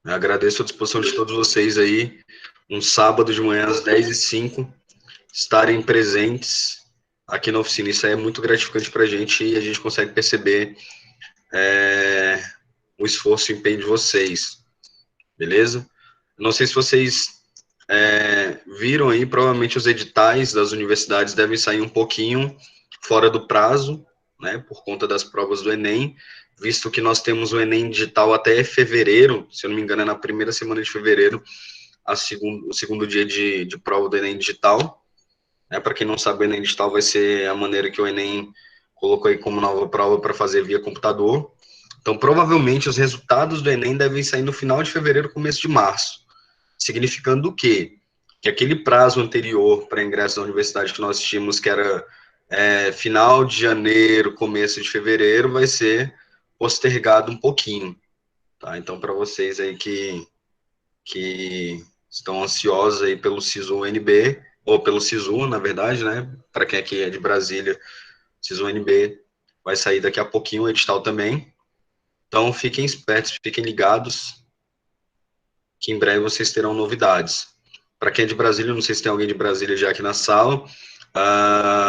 Eu agradeço a disposição de todos vocês aí, um sábado de manhã às 10h05, estarem presentes aqui na oficina. Isso aí é muito gratificante para a gente e a gente consegue perceber o esforço e o empenho de vocês, beleza? Não sei se vocês viram aí, provavelmente os editais das universidades devem sair um pouquinho fora do prazo, né, por conta das provas do Enem, visto que nós temos o Enem digital até fevereiro, se eu não me engano é na primeira semana de fevereiro, o segundo dia de prova do Enem digital. Para quem não sabe, o Enem digital vai ser a maneira que o Enem colocou aí como nova prova para fazer via computador. Então, provavelmente, os resultados do Enem devem sair no final de fevereiro, começo de março. Significando o quê? Que aquele prazo anterior para ingresso na universidade que nós tínhamos, que era final de janeiro, começo de fevereiro, vai ser postergado um pouquinho. Tá? Então, para vocês aí que estão ansiosos aí pelo SISU-UNB, ou pelo SISU, na verdade, né? Para quem aqui é de Brasília, SISU-UNB vai sair daqui a pouquinho o edital também. Então, fiquem espertos, fiquem ligados, que em breve vocês terão novidades. Para quem é de Brasília, não sei se tem alguém de Brasília já aqui na sala,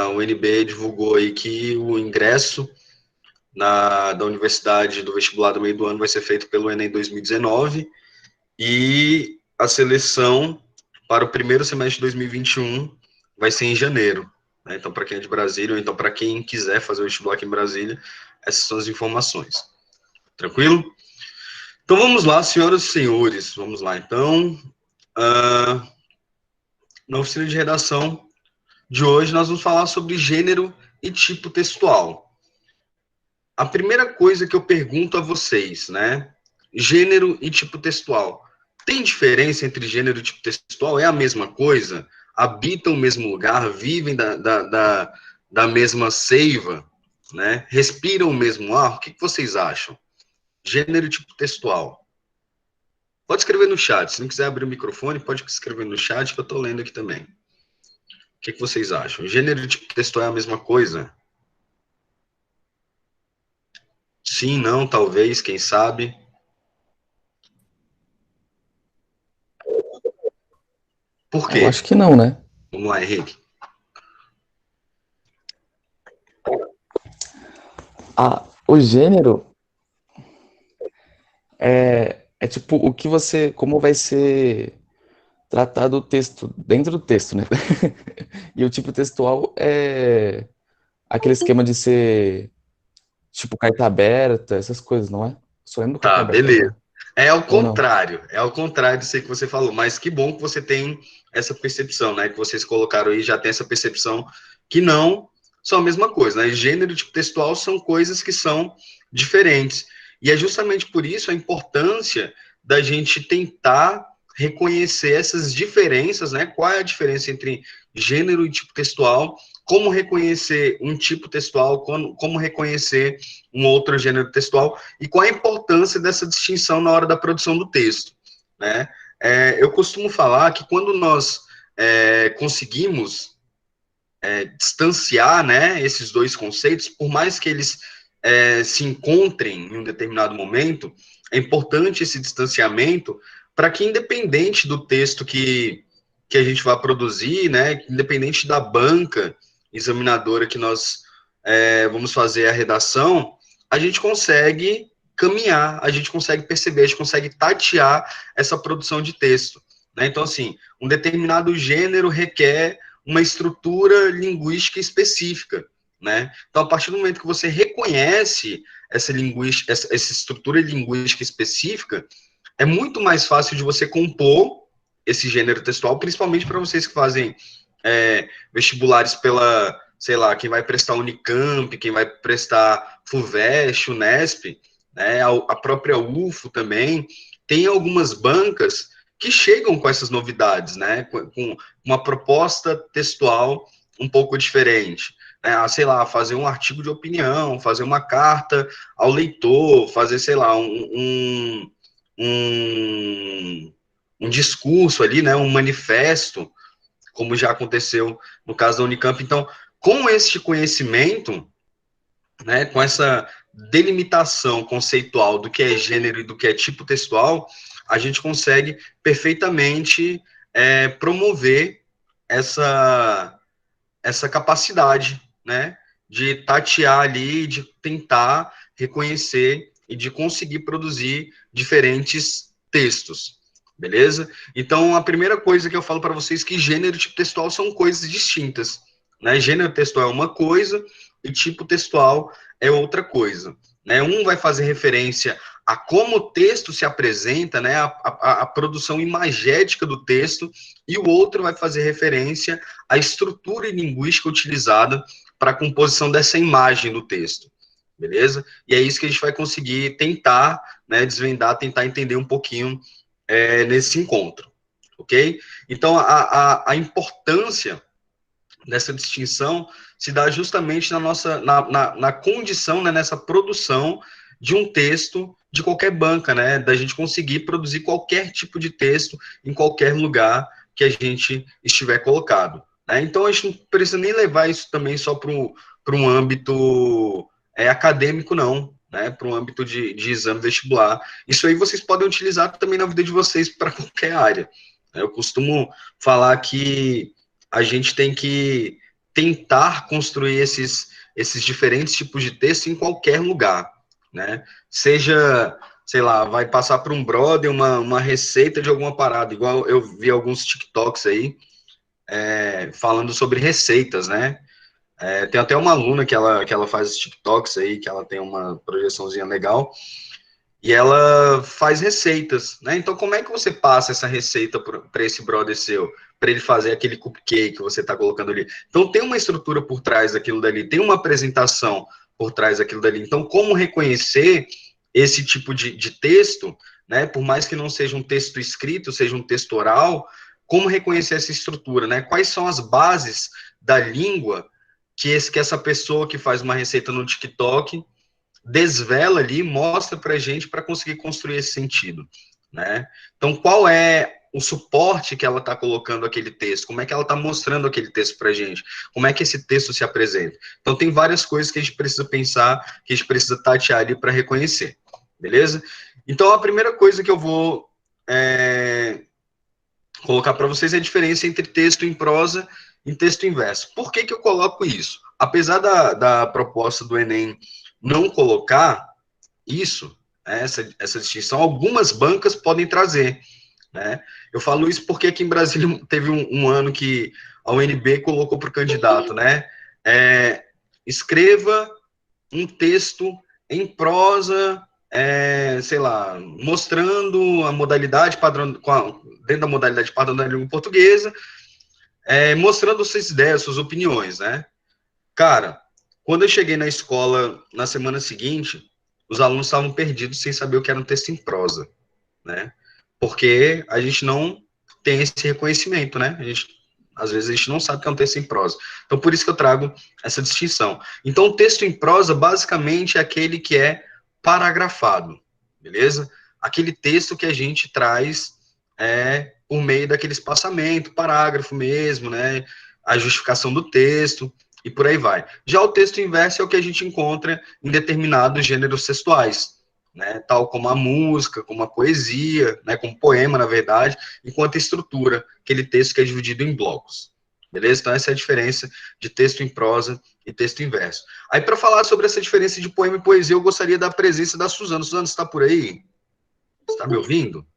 o UNB divulgou aí que o ingresso da universidade, do vestibular do meio do ano, vai ser feito pelo Enem 2019, e a seleção para o primeiro semestre de 2021 vai ser em janeiro. Né? Então, para quem é de Brasília, ou então para quem quiser fazer o vestibular aqui em Brasília, essas são as informações. Tranquilo? Então, vamos lá, senhoras e senhores, vamos lá, então. Na oficina de redação de hoje, nós vamos falar sobre gênero e tipo textual. A primeira coisa que eu pergunto a vocês, né? Gênero e tipo textual. Tem diferença entre gênero e tipo textual? É a mesma coisa? Habitam o mesmo lugar? Vivem da mesma seiva? Né? Respiram o mesmo ar? O que vocês acham? Gênero e tipo textual. Pode escrever no chat. Se não quiser abrir o microfone, pode escrever no chat, que eu estou lendo aqui também. O que vocês acham? Gênero e tipo textual é a mesma coisa? Sim, não, talvez, quem sabe. Por Eu quê? acho que não, né? Vamos lá, Henrique. O gênero é tipo o que você, como vai ser tratado o texto dentro do texto, né? E o tipo textual é aquele esquema de ser tipo carta aberta, essas coisas, não é? Só lembro do carta Tá, aberta beleza. agora. Ao é ao contrário disso que você falou, mas que bom que você tem essa percepção, né? Que vocês colocaram aí, já tem essa percepção que não são a mesma coisa, né? Gênero e tipo textual são coisas que são diferentes. E é justamente por isso a importância da gente tentar reconhecer essas diferenças, né? Qual é a diferença entre gênero e tipo textual, como reconhecer um tipo textual, como reconhecer um outro gênero textual, e qual a importância dessa distinção na hora da produção do texto, né? Eu costumo falar que quando nós conseguimos distanciar, né, esses dois conceitos, por mais que eles se encontrem em um determinado momento, é importante esse distanciamento para que, independente do texto que a gente vai produzir, né, independente da banca examinadora que nós vamos fazer a redação, a gente consegue caminhar, a gente consegue perceber, a gente consegue tatear essa produção de texto. Né? Então, assim, um determinado gênero requer uma estrutura linguística específica. Né? Então, a partir do momento que você reconhece essa estrutura linguística específica, é muito mais fácil de você compor esse gênero textual, principalmente para vocês que fazem vestibulares pela, sei lá, quem vai prestar Unicamp, quem vai prestar FUVEST, Unesp, né, a própria UFO também, tem algumas bancas que chegam com essas novidades, né, com uma proposta textual um pouco diferente. Sei lá, fazer um artigo de opinião, fazer uma carta ao leitor, fazer, sei lá, um discurso ali, né, um manifesto, como já aconteceu no caso da Unicamp. Então, com este conhecimento, né, com essa delimitação conceitual do que é gênero e do que é tipo textual, a gente consegue perfeitamente promover essa capacidade, né, de tatear ali, de tentar reconhecer e de conseguir produzir diferentes textos, beleza? Então, a primeira coisa que eu falo para vocês é que gênero e tipo textual são coisas distintas, né? Gênero textual é uma coisa e tipo textual é outra coisa, né? Um vai fazer referência a como o texto se apresenta, né? A produção imagética do texto, e o outro vai fazer referência à estrutura linguística utilizada para a composição dessa imagem do texto, beleza? E é isso que a gente vai conseguir tentar, né, desvendar, tentar entender um pouquinho nesse encontro, ok? Então, a importância dessa distinção se dá justamente na condição, né, nessa produção de um texto de qualquer banca, né, da gente conseguir produzir qualquer tipo de texto em qualquer lugar que a gente estiver colocado, né? Então, a gente não precisa nem levar isso também só para um âmbito acadêmico, não, né, para um âmbito de exame vestibular. Isso aí vocês podem utilizar também na vida de vocês para qualquer área. Eu costumo falar que a gente tem que tentar construir esses diferentes tipos de texto em qualquer lugar, né? Seja, sei lá, vai passar por um brother uma receita de alguma parada, igual eu vi alguns TikToks aí, falando sobre receitas, né? Tem até uma aluna que ela faz TikToks aí, que ela tem uma projeçãozinha legal, e ela faz receitas, né? Então, como é que você passa essa receita para esse brother seu, para ele fazer aquele cupcake que você está colocando ali? Então, tem uma estrutura por trás daquilo dali, tem uma apresentação por trás daquilo dali. Então, como reconhecer esse tipo de texto, né? Por mais que não seja um texto escrito, seja um texto oral, como reconhecer essa estrutura, né? Quais são as bases da língua que essa pessoa que faz uma receita no TikTok desvela ali, mostra para a gente para conseguir construir esse sentido, né? Então, qual é o suporte que ela está colocando aquele texto? Como é que ela está mostrando aquele texto para a gente? Como é que esse texto se apresenta? Então, tem várias coisas que a gente precisa pensar, que a gente precisa tatear ali para reconhecer, beleza? Então, a primeira coisa que eu vou colocar para vocês é a diferença entre texto em prosa e texto em verso. Por que eu coloco isso? Apesar da proposta do Enem não colocar isso, essa distinção, algumas bancas podem trazer, né? Eu falo isso porque aqui em Brasília teve um ano que a UNB colocou para o candidato, né? Escreva um texto em prosa, sei lá, mostrando a modalidade padrão, dentro da modalidade padrão da língua portuguesa, mostrando suas ideias, suas opiniões, né? Cara, quando eu cheguei na escola na semana seguinte, os alunos estavam perdidos sem saber o que era um texto em prosa, né? Porque a gente não tem esse reconhecimento, né? Às vezes a gente não sabe o que é um texto em prosa. Então, por isso que eu trago essa distinção. Então, o texto em prosa, basicamente, é aquele que é paragrafado, beleza? Aquele texto que a gente traz por meio daquele espaçamento, parágrafo mesmo, né? A justificação do texto e por aí vai. Já o texto inverso é o que a gente encontra em determinados gêneros textuais, né, tal como a música, como a poesia, né, como poema, na verdade, enquanto a estrutura, aquele texto que é dividido em blocos. Beleza? Então, essa é a diferença de texto em prosa e texto em verso. Aí, para falar sobre essa diferença de poema e poesia, eu gostaria da presença da Suzana. Suzana, você está por aí? Você está me ouvindo?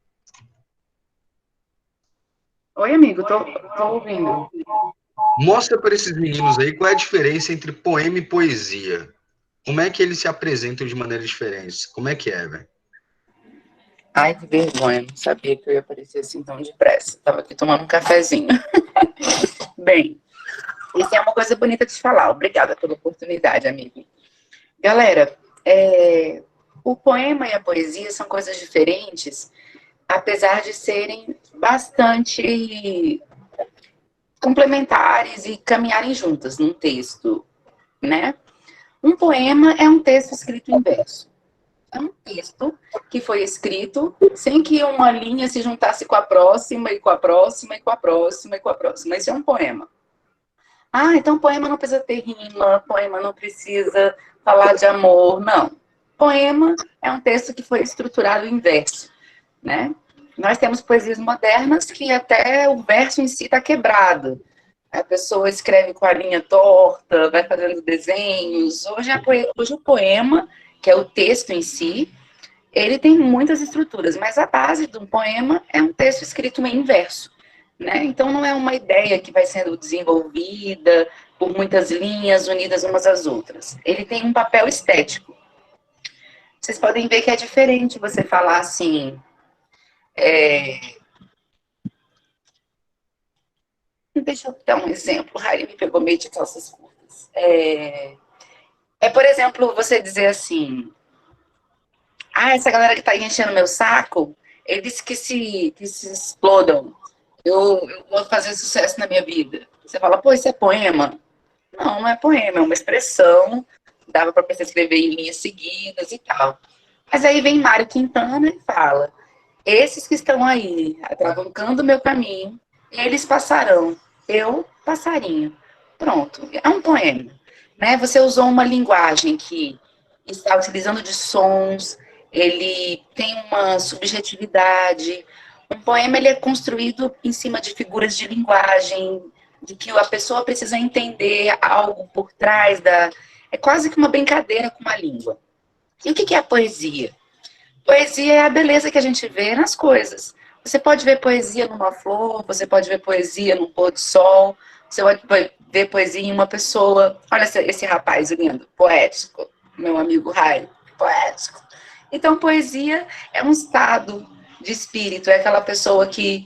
Oi, amigo, tô ouvindo. Mostra para esses meninos aí qual é a diferença entre poema e poesia. Como é que eles se apresentam de maneira diferente? Como é que é, velho? Ai, que vergonha, não sabia que eu ia aparecer assim tão depressa. Tava aqui tomando um cafezinho. Bem, isso é uma coisa bonita de te falar. Obrigada pela oportunidade, amigo. Galera, o poema e a poesia são coisas diferentes, apesar de serem bastante complementares e caminharem juntas num texto, né? Um poema é um texto escrito em verso. É um texto que foi escrito sem que uma linha se juntasse com a próxima, e com a próxima, e com a próxima, e com a próxima. Isso é um poema. Ah, então poema não precisa ter rima, poema não precisa falar de amor, não. Poema é um texto que foi estruturado em verso, né? nós temos poesias modernas que até o verso em si está quebrado. A pessoa escreve com a linha torta, vai fazendo desenhos. Hoje o poema, que é o texto em si, ele tem muitas estruturas, mas a base de um poema é um texto escrito em verso, né? Então não é uma ideia que vai sendo desenvolvida por muitas linhas unidas umas às outras. Ele tem um papel estético. Vocês podem ver que é diferente você falar assim. Deixa eu dar um exemplo. O Harry me pegou meio de calças curtas. Por exemplo, você dizer assim: essa galera que tá aí enchendo meu saco, eles que se explodam. Eu vou fazer sucesso na minha vida. Você fala, pô, isso é poema? Não, não é poema, é uma expressão. Dava para você escrever em linhas seguidas e tal. Mas aí vem Mário Quintana e fala: esses que estão aí, atravancando o meu caminho, eles passarão. Eu, passarinho. Pronto, é um poema. Né? Você usou uma linguagem que está utilizando de sons, ele tem uma subjetividade. Um poema ele é construído em cima de figuras de linguagem, de que a pessoa precisa entender algo por trás da... É quase que uma brincadeira com a língua. E o que é a poesia? Poesia é a beleza que a gente vê nas coisas. Você pode ver poesia numa flor, você pode ver poesia num pôr do sol, você pode ver poesia em uma pessoa. Olha esse rapaz lindo, poético, meu amigo Rai, poético. Então, poesia é um estado de espírito, é aquela pessoa que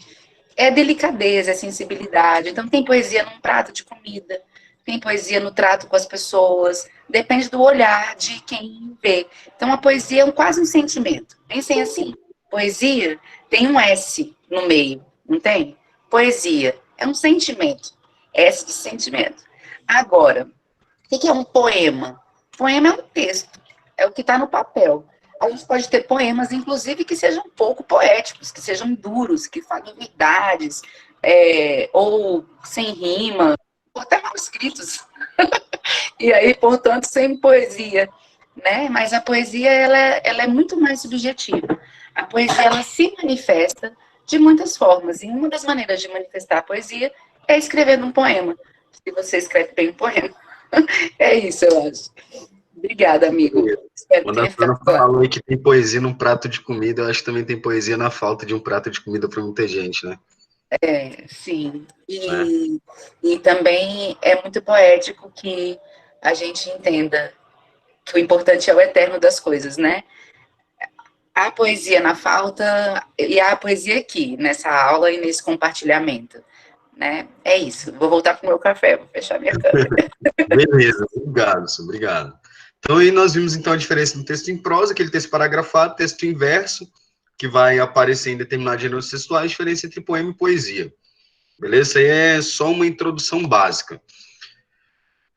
é delicadeza, é sensibilidade. Então, tem poesia num prato de comida, tem poesia no trato com as pessoas, depende do olhar de quem vê. Então, a poesia é quase um sentimento. Pensem assim, poesia tem um S no meio, não tem? Poesia é um sentimento, S de sentimento. Agora, o que é um poema? Poema é um texto, é o que está no papel. A gente pode ter poemas, inclusive, que sejam pouco poéticos, que sejam duros, que falem verdades, ou sem rima, ou até mal escritos. E aí, portanto, sem poesia, né? Mas a poesia, ela é muito mais subjetiva. A poesia, ela se manifesta de muitas formas. E uma das maneiras de manifestar a poesia é escrevendo um poema. Se você escreve bem um poema. É isso, eu acho. Obrigada, amigo. Quando a Ana falou aí que tem poesia num prato de comida, eu acho que também tem poesia na falta de um prato de comida para muita gente, né? Sim. E também é muito poético que a gente entenda que o importante é o eterno das coisas, né? Há poesia na falta e há poesia aqui, nessa aula e nesse compartilhamento, né? É isso. Vou voltar para o meu café, vou fechar minha câmera. Beleza, obrigado. Então, aí nós vimos, então, a diferença do texto em prosa, aquele texto paragrafado, texto em verso, que vai aparecer em determinados gêneros textuais, a diferença entre poema e poesia. Beleza? Isso aí é só uma introdução básica.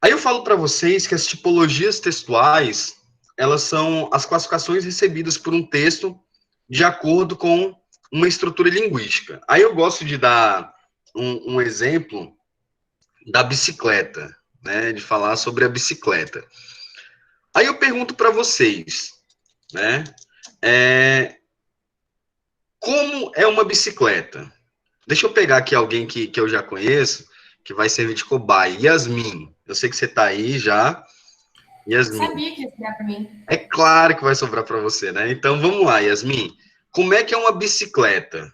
Aí eu falo para vocês que as tipologias textuais, elas são as classificações recebidas por um texto de acordo com uma estrutura linguística. Aí eu gosto de dar um exemplo da bicicleta, né? De falar sobre a bicicleta. Aí eu pergunto para vocês, né? Como é uma bicicleta? Deixa eu pegar aqui alguém que eu já conheço, que vai servir de cobaia. Yasmin, eu sei que você está aí já. Yasmin. Eu sabia que ia sobrar para mim. É claro que vai sobrar para você, né? Então vamos lá, Yasmin. Como é que é uma bicicleta?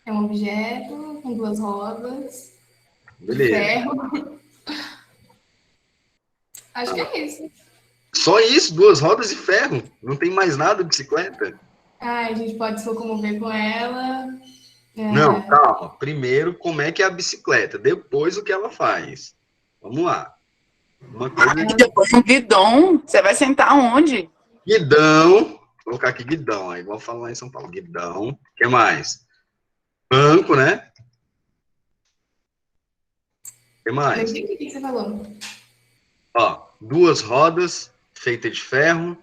É um objeto com duas rodas, Beleza. de ferro. Acho que é isso. Só isso? Duas rodas e ferro? Não tem mais nada de bicicleta? A gente pode se locomover com ela. Não, calma. Primeiro, como é que é a bicicleta? Depois, o que ela faz? Vamos lá. Uma coisa... Depois um guidão. Você vai sentar onde? Guidão. Vou colocar aqui guidão. Aí, igual falar lá em São Paulo. Guidão. O que mais? Banco, né? O que mais? O que você falou? Ó, duas rodas feitas de ferro.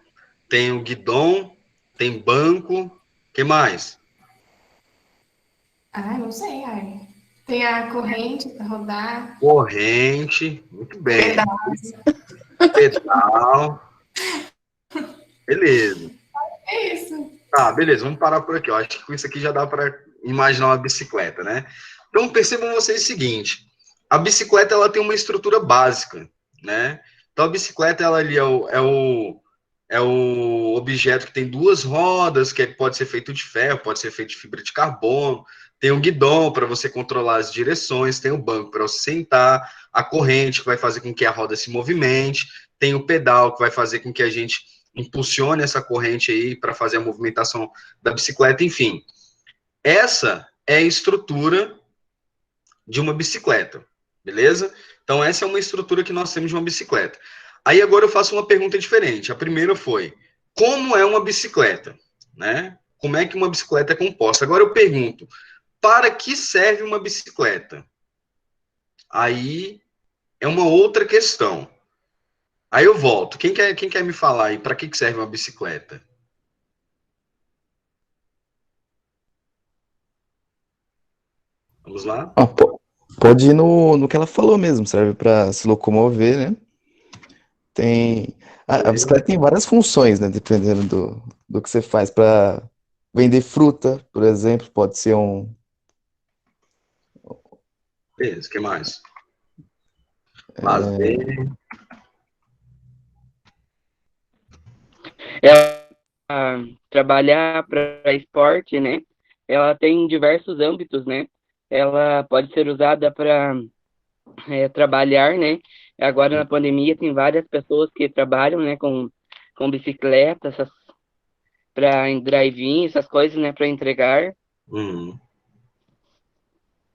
Tem o guidão. Tem banco. O que mais? Não sei, Ai. Tem a corrente para rodar. Corrente. Muito bem. Verdade. Pedal. Beleza. É isso. Tá, beleza, vamos parar por aqui. Eu acho que com isso aqui já dá para imaginar uma bicicleta, né? Então, percebam vocês o seguinte, a bicicleta, ela tem uma estrutura básica, né? Então, a bicicleta, ela ali é o objeto que tem duas rodas, que pode ser feito de ferro, pode ser feito de fibra de carbono, tem o guidão para você controlar as direções, tem o banco para você sentar, a corrente que vai fazer com que a roda se movimente, tem o pedal que vai fazer com que a gente impulsione essa corrente aí para fazer a movimentação da bicicleta, enfim. Essa é a estrutura de uma bicicleta, beleza? Então, essa é uma estrutura que nós temos de uma bicicleta. Aí, agora eu faço uma pergunta diferente. A primeira foi, como é uma bicicleta? Né? Como é que uma bicicleta é composta? Agora eu pergunto, para que serve uma bicicleta? Aí é uma outra questão. Aí eu volto. Quem quer me falar aí para que serve uma bicicleta? Vamos lá? Ah, pode ir no que ela falou mesmo, serve para se locomover, né? Tem. A bicicleta tem várias funções, né? Dependendo do que você faz. Para vender fruta, por exemplo, pode ser um. Beleza, o que mais? Lazer. Trabalhar para esporte, né? Ela tem diversos âmbitos, né? Ela pode ser usada para trabalhar, né? Agora na pandemia tem várias pessoas que trabalham, né, com bicicleta, para drive-in, essas coisas, né, para entregar.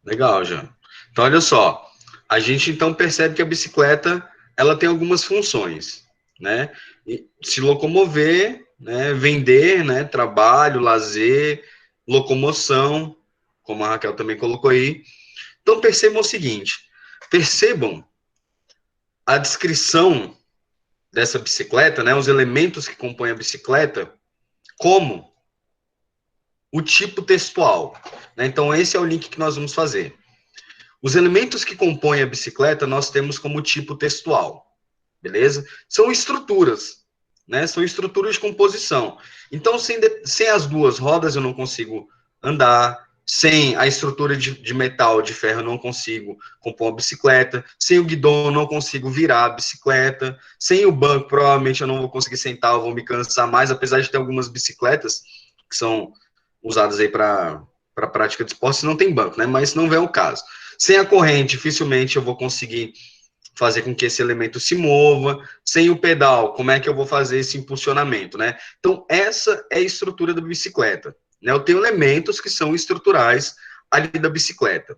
Legal, já. Então, olha só. A gente, então, percebe que a bicicleta, ela tem algumas funções, né? Se locomover, né? Vender, né? Trabalho, lazer, locomoção, como a Raquel também colocou aí. Então, percebam o seguinte. Percebam a descrição dessa bicicleta, né? Os elementos que compõem a bicicleta, como o tipo textual, né? Então, esse é o link que nós vamos fazer. Os elementos que compõem a bicicleta, nós temos como tipo textual, beleza? São estruturas, né? São estruturas de composição. Então, sem as duas rodas, eu não consigo andar. Sem a estrutura de metal, de ferro, eu não consigo compor uma bicicleta. Sem o guidão, eu não consigo virar a bicicleta. Sem o banco, provavelmente eu não vou conseguir sentar, eu vou me cansar mais, apesar de ter algumas bicicletas que são usadas aí para prática de esporte, não tem banco, né? Mas não vem o caso. Sem a corrente, dificilmente eu vou conseguir fazer com que esse elemento se mova. Sem o pedal, como é que eu vou fazer esse impulsionamento, né? Então, essa é a estrutura da bicicleta, né? Eu tenho elementos que são estruturais ali da bicicleta,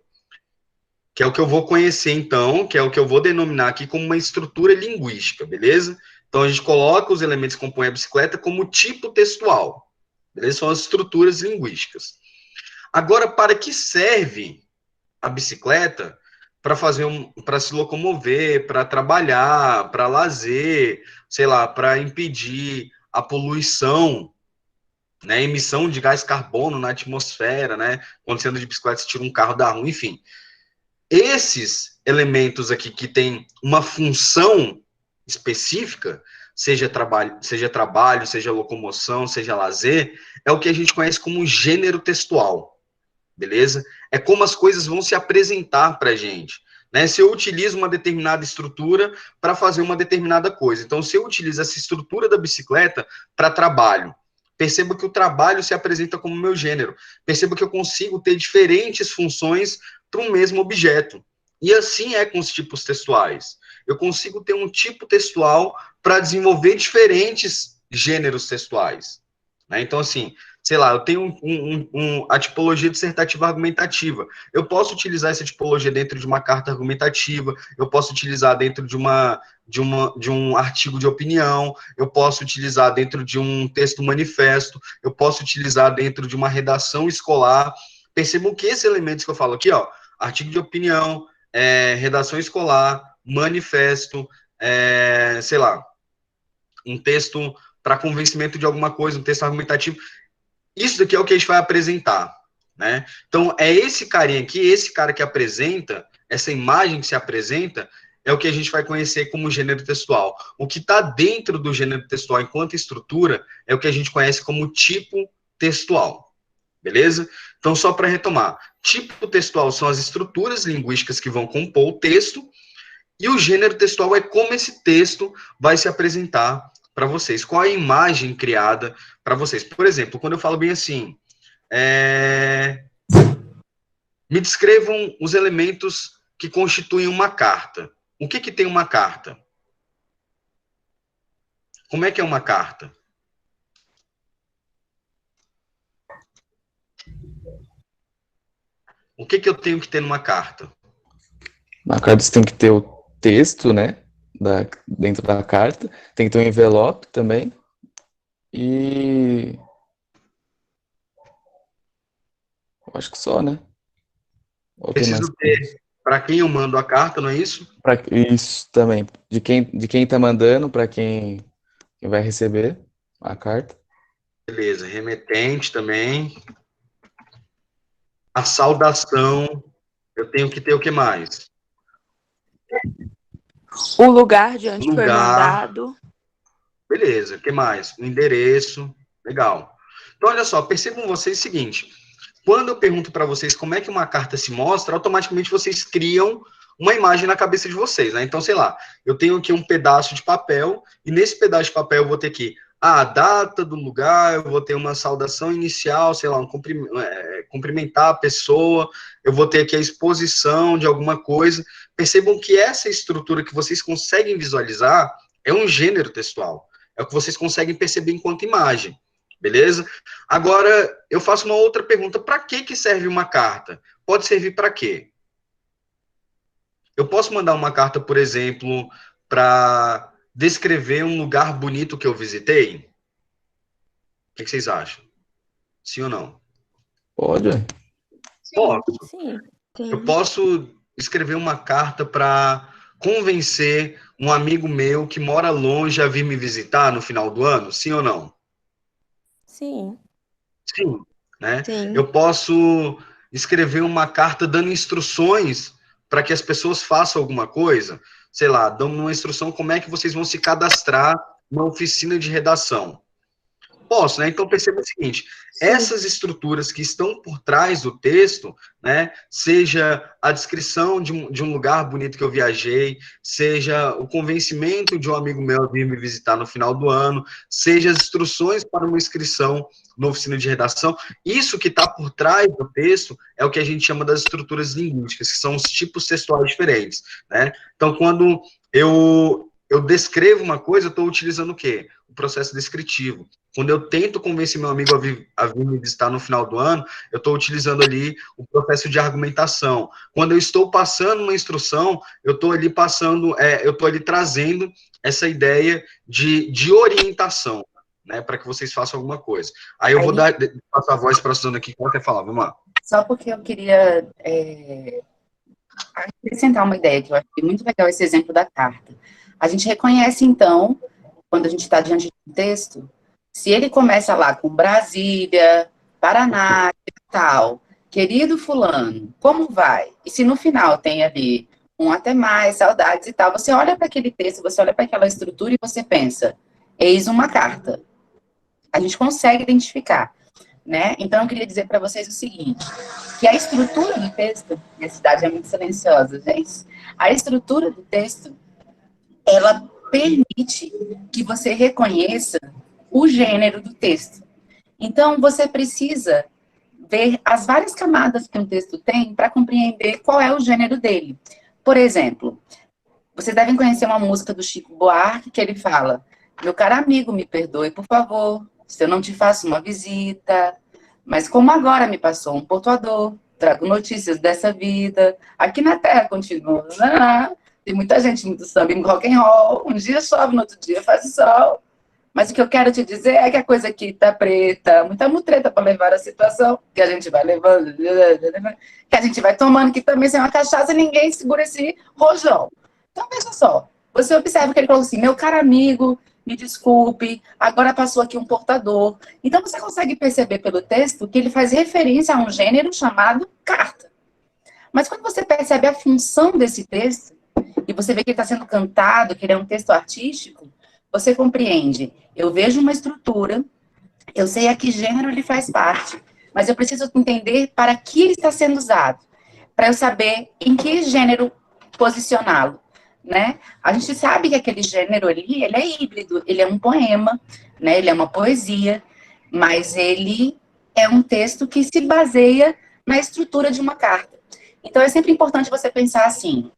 que é o que eu vou conhecer, então, que é o que eu vou denominar aqui como uma estrutura linguística, beleza? Então, a gente coloca os elementos que compõem a bicicleta como tipo textual, beleza? São as estruturas linguísticas. Agora, para que serve a bicicleta? Para para se locomover, para trabalhar, para lazer, sei lá, para impedir a poluição, né, emissão de gás carbono na atmosfera, né, quando você anda de bicicleta, você tira um carro da rua, enfim. Esses elementos aqui que têm uma função específica, seja trabalho, seja locomoção, seja lazer, é o que a gente conhece como gênero textual. Beleza? É como as coisas vão se apresentar para a gente. Né? Se eu utilizo uma determinada estrutura para fazer uma determinada coisa. Então, se eu utilizo essa estrutura da bicicleta para trabalho, perceba que o trabalho se apresenta como meu gênero. Perceba que eu consigo ter diferentes funções para um mesmo objeto. E assim é com os tipos textuais. Eu consigo ter um tipo textual para desenvolver diferentes gêneros textuais. Né? Então, assim, sei lá, eu tenho a tipologia dissertativa argumentativa. Eu posso utilizar essa tipologia dentro de uma carta argumentativa, eu posso utilizar dentro de um artigo de opinião, eu posso utilizar dentro de um texto manifesto, eu posso utilizar dentro de uma redação escolar. Percebam que esses elementos que eu falo aqui, ó, artigo de opinião, redação escolar, manifesto, sei lá, um texto para convencimento de alguma coisa, um texto argumentativo. Isso daqui é o que a gente vai apresentar, né? Então, é esse carinha aqui, esse cara que apresenta, essa imagem que se apresenta, é o que a gente vai conhecer como gênero textual. O que está dentro do gênero textual enquanto estrutura é o que a gente conhece como tipo textual, beleza? Então, só para retomar, tipo textual são as estruturas linguísticas que vão compor o texto, e o gênero textual é como esse texto vai se apresentar para vocês, qual é a imagem criada para vocês. Por exemplo, quando eu falo bem assim, me descrevam os elementos que constituem uma carta. O que tem uma carta? Como é que é uma carta? O que eu tenho que ter numa carta? Na carta você tem que ter o texto, né? Dentro da carta. Tem que ter um envelope também. E... eu acho que só, né? Ou tem mais? Preciso ter para quem eu mando a carta, não é isso? Isso também. De quem tá mandando, para quem vai receber a carta. Beleza, remetente também. A saudação, eu tenho que ter o que mais? O lugar de onde foi Lugar. mandado. Beleza, o que mais? O endereço, legal. Então, olha só, percebam vocês o seguinte, quando eu pergunto para vocês como é que uma carta se mostra, automaticamente vocês criam uma imagem na cabeça de vocês, né? Então, sei lá, eu tenho aqui um pedaço de papel, e nesse pedaço de papel eu vou ter aqui a data do lugar, eu vou ter uma saudação inicial, sei lá, cumprimentar a pessoa, eu vou ter aqui a exposição de alguma coisa. Percebam que essa estrutura que vocês conseguem visualizar é um gênero textual, é o que vocês conseguem perceber enquanto imagem, beleza? Agora, eu faço uma outra pergunta, para que serve uma carta? Pode servir para quê? Eu posso mandar uma carta, por exemplo, para descrever um lugar bonito que eu visitei? O que vocês acham? Sim ou não? Pode. Posso. Sim. Eu posso escrever uma carta para convencer um amigo meu que mora longe a vir me visitar no final do ano? Sim ou não? Sim. Sim, né? Sim. Eu posso escrever uma carta dando instruções para que as pessoas façam alguma coisa, sei lá, dando uma instrução como é que vocês vão se cadastrar numa oficina de redação. Posso, né? Então perceba o seguinte, essas estruturas que estão por trás do texto, né, seja a descrição de um lugar bonito que eu viajei, seja o convencimento de um amigo meu a vir me visitar no final do ano, seja as instruções para uma inscrição na oficina de redação, isso que está por trás do texto é o que a gente chama das estruturas linguísticas, que são os tipos textuais diferentes, né? Então, quando eu descrevo uma coisa, eu estou utilizando o quê? O processo descritivo. Quando eu tento convencer meu amigo a vir me visitar no final do ano, eu estou utilizando ali o processo de argumentação. Quando eu estou passando uma instrução, eu estou ali trazendo essa ideia de orientação, né, para que vocês façam alguma coisa. Aí eu vou passar a voz para a Suzana aqui, que ela quer falar, vamos lá. Só porque eu queria acrescentar uma ideia, que eu achei muito legal esse exemplo da carta. A gente reconhece, então, quando a gente está diante de um texto, se ele começa lá com Brasília, Paraná, tal, querido fulano, como vai? E se no final tem ali um até mais, saudades e tal, você olha para aquele texto, você olha para aquela estrutura e você pensa, eis uma carta. A gente consegue identificar, né? Então, eu queria dizer para vocês o seguinte, que a estrutura do texto, minha cidade é muito silenciosa, gente, a estrutura do texto, ela permite que você reconheça o gênero do texto. Então, você precisa ver as várias camadas que um texto tem para compreender qual é o gênero dele. Por exemplo, vocês devem conhecer uma música do Chico Buarque que ele fala, meu caro amigo, me perdoe, por favor, se eu não te faço uma visita, mas como agora me passou um pontuador, trago notícias dessa vida, aqui na Terra continua, tem muita gente, muito samba em rock and roll, um dia chove, no outro dia faz o sol, mas o que eu quero te dizer é que a coisa aqui tá preta, muita mutreta para levar a situação, que a gente vai levando, que a gente vai tomando, que também sem uma cachaça ninguém segura esse rojão. Então, veja só, você observa que ele falou assim, meu caro amigo, me desculpe, agora passou aqui um portador. Então, você consegue perceber pelo texto que ele faz referência a um gênero chamado carta. Mas quando você percebe a função desse texto, e você vê que ele está sendo cantado, que ele é um texto artístico, você compreende. Eu vejo uma estrutura, Eu sei a que gênero ele faz parte, mas eu preciso entender para que ele está sendo usado, para eu saber em que gênero posicioná-lo, né? A gente sabe que aquele gênero ali, ele é híbrido, ele é um poema, né? Ele é uma poesia, mas ele é um texto que se baseia na estrutura de uma carta. Então, é sempre importante você pensar assim,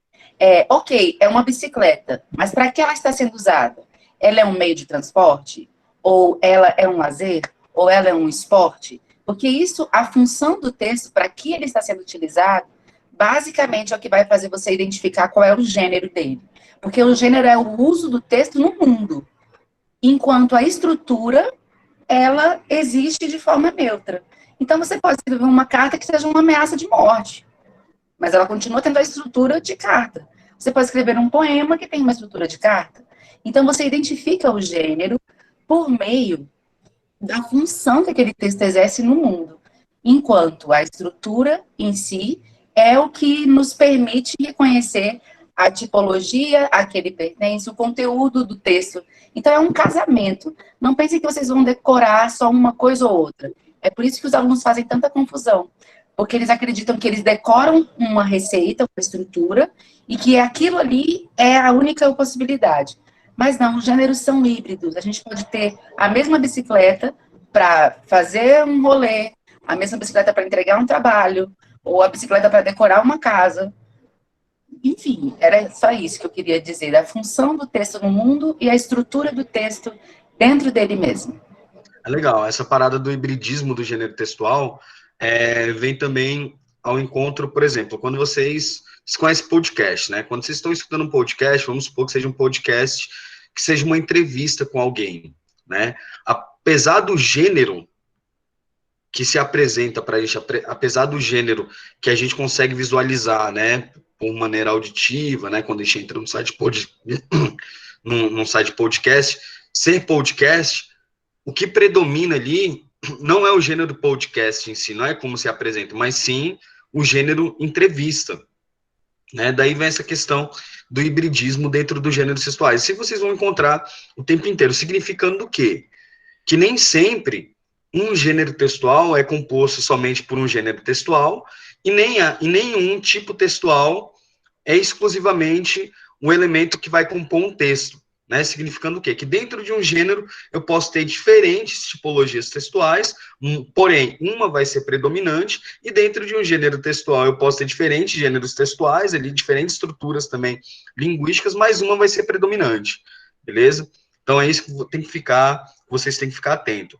ok, é uma bicicleta, mas para que ela está sendo usada? Ela é um meio de transporte? Ou ela é um lazer? Ou ela é um esporte? Porque isso, a função do texto, para que ele está sendo utilizado, basicamente é o que vai fazer você identificar qual é o gênero dele. Porque o gênero é o uso do texto no mundo, enquanto a estrutura, ela existe de forma neutra. Então, você pode escrever uma carta que seja uma ameaça de morte, mas ela continua tendo a estrutura de carta. Você pode escrever um poema que tem uma estrutura de carta. Então, você identifica o gênero por meio da função que aquele texto exerce no mundo, enquanto a estrutura em si é o que nos permite reconhecer a tipologia a que ele pertence, o conteúdo do texto. Então, é um casamento. Não pensem que vocês vão decorar só uma coisa ou outra. É por isso que os alunos fazem tanta confusão, porque eles acreditam que eles decoram uma receita, uma estrutura, e que aquilo ali é a única possibilidade. Mas não, os gêneros são híbridos. A gente pode ter a mesma bicicleta para fazer um rolê, a mesma bicicleta para entregar um trabalho, ou a bicicleta para decorar uma casa. Enfim, era só isso que eu queria dizer, a função do texto no mundo e a estrutura do texto dentro dele mesmo. É legal, essa parada do hibridismo do gênero textual vem também ao encontro, por exemplo, quando vocês conhecem podcast, né? Quando vocês estão escutando um podcast, vamos supor que seja um podcast que seja uma entrevista com alguém, né? Apesar do gênero que se apresenta para a gente, apesar do gênero que a gente consegue visualizar, né, por maneira auditiva, né, quando a gente entra no site num site podcast, ser podcast, o que predomina ali não é o gênero podcast em si, não é como se apresenta, mas sim o gênero entrevista, né? Daí vem essa questão do hibridismo dentro dos gêneros textuais. Se vocês vão encontrar o tempo inteiro, significando o quê? Que nem sempre um gênero textual é composto somente por um gênero textual e nenhum tipo textual é exclusivamente um elemento que vai compor um texto, né? Significando o quê? Que dentro de um gênero eu posso ter diferentes tipologias textuais, porém, uma vai ser predominante, e dentro de um gênero textual eu posso ter diferentes gêneros textuais, ali, diferentes estruturas também linguísticas, mas uma vai ser predominante, beleza? Então é isso que vocês têm que ficar atento.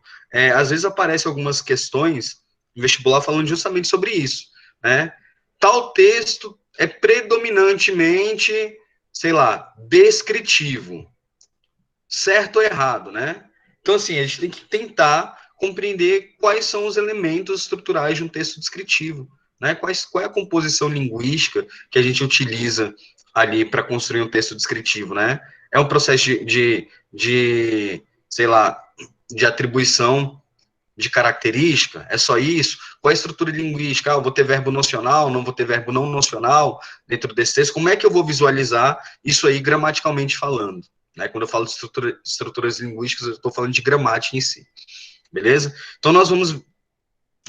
Às vezes aparecem algumas questões no vestibular falando justamente sobre isso, né? Tal texto é predominantemente, sei lá, descritivo. Certo ou errado, né? Então, assim, a gente tem que tentar compreender quais são os elementos estruturais de um texto descritivo, né? Qual é a composição linguística que a gente utiliza ali para construir um texto descritivo, né? É um processo sei lá, de atribuição de característica? É só isso? Qual é a estrutura linguística? Eu vou ter verbo nocional, não vou ter verbo não nocional dentro desse texto? Como é que eu vou visualizar isso aí gramaticalmente falando? Né? Quando eu falo de estruturas linguísticas, eu estou falando de gramática em si. Beleza? Então, nós vamos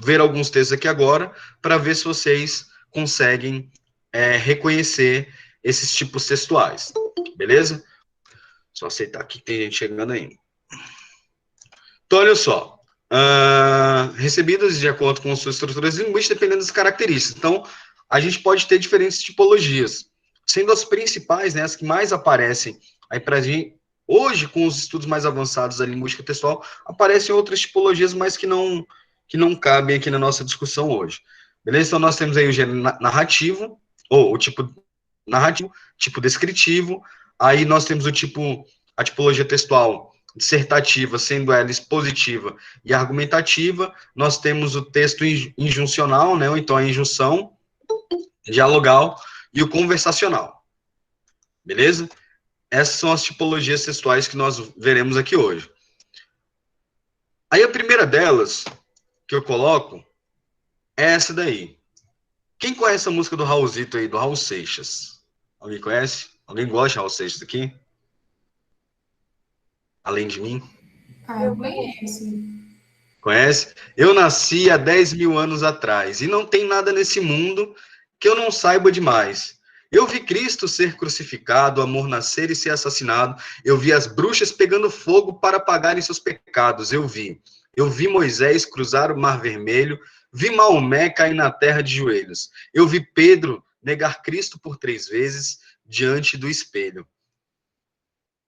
ver alguns textos aqui agora para ver se vocês conseguem reconhecer esses tipos textuais. Beleza? Só aceitar aqui que tem gente chegando aí. Então, olha só. Recebidas de acordo com suas estruturas linguísticas, dependendo das características. Então, a gente pode ter diferentes tipologias, sendo as principais, né, as que mais aparecem aí para a gente. Hoje, com os estudos mais avançados da linguística textual, aparecem outras tipologias, mas que não cabem aqui na nossa discussão hoje. Beleza? Então, nós temos aí o gênero narrativo, ou o tipo narrativo, tipo descritivo. Aí nós temos a tipologia textual dissertativa, sendo ela expositiva e argumentativa. Nós temos o texto injuncional, né, ou então a injunção, dialogal e o conversacional. Beleza? Essas são as tipologias textuais que nós veremos aqui hoje. Aí a primeira delas que eu coloco é essa daí. Quem conhece a música do Raulzito aí, do Raul Seixas? Alguém conhece? Alguém gosta de Raul Seixas aqui? Além de mim? Eu conheço. Conhece? Eu nasci há 10 mil anos atrás, e não tem nada nesse mundo que eu não saiba demais. Eu vi Cristo ser crucificado, o amor nascer e ser assassinado. Eu vi as bruxas pegando fogo para pagarem seus pecados. Eu vi. Eu vi Moisés cruzar o Mar Vermelho. Vi Maomé cair na terra de joelhos. Eu vi Pedro negar Cristo por 3 vezes diante do espelho.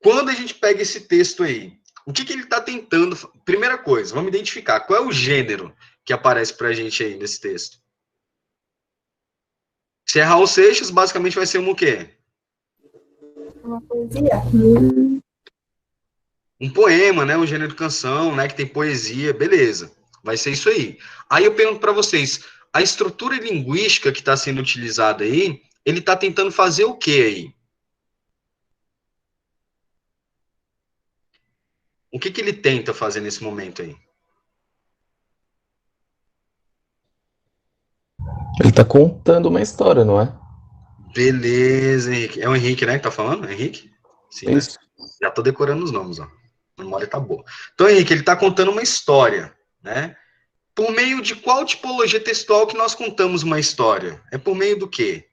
Quando a gente pega esse texto aí, o que ele está tentando... Primeira coisa, vamos identificar qual é o gênero que aparece para a gente aí nesse texto. Se é Raul Seixas, basicamente vai ser o quê? Uma poesia. Um poema, né? Um gênero de canção, né? Que tem poesia, beleza. Vai ser isso aí. Aí eu pergunto para vocês, a estrutura linguística que está sendo utilizada aí, ele está tentando fazer o quê aí? O que ele tenta fazer nesse momento aí? Ele tá contando uma história, não é? Beleza, Henrique. É o Henrique, né, que tá falando? Henrique? Sim, né? Isso. Já tô decorando os nomes, ó. A memória tá boa. Então, Henrique, ele tá contando uma história, né? Por meio de qual tipologia textual que nós contamos uma história? É por meio do quê?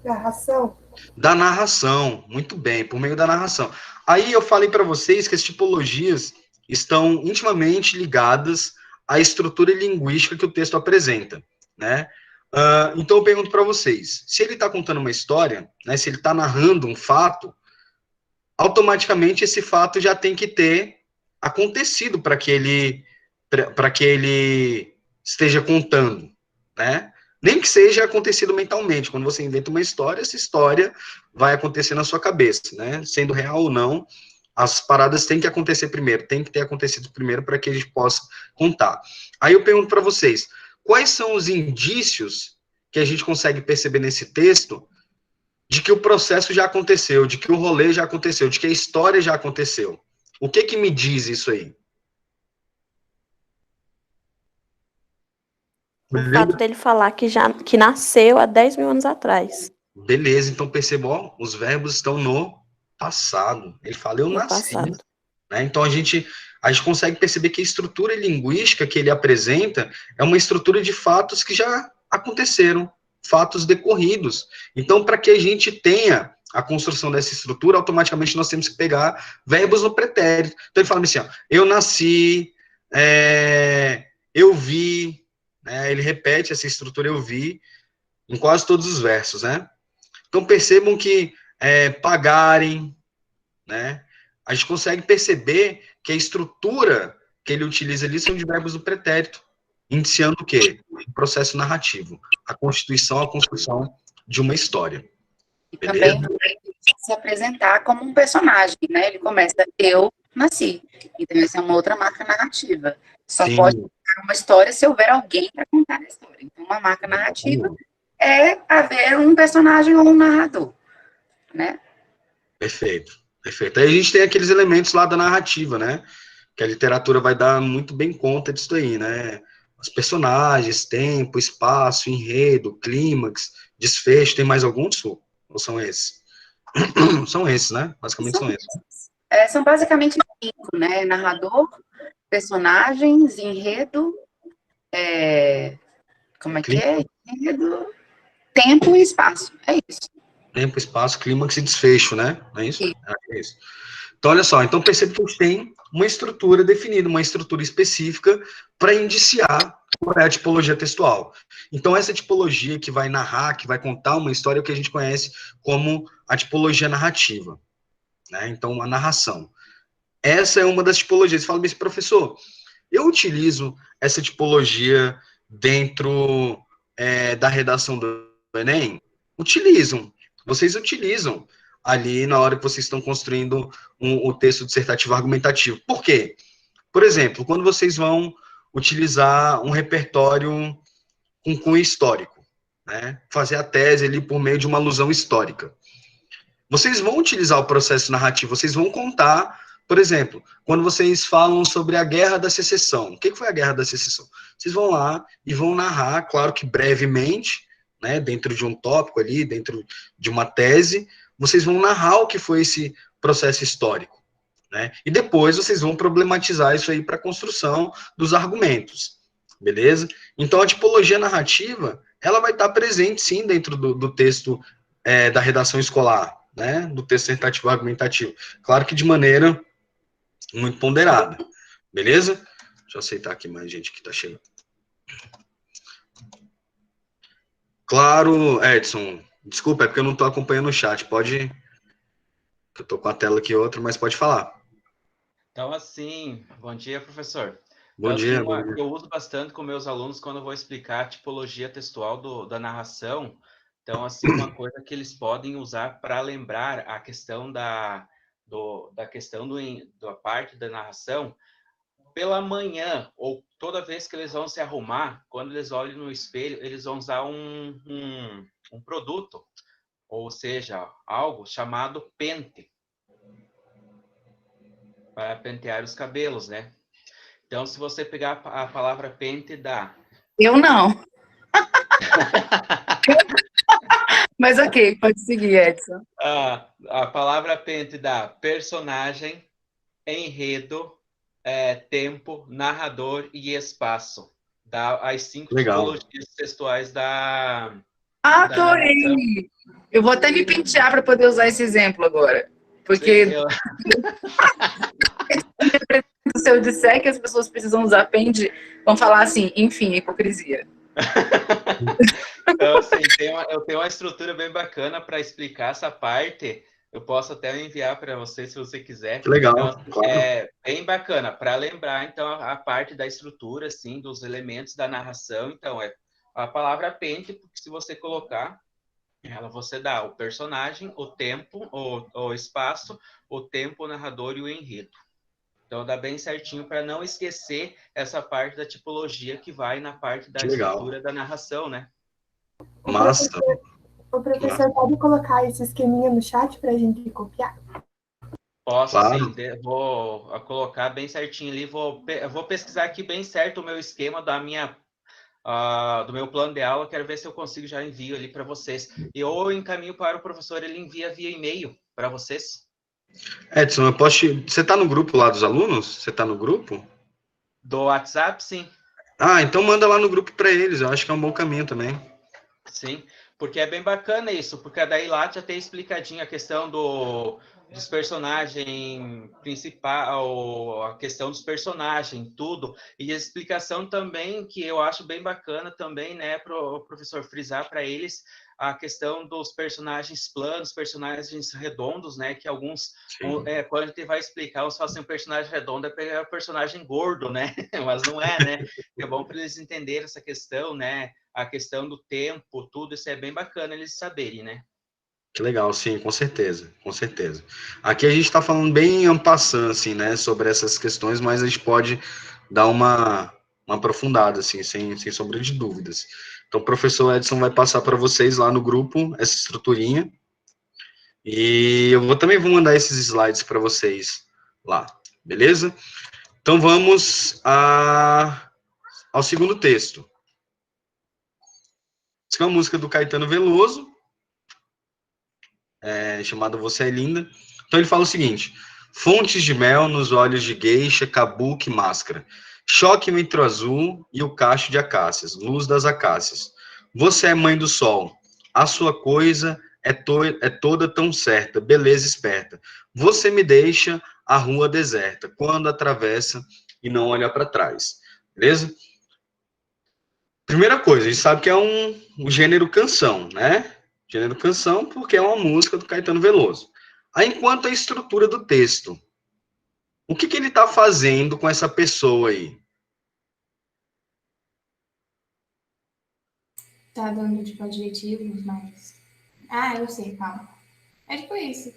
Narração. Da narração. Muito bem, por meio da narração. Aí eu falei para vocês que as tipologias estão intimamente ligadas à estrutura linguística que o texto apresenta, né? Então eu pergunto para vocês, se ele está contando uma história, né, se ele está narrando um fato, automaticamente esse fato já tem que ter acontecido para que ele esteja contando, né? Nem que seja acontecido mentalmente. Quando você inventa uma história, essa história vai acontecer na sua cabeça, né? Sendo real ou não, as paradas têm que acontecer primeiro, tem que ter acontecido primeiro para que a gente possa contar. Aí eu pergunto para vocês, quais são os indícios que a gente consegue perceber nesse texto de que o processo já aconteceu, de que o rolê já aconteceu, de que a história já aconteceu? O que me diz isso aí? O fato dele falar que nasceu há 10 mil anos atrás. Beleza, então perceba, ó, os verbos estão no passado. Ele fala, eu No nasci. passado. Né? Então a gente consegue perceber que a estrutura linguística que ele apresenta é uma estrutura de fatos que já aconteceram, fatos decorridos. Então, para que a gente tenha a construção dessa estrutura, automaticamente nós temos que pegar verbos no pretérito. Então ele fala assim, ó, eu nasci, eu vi, né? Ele repete essa estrutura eu vi em quase todos os versos, né? Então percebam que pagarem, né? A gente consegue perceber que a estrutura que ele utiliza ali são de verbos do pretérito, iniciando o quê? O processo narrativo, a constituição, a construção de uma história. E Beleza? também se apresentar como um personagem, né? Ele começa, eu nasci. Então, essa é uma outra marca narrativa. Só Sim. pode contar uma história se houver alguém para contar a história. Então, uma marca narrativa é haver um personagem ou um narrador, né? Perfeito, perfeito. Aí a gente tem aqueles elementos lá da narrativa, né? Que a literatura vai dar muito bem conta disso aí, né? Os personagens, tempo, espaço, enredo, clímax, desfecho, tem mais alguns? Ou são esses? São esses, né? Basicamente são esses. São basicamente 5, né? Narrador, personagens, enredo, como é que é? Enredo, tempo e espaço. É isso. Tempo, espaço, clímax e desfecho, né? Não é isso? É isso. Então, olha só, então percebe que a gente tem uma estrutura definida, uma estrutura específica para indiciar qual é a tipologia textual. Então, essa tipologia que vai narrar, que vai contar uma história, é o que a gente conhece como a tipologia narrativa, né? Então, a narração. Essa é uma das tipologias. Você fala, mas professor, eu utilizo essa tipologia dentro da redação do Enem? Utilizam. Vocês utilizam ali na hora que vocês estão construindo o texto dissertativo argumentativo. Por quê? Por exemplo, quando vocês vão utilizar um repertório com cunho histórico, né? Fazer a tese ali por meio de uma alusão histórica. Vocês vão utilizar o processo narrativo, vocês vão contar, por exemplo, quando vocês falam sobre a Guerra da Secessão. O que foi a Guerra da Secessão? Vocês vão lá e vão narrar, claro que brevemente, né, dentro de um tópico ali, dentro de uma tese, vocês vão narrar o que foi esse processo histórico, né? E depois vocês vão problematizar isso aí para a construção dos argumentos, beleza? Então, a tipologia narrativa, ela vai estar presente, sim, dentro do texto da redação escolar, né? Do texto tentativo argumentativo. Claro que de maneira muito ponderada, beleza? Deixa eu aceitar aqui mais gente que está chegando. Claro, Edson, desculpa, é porque eu não estou acompanhando o chat, pode... Eu estou com a tela aqui outra, mas pode falar. Então, assim, bom dia, professor. Bom Então, dia, assim, bom dia. eu uso bastante com meus alunos quando eu vou explicar a tipologia textual da narração. Então, assim, uma coisa que eles podem usar para lembrar a questão da parte da narração, pela manhã, ou toda vez que eles vão se arrumar, quando eles olham no espelho, eles vão usar um produto, ou seja, algo chamado pente, para pentear os cabelos, né? Então, se você pegar a palavra pente e dar... Eu não. Mas ok, pode seguir, Edson. A palavra pente dá personagem, enredo, tempo, narrador e espaço. Dá as 5 Legal. tipologias textuais da Adorei! narração. Eu vou até me pentear para poder usar esse exemplo agora. Porque Sim, se eu disser que as pessoas precisam usar pente, vão falar assim, enfim, hipocrisia. Então, assim, eu tenho uma estrutura bem bacana para explicar essa parte. Eu posso até enviar para você, se você quiser. Que legal, Então, assim, claro. é bem bacana para lembrar, então, a parte da estrutura, assim, dos elementos da narração. Então, é a palavra pente, porque se você colocar, você dá o personagem, o tempo, o espaço, o tempo, o narrador e o enredo. Então, dá bem certinho para não esquecer essa parte da tipologia que vai na parte da Que legal. estrutura da narração, né? Massa. O professor pode colocar esse esqueminha no chat para a gente copiar? Posso, Claro. sim. Vou colocar bem certinho ali. Vou pesquisar aqui bem certo o meu esquema do meu plano de aula. Quero ver se eu consigo já envio ali para vocês. E ou eu encaminho para o professor, ele envia via e-mail para vocês. Edson, você está no grupo lá dos alunos? Você está no grupo? Do WhatsApp, sim. Ah, então manda lá no grupo para eles. Eu acho que é um bom caminho também. Sim, porque é bem bacana isso, porque daí lá já tem explicadinho a questão dos personagens principal, a questão dos personagens, tudo, e a explicação também, que eu acho bem bacana também, né, para o professor frisar para eles, a questão dos personagens planos, personagens redondos, né, que alguns, quando a gente vai explicar, uns falam assim, um personagem redondo é pegar o personagem gordo, né, mas não é, né, é bom para eles entenderem essa questão, né, a questão do tempo, tudo, isso é bem bacana eles saberem, né. Que legal, sim, com certeza, com certeza. Aqui a gente está falando bem en passant, assim, né, sobre essas questões, mas a gente pode dar uma aprofundada, assim, sem sombra de dúvidas. Então, o professor Edson vai passar para vocês lá no grupo essa estruturinha, e eu também vou mandar esses slides para vocês lá, beleza? Então, vamos ao segundo texto. Essa é uma música do Caetano Veloso, chamada Você é Linda. Então ele fala o seguinte: fontes de mel nos olhos de geisha, kabuki, máscara, choque entre o azul e o cacho de acácias, luz das acácias. Você é mãe do sol, a sua coisa é toda tão certa, beleza esperta. Você me deixa a rua deserta, quando atravessa e não olha para trás. Beleza? Primeira coisa, a gente sabe que é um gênero canção, né? Gênero canção, porque é uma música do Caetano Veloso. Aí, enquanto a estrutura do texto, o que ele está fazendo com essa pessoa aí? Tá dando, tipo, adjetivos, mas... Ah, eu sei, calma. É tipo isso.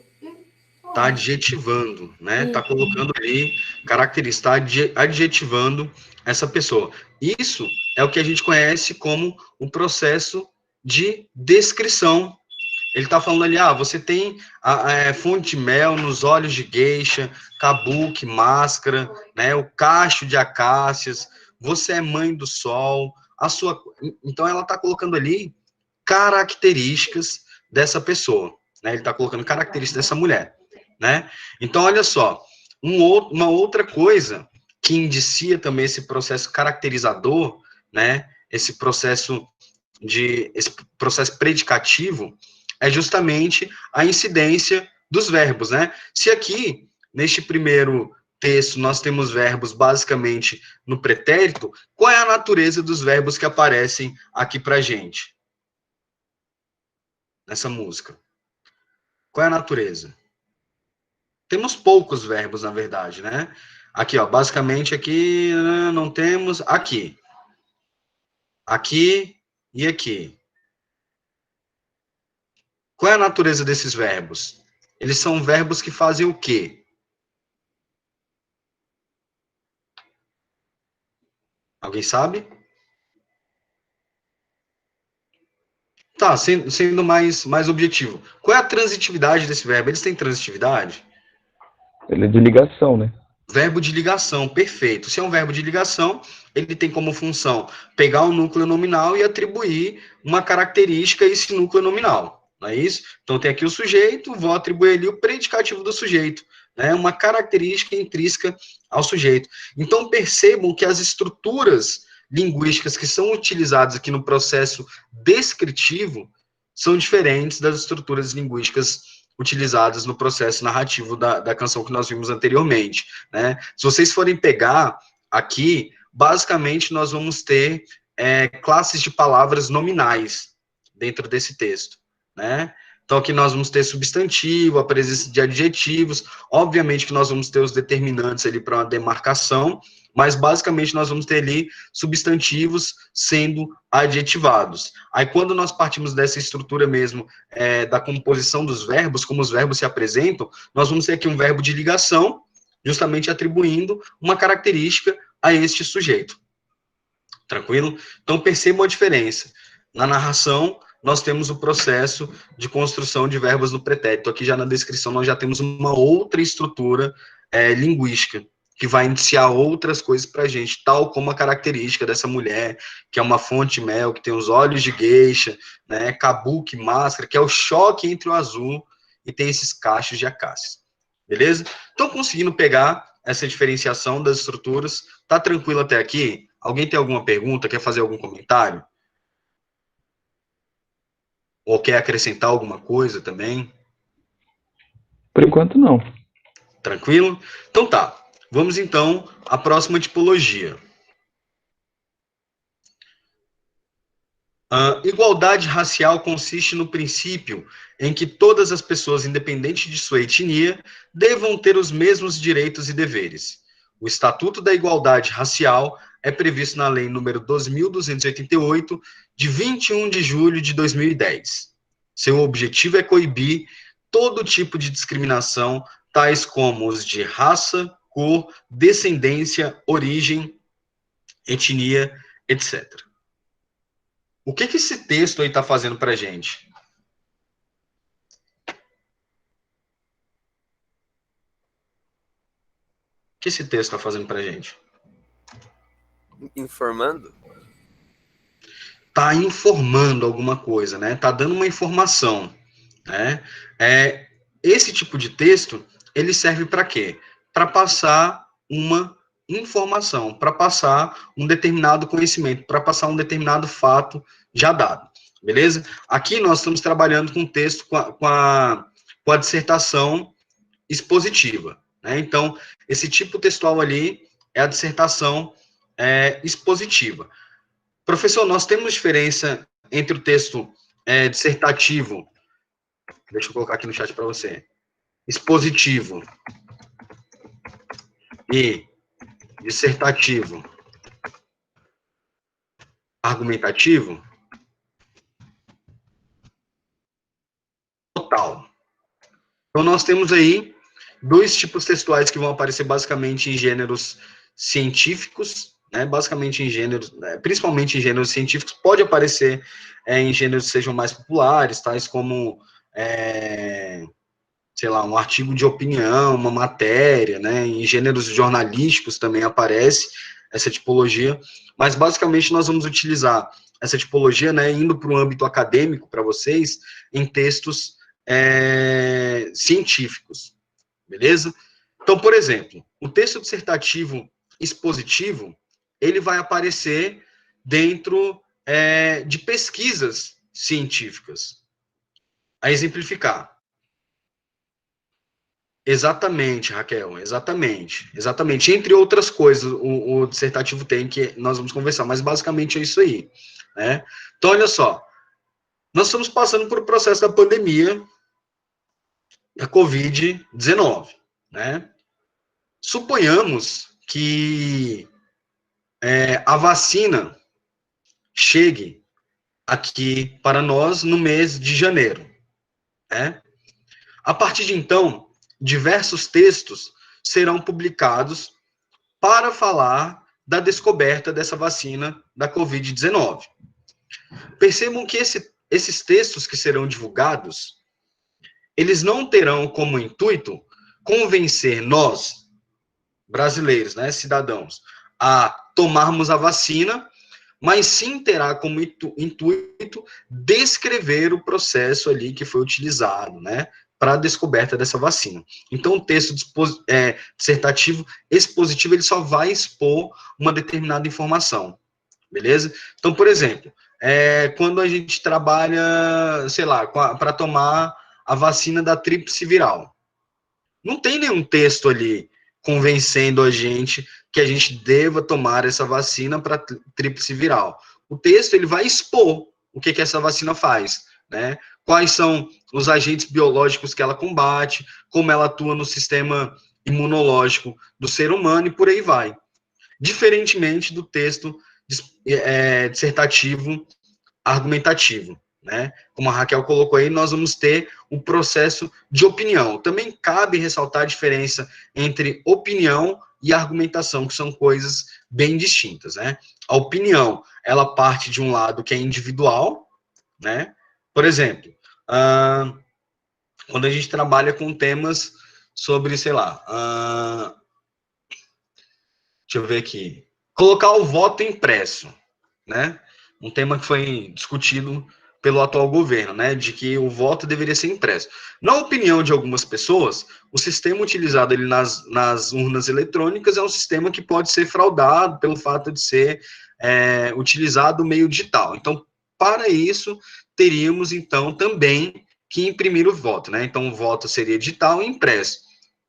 Tá adjetivando, né? Tá colocando ali características, tá adjetivando essa pessoa. Isso é o que a gente conhece como o processo de descrição. Ele tá falando ali, você tem fonte de mel nos olhos de geisha, kabuki, máscara, né? O cacho de acácias, você é mãe do sol, a sua... Então, ela tá colocando ali características dessa pessoa, né? Ele tá colocando características dessa mulher, né? Então, olha só, Uma outra coisa que indicia também esse processo caracterizador, né, esse processo predicativo, é justamente a incidência dos verbos, né? Se aqui, neste primeiro texto, nós temos verbos basicamente no pretérito, qual é a natureza dos verbos que aparecem aqui pra gente? Nessa música. Qual é a natureza? Temos poucos verbos, na verdade, né? Aqui, ó, basicamente aqui não temos aqui. Aqui e aqui. Qual é a natureza desses verbos? Eles são verbos que fazem o quê? Alguém sabe? Tá, sendo mais objetivo. Qual é a transitividade desse verbo? Eles têm transitividade? Ele é de ligação, né? Verbo de ligação, perfeito. Se é um verbo de ligação, ele tem como função pegar o núcleo nominal e atribuir uma característica a esse núcleo nominal, não é isso? Então, tem aqui o sujeito, vou atribuir ali o predicativo do sujeito, né? Uma característica intrínseca ao sujeito. Então, percebam que as estruturas linguísticas que são utilizadas aqui no processo descritivo são diferentes das estruturas linguísticas utilizadas no processo narrativo da canção que nós vimos anteriormente, né? Se vocês forem pegar aqui, basicamente nós vamos ter classes de palavras nominais dentro desse texto, né? Então aqui nós vamos ter substantivo, a presença de adjetivos, obviamente que nós vamos ter os determinantes ali para uma demarcação, mas basicamente nós vamos ter ali substantivos sendo adjetivados. Aí quando nós partimos dessa estrutura mesmo, da composição dos verbos, como os verbos se apresentam, nós vamos ter aqui um verbo de ligação, justamente atribuindo uma característica a este sujeito. Tranquilo? Então percebam a diferença. Na narração, nós temos o processo de construção de verbos no pretérito. Aqui já na descrição nós já temos uma outra estrutura linguística, que vai iniciar outras coisas para a gente, tal como a característica dessa mulher, que é uma fonte de mel, que tem os olhos de geisha, né, kabuki, máscara, que é o choque entre o azul e tem esses cachos de acácia. Beleza? Estão conseguindo pegar essa diferenciação das estruturas? Tá tranquilo até aqui? Alguém tem alguma pergunta? Quer fazer algum comentário? Ou quer acrescentar alguma coisa também? Por enquanto, não. Tranquilo? Então tá. Vamos, então, à próxima tipologia. Igualdade racial consiste no princípio em que todas as pessoas, independente de sua etnia, devam ter os mesmos direitos e deveres. O Estatuto da Igualdade Racial é previsto na Lei nº 12.288, de 21 de julho de 2010. Seu objetivo é coibir todo tipo de discriminação, tais como os de raça, cor, descendência, origem, etnia, etc. O que esse texto aí está fazendo para a gente? O que esse texto está fazendo para a gente? Informando? Está informando alguma coisa, né? Está dando uma informação, né? Esse tipo de texto, ele serve para quê? Para passar uma informação, para passar um determinado conhecimento, para passar um determinado fato já dado, beleza? Aqui nós estamos trabalhando com o texto, com a dissertação expositiva, né? Então, esse tipo textual ali é a dissertação expositiva. Professor, nós temos diferença entre o texto dissertativo, deixa eu colocar aqui no chat para você, expositivo e dissertativo argumentativo? Total. Então, nós temos aí dois tipos textuais que vão aparecer basicamente em gêneros científicos, né, basicamente em gêneros, principalmente em gêneros científicos, pode aparecer em gêneros que sejam mais populares, tais como, sei lá, um artigo de opinião, uma matéria, né, em gêneros jornalísticos também aparece essa tipologia, mas basicamente nós vamos utilizar essa tipologia, né, indo para o âmbito acadêmico para vocês, em textos científicos, beleza? Então, por exemplo, o texto dissertativo expositivo, ele vai aparecer dentro de pesquisas científicas. A exemplificar. Exatamente, Raquel, exatamente. Exatamente. Entre outras coisas, o dissertativo tem, que nós vamos conversar, mas basicamente é isso aí, né? Então, olha só, nós estamos passando por um processo da pandemia, a Covid-19, né? Suponhamos que a vacina chegue aqui para nós no mês de janeiro, né? A partir de então, diversos textos serão publicados para falar da descoberta dessa vacina da Covid-19. Percebam que esses textos que serão divulgados, eles não terão como intuito convencer nós, brasileiros, né, cidadãos, a tomarmos a vacina, mas sim terá como intuito descrever o processo ali que foi utilizado, né, para a descoberta dessa vacina. Então, o texto dissertativo expositivo, ele só vai expor uma determinada informação, beleza? Então, por exemplo, quando a gente trabalha, sei lá, para tomar a vacina da tríplice viral, não tem nenhum texto ali convencendo a gente que a gente deva tomar essa vacina para tríplice viral. O texto, ele vai expor o que essa vacina faz, né? Quais são os agentes biológicos que ela combate, como ela atua no sistema imunológico do ser humano e por aí vai. Diferentemente do texto dissertativo argumentativo, né? Como a Raquel colocou aí, nós vamos ter o processo de opinião. Também cabe ressaltar a diferença entre opinião e argumentação, que são coisas bem distintas, né? A opinião, ela parte de um lado que é individual, né? Por exemplo, quando a gente trabalha com temas sobre, sei lá, deixa eu ver aqui, colocar o voto impresso, né? Um tema que foi discutido pelo atual governo, né, de que o voto deveria ser impresso. Na opinião de algumas pessoas, o sistema utilizado ali nas urnas eletrônicas é um sistema que pode ser fraudado pelo fato de ser utilizado o meio digital. Então, para isso, teríamos, então, também que imprimir o voto, né? Então, o voto seria digital e impresso.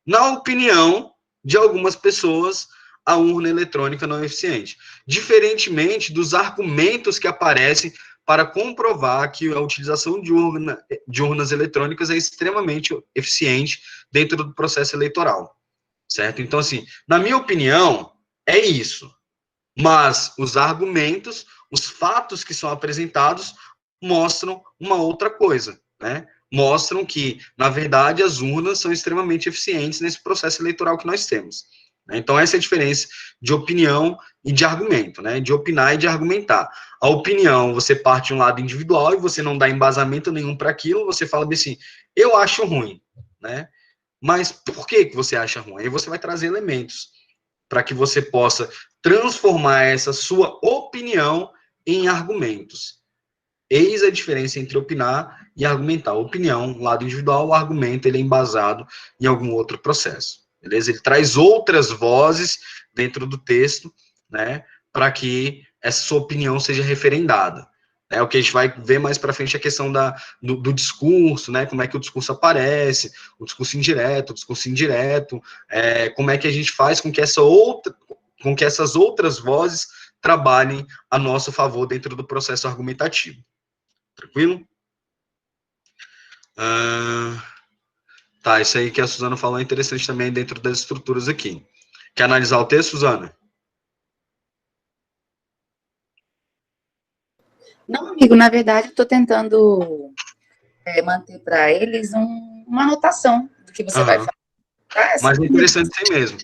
Na opinião de algumas pessoas, a urna eletrônica não é eficiente. Diferentemente dos argumentos que aparecem para comprovar que a utilização de urnas eletrônicas é extremamente eficiente dentro do processo eleitoral, certo? Então, assim, na minha opinião, é isso. Mas os argumentos, os fatos que são apresentados, mostram uma outra coisa, né? Mostram que, na verdade, as urnas são extremamente eficientes nesse processo eleitoral que nós temos. Então, essa é a diferença de opinião e de argumento, né? De opinar e de argumentar. A opinião, você parte de um lado individual e você não dá embasamento nenhum para aquilo, você fala assim, eu acho ruim, né? Mas por que você acha ruim? Aí você vai trazer elementos para que você possa transformar essa sua opinião em argumentos. Eis a diferença entre opinar e argumentar. A opinião, lado individual, o argumento, ele é embasado em algum outro processo. Beleza? Ele traz outras vozes dentro do texto, né, para que essa sua opinião seja referendada. O que a gente vai ver mais para frente é a questão do discurso, né, como é que o discurso aparece, o discurso indireto, como é que a gente faz com que essas outras vozes trabalhem a nosso favor dentro do processo argumentativo. Tranquilo? Tá, isso aí que a Suzana falou é interessante também dentro das estruturas aqui. Quer analisar o texto, Suzana? Não, amigo, na verdade, eu estou tentando manter para eles uma anotação do que você vai falar. Tá? Mas é interessante assim mesmo.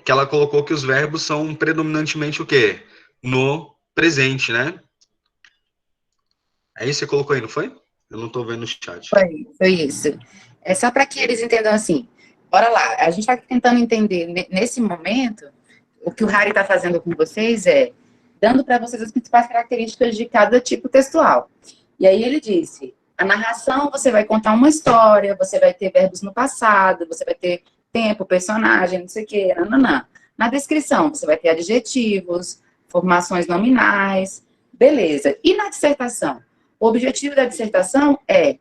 Que ela colocou que os verbos são predominantemente o quê? No presente, né? É isso que você colocou aí, não foi? Eu não estou vendo no chat. Foi isso. É só para que eles entendam assim. Bora lá, a gente está tentando entender, nesse momento, o que o Harry está fazendo com vocês dando para vocês as principais características de cada tipo textual. E aí ele disse, a narração, você vai contar uma história, você vai ter verbos no passado, você vai ter tempo, personagem, não sei o quê, nananã. Na descrição, você vai ter adjetivos, formações nominais, beleza. E na dissertação? O objetivo da dissertação é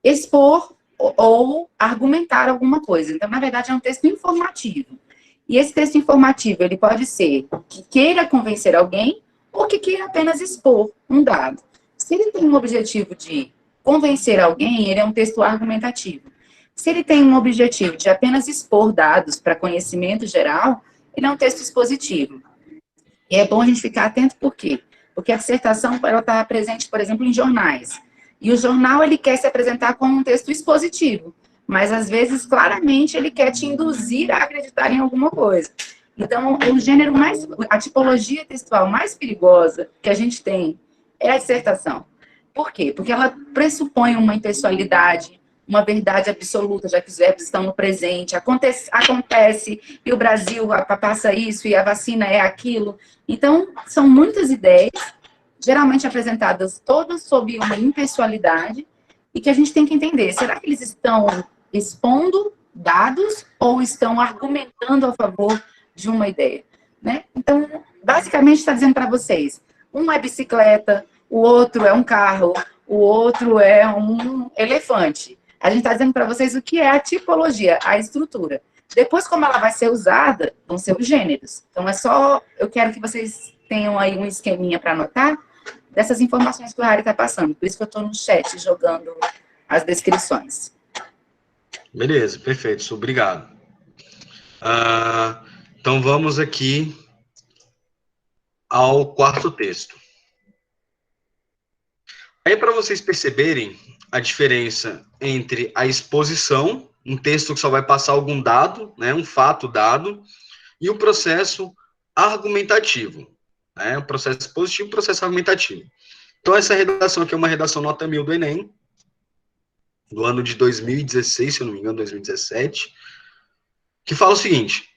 expor ou argumentar alguma coisa. Então, na verdade, é um texto informativo. E esse texto informativo, ele pode ser que queira convencer alguém ou que queira apenas expor um dado. Se ele tem um objetivo de convencer alguém, ele é um texto argumentativo. Se ele tem um objetivo de apenas expor dados para conhecimento geral, ele é um texto expositivo. E é bom a gente ficar atento por quê? Porque a dissertação ela está presente, por exemplo, em jornais. E o jornal ele quer se apresentar como um texto expositivo, mas às vezes, claramente, ele quer te induzir a acreditar em alguma coisa. Então, o gênero mais, a tipologia textual mais perigosa que a gente tem é a dissertação. Por quê? Porque ela pressupõe uma impessoalidade, uma verdade absoluta, já que os verbos estão no presente, acontece e o Brasil passa isso e a vacina é aquilo. Então, são muitas ideias, geralmente apresentadas todas sob uma impessoalidade, e que a gente tem que entender, será que eles estão expondo dados ou estão argumentando a favor de uma ideia? Né? Então, basicamente está dizendo para vocês, um é bicicleta, o outro é um carro, o outro é um elefante. A gente está dizendo para vocês o que é a tipologia, a estrutura. Depois, como ela vai ser usada, vão ser os gêneros. Então, eu quero que vocês tenham aí um esqueminha para anotar dessas informações que o Harry está passando. Por isso que eu estou no chat jogando as descrições. Beleza, perfeito, obrigado. Então, vamos aqui ao quarto texto. Aí, para vocês perceberem a diferença entre a exposição, um texto que só vai passar algum dado, né, um fato dado, e o processo argumentativo, né, o processo expositivo e o processo argumentativo. Então, essa redação aqui é uma redação nota 1000 do Enem, do ano de 2016, se eu não me engano, 2017, que fala o seguinte: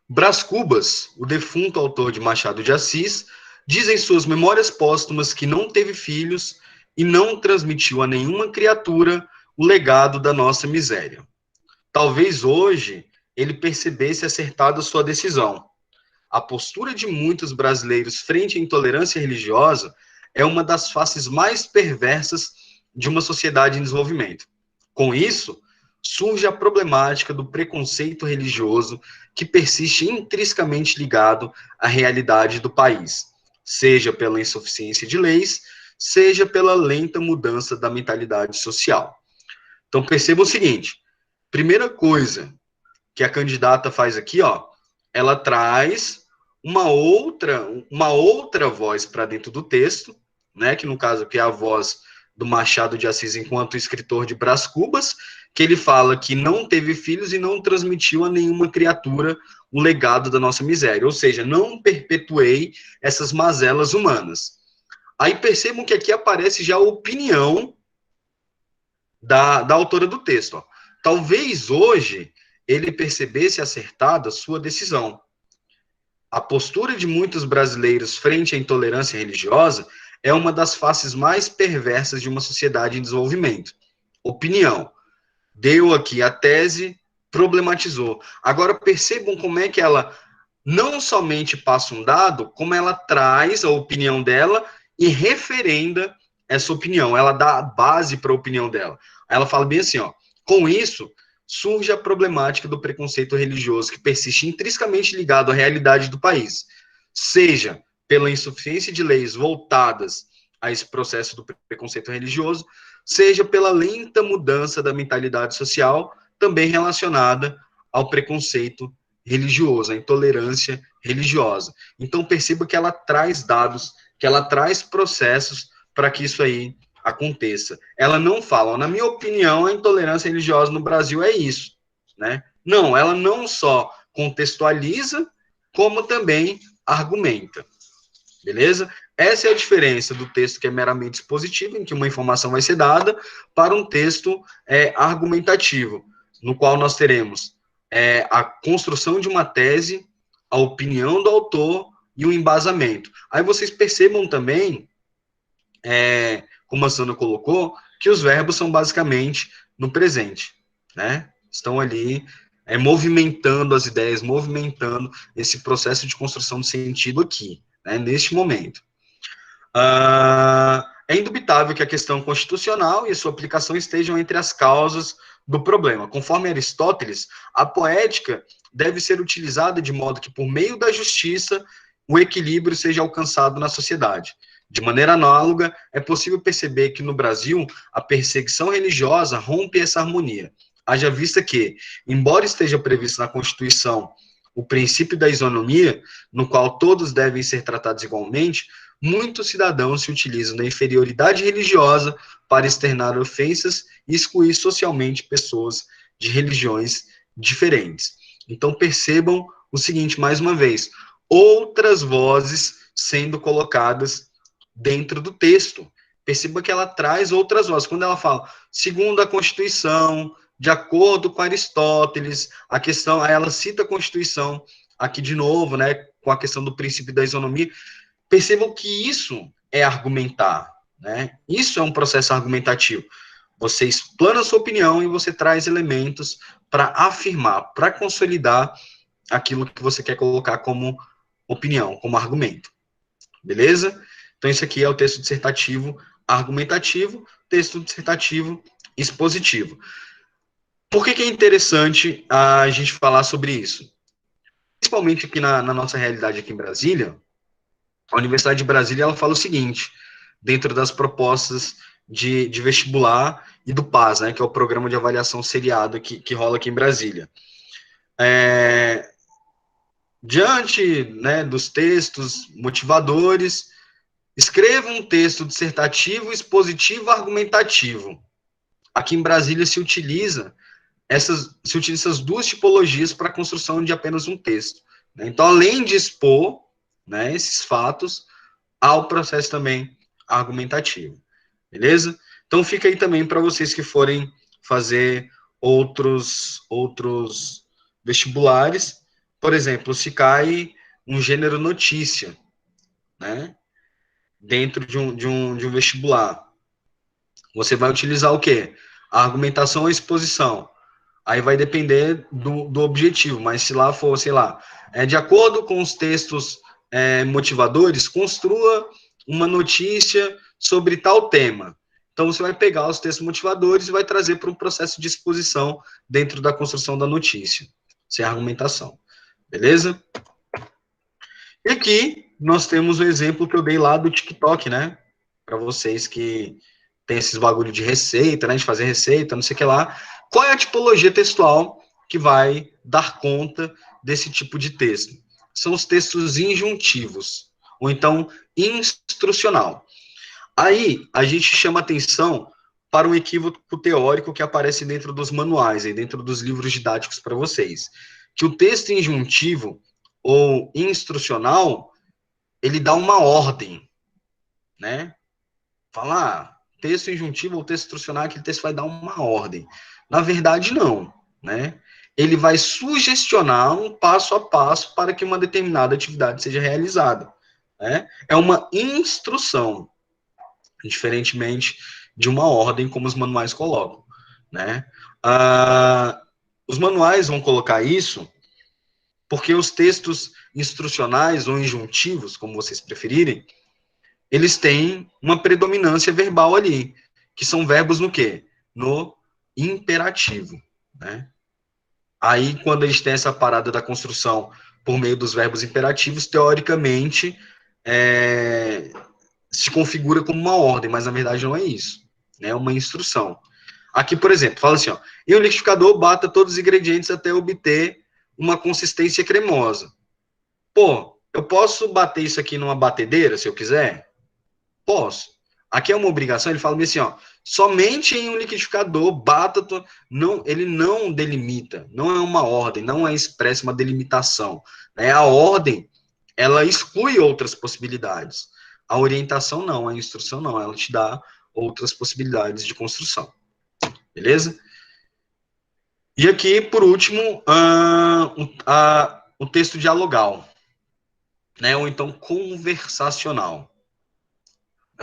Brás Cubas, o defunto autor de Machado de Assis, diz em suas memórias póstumas que não teve filhos e não transmitiu a nenhuma criatura o legado da nossa miséria. Talvez hoje ele percebesse acertada sua decisão. A postura de muitos brasileiros frente à intolerância religiosa é uma das faces mais perversas de uma sociedade em desenvolvimento. Com isso, surge a problemática do preconceito religioso que persiste intrinsecamente ligado à realidade do país, seja pela insuficiência de leis, seja pela lenta mudança da mentalidade social. Então, perceba o seguinte: primeira coisa que a candidata faz aqui, ó, ela traz uma outra voz para dentro do texto, né, que no caso aqui é a voz do Machado de Assis enquanto escritor de Brás Cubas, que ele fala que não teve filhos e não transmitiu a nenhuma criatura o legado da nossa miséria, ou seja, não perpetuei essas mazelas humanas. Aí percebam que aqui aparece já a opinião da autora do texto. Ó. Talvez hoje ele percebesse acertada sua decisão. A postura de muitos brasileiros frente à intolerância religiosa é uma das faces mais perversas de uma sociedade em desenvolvimento. Opinião. Deu aqui a tese, problematizou. Agora percebam como é que ela não somente passa um dado, como ela traz a opinião dela e referenda essa opinião. Ela dá a base para a opinião dela. Ela fala bem assim, ó, com isso, surge a problemática do preconceito religioso que persiste intrinsecamente ligado à realidade do país, seja pela insuficiência de leis voltadas a esse processo do preconceito religioso, seja pela lenta mudança da mentalidade social, também relacionada ao preconceito religioso, à intolerância religiosa. Então, perceba que ela traz dados, que ela traz processos para que isso aí aconteça. Ela não fala, na minha opinião, a intolerância religiosa no Brasil é isso, né? Não, ela não só contextualiza, como também argumenta. Beleza? Essa é a diferença do texto que é meramente expositivo, em que uma informação vai ser dada, para um texto argumentativo, no qual nós teremos a construção de uma tese, a opinião do autor e o embasamento. Aí vocês percebam também, como a Sandra colocou, que os verbos são basicamente no presente, né? Estão ali movimentando as ideias, movimentando esse processo de construção de sentido aqui, né, neste momento. É indubitável que a questão constitucional e a sua aplicação estejam entre as causas do problema. Conforme Aristóteles, a poética deve ser utilizada de modo que, por meio da justiça, o equilíbrio seja alcançado na sociedade. De maneira análoga, é possível perceber que, no Brasil, a perseguição religiosa rompe essa harmonia. Haja vista que, embora esteja previsto na Constituição o princípio da isonomia, no qual todos devem ser tratados igualmente, muitos cidadãos se utilizam da inferioridade religiosa para externar ofensas e excluir socialmente pessoas de religiões diferentes. Então, percebam o seguinte, mais uma vez, outras vozes sendo colocadas dentro do texto. Perceba que ela traz outras vozes. Quando ela fala, segundo a Constituição, de acordo com Aristóteles, a questão, aí ela cita a Constituição, aqui de novo, né, com a questão do princípio da isonomia. Percebam que isso é argumentar, né? Isso é um processo argumentativo. Você explana a sua opinião e você traz elementos para afirmar, para consolidar aquilo que você quer colocar como opinião, como argumento. Beleza? Então, isso aqui é o texto dissertativo argumentativo, texto dissertativo expositivo. Por que é interessante a gente falar sobre isso? Principalmente aqui na nossa realidade aqui em Brasília, a Universidade de Brasília ela fala o seguinte, dentro das propostas de vestibular e do PAS, né, que é o Programa de Avaliação Seriado que rola aqui em Brasília. Diante, né, dos textos motivadores, escreva um texto dissertativo, expositivo, argumentativo. Aqui em Brasília se utiliza essas duas tipologias para a construção de apenas um texto. Né? Então, além de expor, né, esses fatos, há o processo também argumentativo. Beleza? Então, fica aí também para vocês que forem fazer outros vestibulares. Por exemplo, se cai um gênero notícia, né, dentro de um vestibular, você vai utilizar o quê? A argumentação ou a exposição. Aí vai depender do objetivo, mas se lá for, sei lá, de acordo com os textos motivadores, construa uma notícia sobre tal tema. Então, você vai pegar os textos motivadores e vai trazer para um processo de exposição dentro da construção da notícia. Isso é argumentação. Beleza? E aqui, nós temos o exemplo que eu dei lá do TikTok, né? Para vocês que tem esses bagulho de receita, né? De fazer receita, não sei o que lá. Qual é a tipologia textual que vai dar conta desse tipo de texto? São os textos injuntivos, ou então instrucional. Aí, a gente chama atenção para um equívoco teórico que aparece dentro dos manuais, aí dentro dos livros didáticos para vocês. Que o texto injuntivo ou instrucional, ele dá uma ordem, né? Falar texto injuntivo ou texto instrucional, aquele texto vai dar uma ordem. Na verdade, não, né? Ele vai sugestionar um passo a passo para que uma determinada atividade seja realizada, né? É uma instrução, diferentemente de uma ordem, como os manuais colocam, né? Os manuais vão colocar isso porque os textos instrucionais ou injuntivos, como vocês preferirem, eles têm uma predominância verbal ali, que são verbos no quê? No imperativo, né? Aí, quando a gente tem essa parada da construção por meio dos verbos imperativos, teoricamente, se configura como uma ordem, mas na verdade não é isso, né? É uma instrução. Aqui, por exemplo, fala assim, ó, em um liquidificador, bata todos os ingredientes até obter uma consistência cremosa. Pô, eu posso bater isso aqui numa batedeira, se eu quiser? Posso. Aqui é uma obrigação, ele fala assim, ó, somente em um liquidificador, bata, não, ele não delimita, não é uma ordem, não é expressa uma delimitação. Né? A ordem, ela exclui outras possibilidades. A orientação não, a instrução não, ela te dá outras possibilidades de construção. Beleza? E aqui, por último, o texto dialogal, né? Ou então conversacional.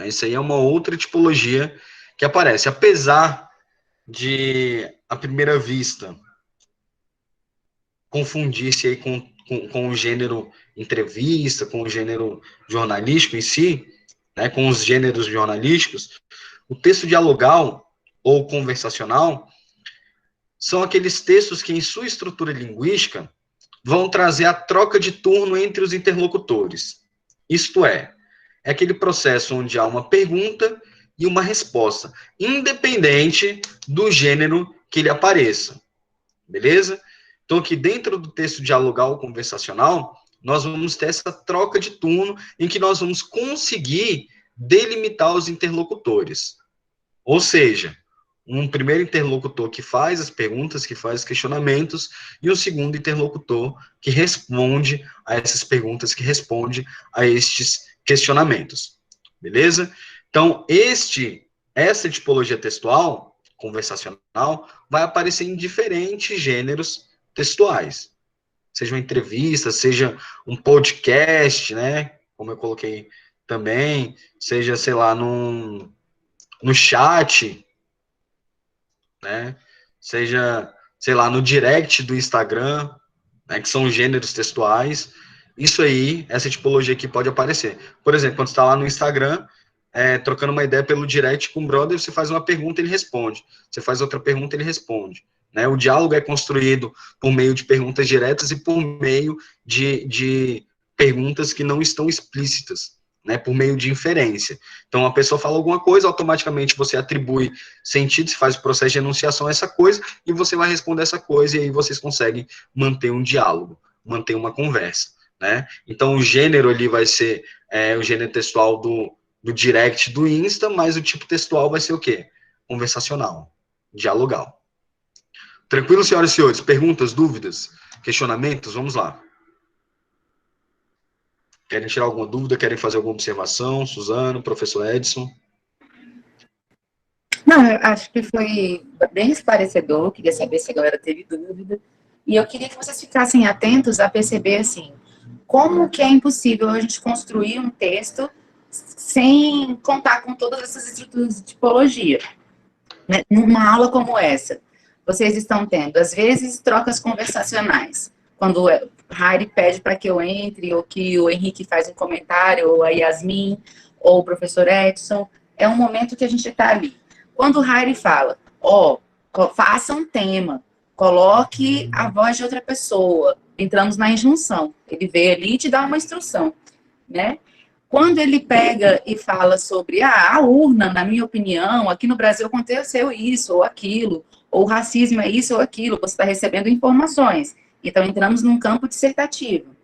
Isso aí é uma outra tipologia que aparece. Apesar de, à primeira vista, confundir-se aí com o gênero entrevista, com o gênero jornalístico em si, né, com os gêneros jornalísticos, o texto dialogal ou conversacional são aqueles textos que, em sua estrutura linguística, vão trazer a troca de turno entre os interlocutores. Isto é aquele processo onde há uma pergunta e uma resposta, independente do gênero que ele apareça. Beleza? Então, aqui dentro do texto dialogal ou conversacional, nós vamos ter essa troca de turno em que nós vamos conseguir delimitar os interlocutores. Ou seja, um primeiro interlocutor que faz as perguntas, que faz os questionamentos, e um segundo interlocutor que responde a essas perguntas, que responde a estes questionamentos. Beleza? Então, essa tipologia textual, conversacional, vai aparecer em diferentes gêneros textuais. Seja uma entrevista, seja um podcast, né? Como eu coloquei também, seja, sei lá, no chat, né? Seja, sei lá, no direct do Instagram, né? Que são gêneros textuais. Isso aí, essa tipologia aqui pode aparecer. Por exemplo, quando você está lá no Instagram, trocando uma ideia pelo direct com o brother, você faz uma pergunta, ele responde. Você faz outra pergunta, ele responde. Né? O diálogo é construído por meio de perguntas diretas e por meio de perguntas que não estão explícitas, né? Por meio de inferência. Então, a pessoa fala alguma coisa, automaticamente você atribui sentido, se faz o processo de enunciação a essa coisa, e você vai responder essa coisa, e aí vocês conseguem manter um diálogo, manter uma conversa. Né? Então, o gênero ali vai ser o gênero textual do direct do Insta, mas o tipo textual vai ser o quê? Conversacional, dialogal. Tranquilo, senhoras e senhores? Perguntas, dúvidas, questionamentos? Vamos lá. Querem tirar alguma dúvida? Querem fazer alguma observação? Suzano, professor Edson? Não, eu acho que foi bem esclarecedor. Queria saber se a galera teve dúvida. E eu queria que vocês ficassem atentos a perceber, assim, como que é impossível a gente construir um texto sem contar com todas essas estruturas de tipologia. Né? Numa aula como essa, vocês estão tendo, às vezes, trocas conversacionais. Quando o Harry pede para que eu entre, ou que o Henrique faz um comentário, ou a Yasmin, ou o professor Edson, é um momento que a gente está ali. Quando o Harry fala, faça um tema, coloque a voz de outra pessoa, entramos na injunção. Ele veio ali e te dá uma instrução, né? Quando ele pega e fala sobre a urna, na minha opinião, aqui no Brasil aconteceu isso ou aquilo, ou o racismo é isso ou aquilo, você está recebendo informações. Então, entramos num campo dissertativo.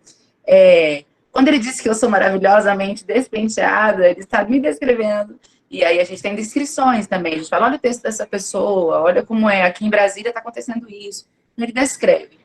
Quando ele disse que eu sou maravilhosamente despenteada, ele está me descrevendo. E aí a gente tem descrições também. A gente fala, olha o texto dessa pessoa, olha como é, aqui em Brasília está acontecendo isso. Ele descreve.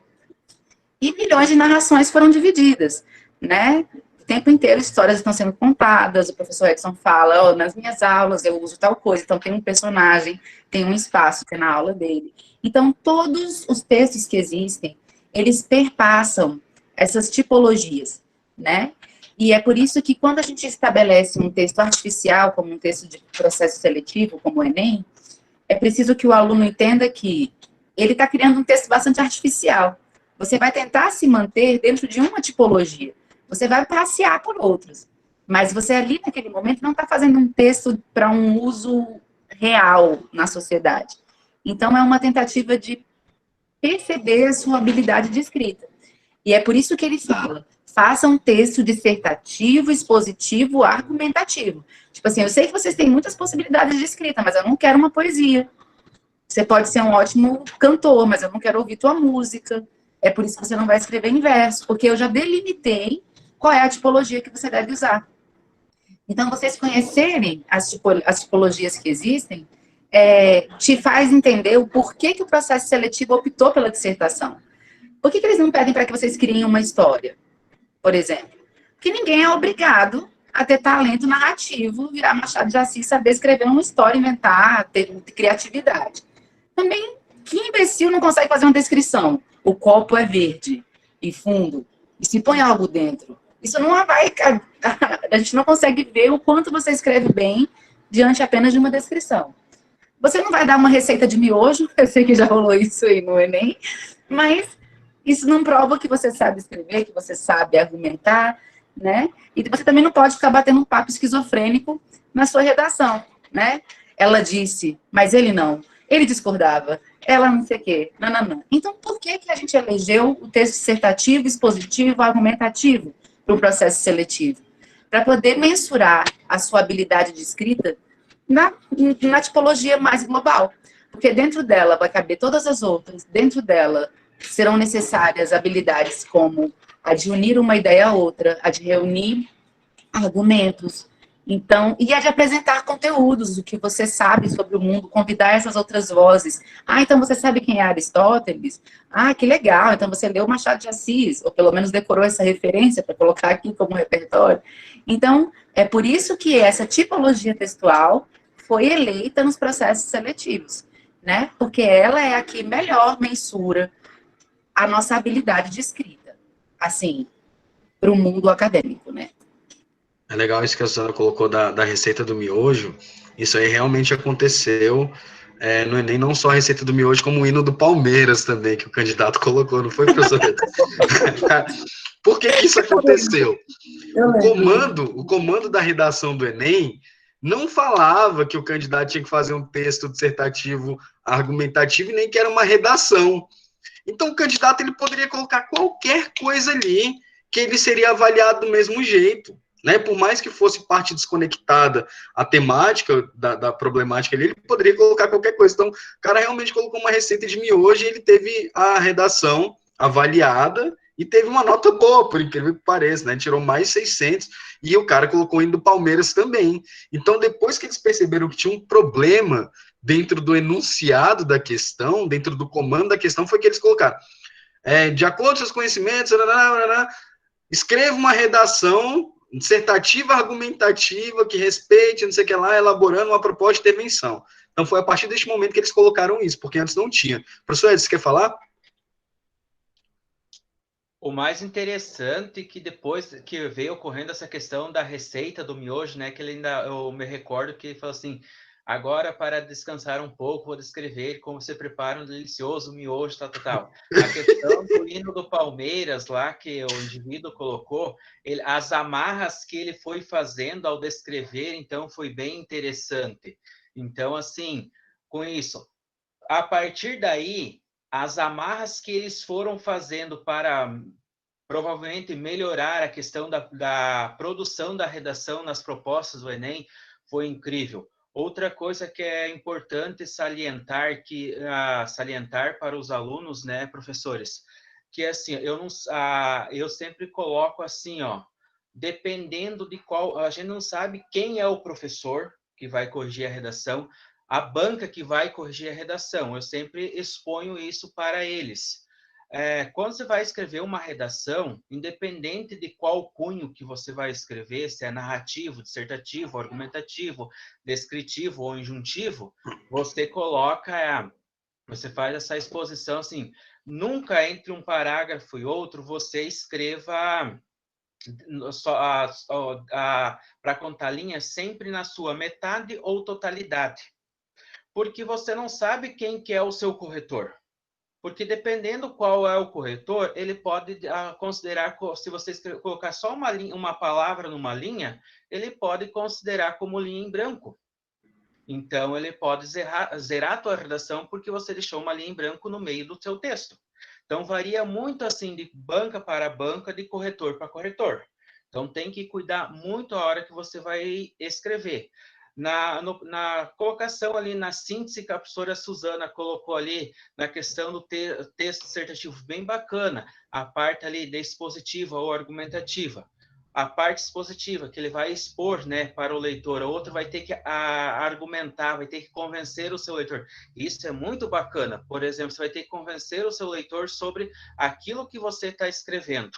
E milhões de narrações foram divididas, né? O tempo inteiro histórias estão sendo contadas, o professor Edson fala, nas minhas aulas eu uso tal coisa, então tem um personagem, tem um espaço que é na aula dele. Então, todos os textos que existem, eles perpassam essas tipologias, né? E é por isso que quando a gente estabelece um texto artificial, como um texto de processo seletivo, como o Enem, é preciso que o aluno entenda que ele está criando um texto bastante artificial. Você vai tentar se manter dentro de uma tipologia. Você vai passear por outras. Mas você ali, naquele momento, não está fazendo um texto para um uso real na sociedade. Então, é uma tentativa de perceber a sua habilidade de escrita. E é por isso que ele fala, faça um texto dissertativo, expositivo, argumentativo. Tipo assim, eu sei que vocês têm muitas possibilidades de escrita, mas eu não quero uma poesia. Você pode ser um ótimo cantor, mas eu não quero ouvir tua música. É por isso que você não vai escrever em verso, porque eu já delimitei qual é a tipologia que você deve usar. Então, vocês conhecerem as tipologias que existem, te faz entender o porquê que o processo seletivo optou pela dissertação. Por que eles não pedem para que vocês criem uma história, por exemplo? Porque ninguém é obrigado a ter talento narrativo, virar Machado de Assis, saber escrever uma história, inventar, ter criatividade. Também, que imbecil não consegue fazer uma descrição? O copo é verde e fundo, e se põe algo dentro. Isso não vai... A gente não consegue ver o quanto você escreve bem diante apenas de uma descrição. Você não vai dar uma receita de miojo, eu sei que já rolou isso aí no Enem, mas Isso não prova que você sabe escrever, que você sabe argumentar, né? E você também não pode ficar batendo um papo esquizofrênico na sua redação, né? Ela disse, mas ele não. Ele discordava. Ela não sei o quê. Não, não, não. Então, por que a gente elegeu o texto dissertativo, expositivo, argumentativo para o processo seletivo? Para poder mensurar a sua habilidade de escrita na tipologia mais global. Porque dentro dela vai caber todas as outras. Dentro dela serão necessárias habilidades como a de unir uma ideia a outra, a de reunir argumentos, então, e a de apresentar conteúdos, o que você sabe sobre o mundo, convidar essas outras vozes. Ah, então você sabe quem é Aristóteles? Ah, que legal, então você leu Machado de Assis, ou pelo menos decorou essa referência para colocar aqui como repertório. Então, é por isso que essa tipologia textual foi eleita nos processos seletivos, né? Porque ela é a que melhor mensura a nossa habilidade de escrita, assim, para o mundo acadêmico, né? É legal isso que a Susana colocou da receita do miojo. Isso aí realmente aconteceu no Enem, não só a receita do miojo, como o hino do Palmeiras também, que o candidato colocou, não foi, professor? Por que isso aconteceu? O comando da redação do Enem não falava que o candidato tinha que fazer um texto dissertativo argumentativo e nem que era uma redação. Então, o candidato ele poderia colocar qualquer coisa ali que ele seria avaliado do mesmo jeito. Né? Por mais que fosse parte desconectada a temática da problemática ali, ele poderia colocar qualquer coisa. Então, o cara realmente colocou uma receita de miojo e ele teve a redação avaliada e teve uma nota boa, por incrível que pareça, né? Tirou mais 600 e o cara colocou o hino do Palmeiras também. Então, depois que eles perceberam que tinha um problema dentro do enunciado da questão, dentro do comando da questão, foi que eles colocaram. De acordo com seus conhecimentos, escreva uma redação dissertativa, argumentativa, que respeite, não sei o que lá, elaborando uma proposta de intervenção. Então, foi a partir deste momento que eles colocaram isso, porque antes não tinha. Professor Edson, você quer falar? O mais interessante que depois que veio ocorrendo essa questão da receita do miojo, né, que ele ainda, eu me recordo que ele falou assim, agora para descansar um pouco, vou descrever como você prepara um delicioso miojo, tal. A questão do hino do Palmeiras lá, que o indivíduo colocou, as amarras que ele foi fazendo ao descrever, então foi bem interessante. Então, assim, com isso, a partir daí, as amarras que eles foram fazendo para provavelmente melhorar a questão da produção da redação nas propostas do Enem foi incrível. Outra coisa que é importante salientar para os alunos, né, professores, que assim, eu sempre coloco assim, ó, dependendo de qual, a gente não sabe quem é o professor que vai corrigir a redação, a banca que vai corrigir a redação. Eu sempre exponho isso para eles. Quando você vai escrever uma redação, independente de qual cunho que você vai escrever, se é narrativo, dissertativo, argumentativo, descritivo ou injuntivo, você faz essa exposição assim, nunca entre um parágrafo e outro você escreva para contar linha sempre na sua metade ou totalidade, porque você não sabe quem que é o seu corretor. Porque dependendo qual é o corretor, ele pode considerar, se você colocar só uma palavra numa linha, ele pode considerar como linha em branco. Então, ele pode zerar a tua redação porque você deixou uma linha em branco no meio do seu texto. Então, varia muito assim de banca para banca, de corretor para corretor. Então, tem que cuidar muito a hora que você vai escrever. Na colocação ali, na síntese que a professora Susana colocou ali, na questão do texto dissertativo, bem bacana, a parte ali da expositiva ou argumentativa. A parte expositiva, que ele vai expor, né, para o leitor, a outra vai ter que argumentar, vai ter que convencer o seu leitor. Isso é muito bacana. Por exemplo, você vai ter que convencer o seu leitor sobre aquilo que você está escrevendo.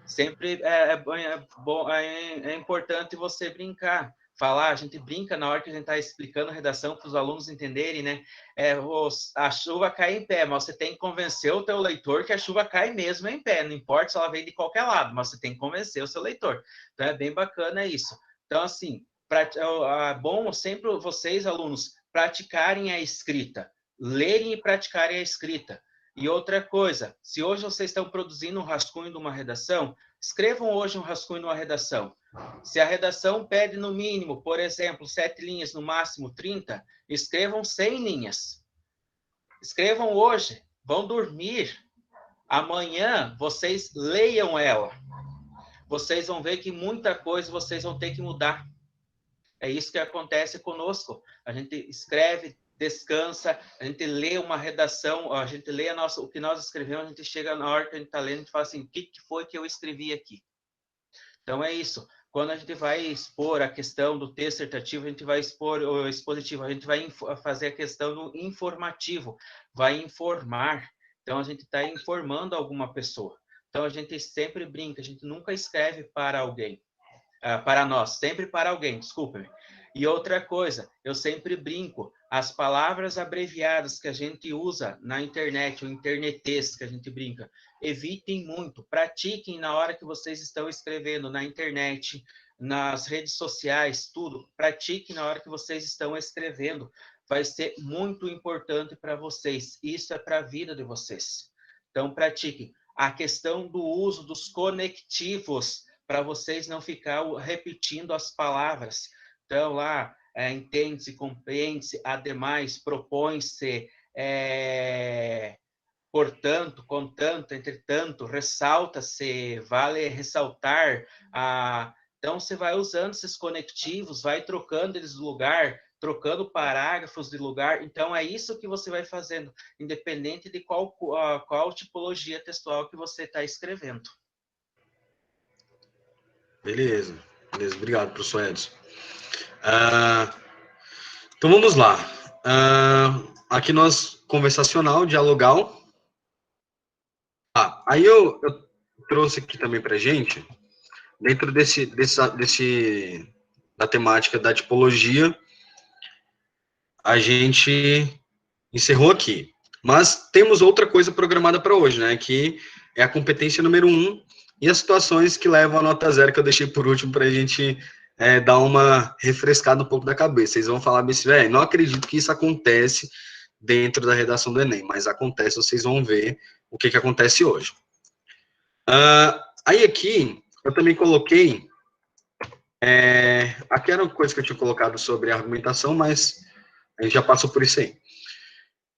Sempre é importante você brincar. A gente brinca na hora que a gente está explicando a redação para os alunos entenderem, né? A chuva cai em pé, mas você tem que convencer o teu leitor que a chuva cai mesmo em pé, não importa se ela vem de qualquer lado, mas você tem que convencer o seu leitor. Então, é bem bacana isso. Então, assim, é bom sempre vocês, alunos, praticarem a escrita, lerem e praticarem a escrita. E outra coisa, se hoje vocês estão produzindo um rascunho de uma redação, escrevam hoje um rascunho de uma redação. Se a redação pede no mínimo, por exemplo, 7 linhas, no máximo 30, escrevam 100 linhas. Escrevam hoje, vão dormir. Amanhã vocês leiam ela. Vocês vão ver que muita coisa vocês vão ter que mudar. É isso que acontece conosco. A gente escreve, descansa, a gente lê uma redação, a gente lê o que nós escrevemos, a gente chega na hora que a gente está lendo, a gente fala assim, o que foi que eu escrevi aqui? Então, é isso. Quando a gente vai expor a questão do texto dissertativo, a gente vai expor o expositivo, a gente vai fazer a questão do informativo, vai informar. Então, a gente está informando alguma pessoa. Então, a gente sempre brinca, a gente nunca escreve para alguém. Para nós, sempre para alguém, desculpa-me. E outra coisa, eu sempre brinco, as palavras abreviadas que a gente usa na internet, o internetês que a gente brinca, evitem muito, pratiquem na hora que vocês estão escrevendo na internet, nas redes sociais, tudo, pratiquem na hora que vocês estão escrevendo, vai ser muito importante para vocês, isso é para a vida de vocês. Então, pratiquem. A questão do uso dos conectivos, para vocês não ficar repetindo as palavras. Então, lá, entende-se, compreende-se, ademais, propõe-se, portanto, contanto, entretanto, ressalta-se, vale ressaltar. Então, você vai usando esses conectivos, vai trocando eles de lugar, trocando parágrafos de lugar. Então, é isso que você vai fazendo, independente de qual tipologia textual que você está escrevendo. Beleza, obrigado, professor Edson. Então vamos lá. Aqui nós, conversacional, dialogal. Aí eu trouxe aqui também para gente, dentro da temática da tipologia, a gente encerrou aqui. Mas temos outra coisa programada para hoje, né? Que é a competência número 1, e as situações que levam a nota 0, que eu deixei por último para a gente dar uma refrescada um pouco da cabeça. Vocês vão falar assim, velho, não acredito que isso acontece dentro da redação do Enem, mas acontece, vocês vão ver o que acontece hoje. Aí aqui, eu também coloquei, aqui era uma coisa que eu tinha colocado sobre argumentação, mas a gente já passou por isso aí.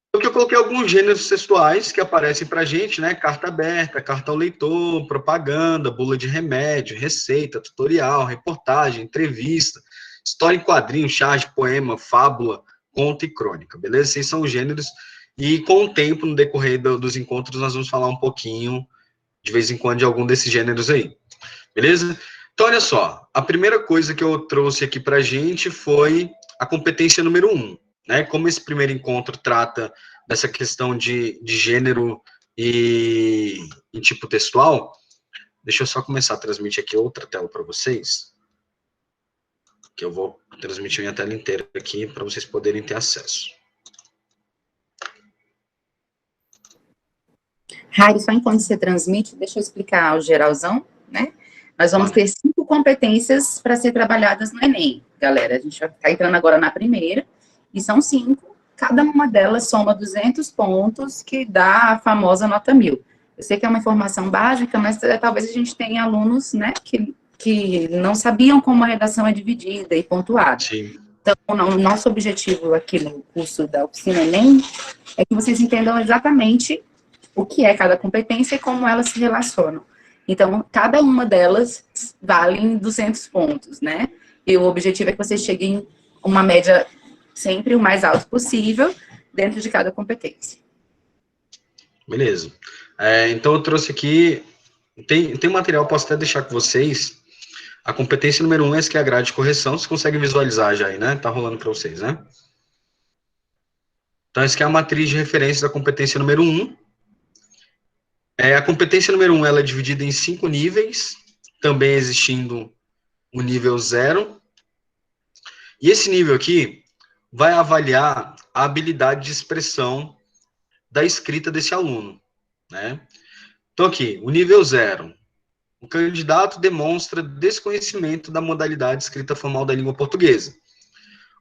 Porque eu coloquei alguns gêneros textuais que aparecem para a gente, né? Carta aberta, carta ao leitor, propaganda, bula de remédio, receita, tutorial, reportagem, entrevista, história em quadrinho, charge, poema, fábula, conto e crônica, beleza? Esses são os gêneros, e com o tempo, no decorrer dos encontros, nós vamos falar um pouquinho, de vez em quando, de algum desses gêneros aí, beleza? Então, olha só, a primeira coisa que eu trouxe aqui para a gente foi a competência número 1. Né, como esse primeiro encontro trata dessa questão de gênero e tipo textual, deixa eu só começar a transmitir aqui outra tela para vocês, que eu vou transmitir minha tela inteira aqui para vocês poderem ter acesso. Raíssa, só enquanto você transmite, deixa eu explicar o geralzão, né? Nós vamos ter 5 competências para ser trabalhadas no Enem, galera. A gente vai ficar entrando agora na primeira, e são 5, cada uma delas soma 200 pontos, que dá a famosa nota 1000. Eu sei que é uma informação básica, mas talvez a gente tenha alunos, né, que não sabiam como a redação é dividida e pontuada. Sim. Então, o nosso objetivo aqui no curso da Oficina Enem é que vocês entendam exatamente o que é cada competência e como elas se relacionam. Então, cada uma delas vale 200 pontos, né? E o objetivo é que vocês cheguem a uma média sempre o mais alto possível dentro de cada competência. Beleza. Então, eu trouxe aqui, tem material, posso até deixar com vocês. A competência número 1 é essa que é a grade de correção, vocês conseguem visualizar já aí, né? Tá rolando para vocês, né? Então, essa aqui é a matriz de referência da competência número 1. A competência número 1, ela é dividida em 5 níveis, também existindo o nível 0. E esse nível aqui vai avaliar a habilidade de expressão da escrita desse aluno, né? Então, aqui, o nível 0. O candidato demonstra desconhecimento da modalidade escrita formal da língua portuguesa.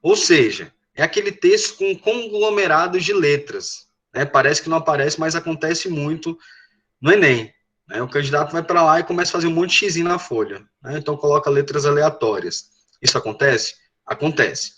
Ou seja, é aquele texto com conglomerados de letras, né? Parece que não aparece, mas acontece muito no Enem. Né? O candidato vai para lá e começa a fazer um monte de xizinho na folha. Né? Então coloca letras aleatórias. Isso acontece? Acontece.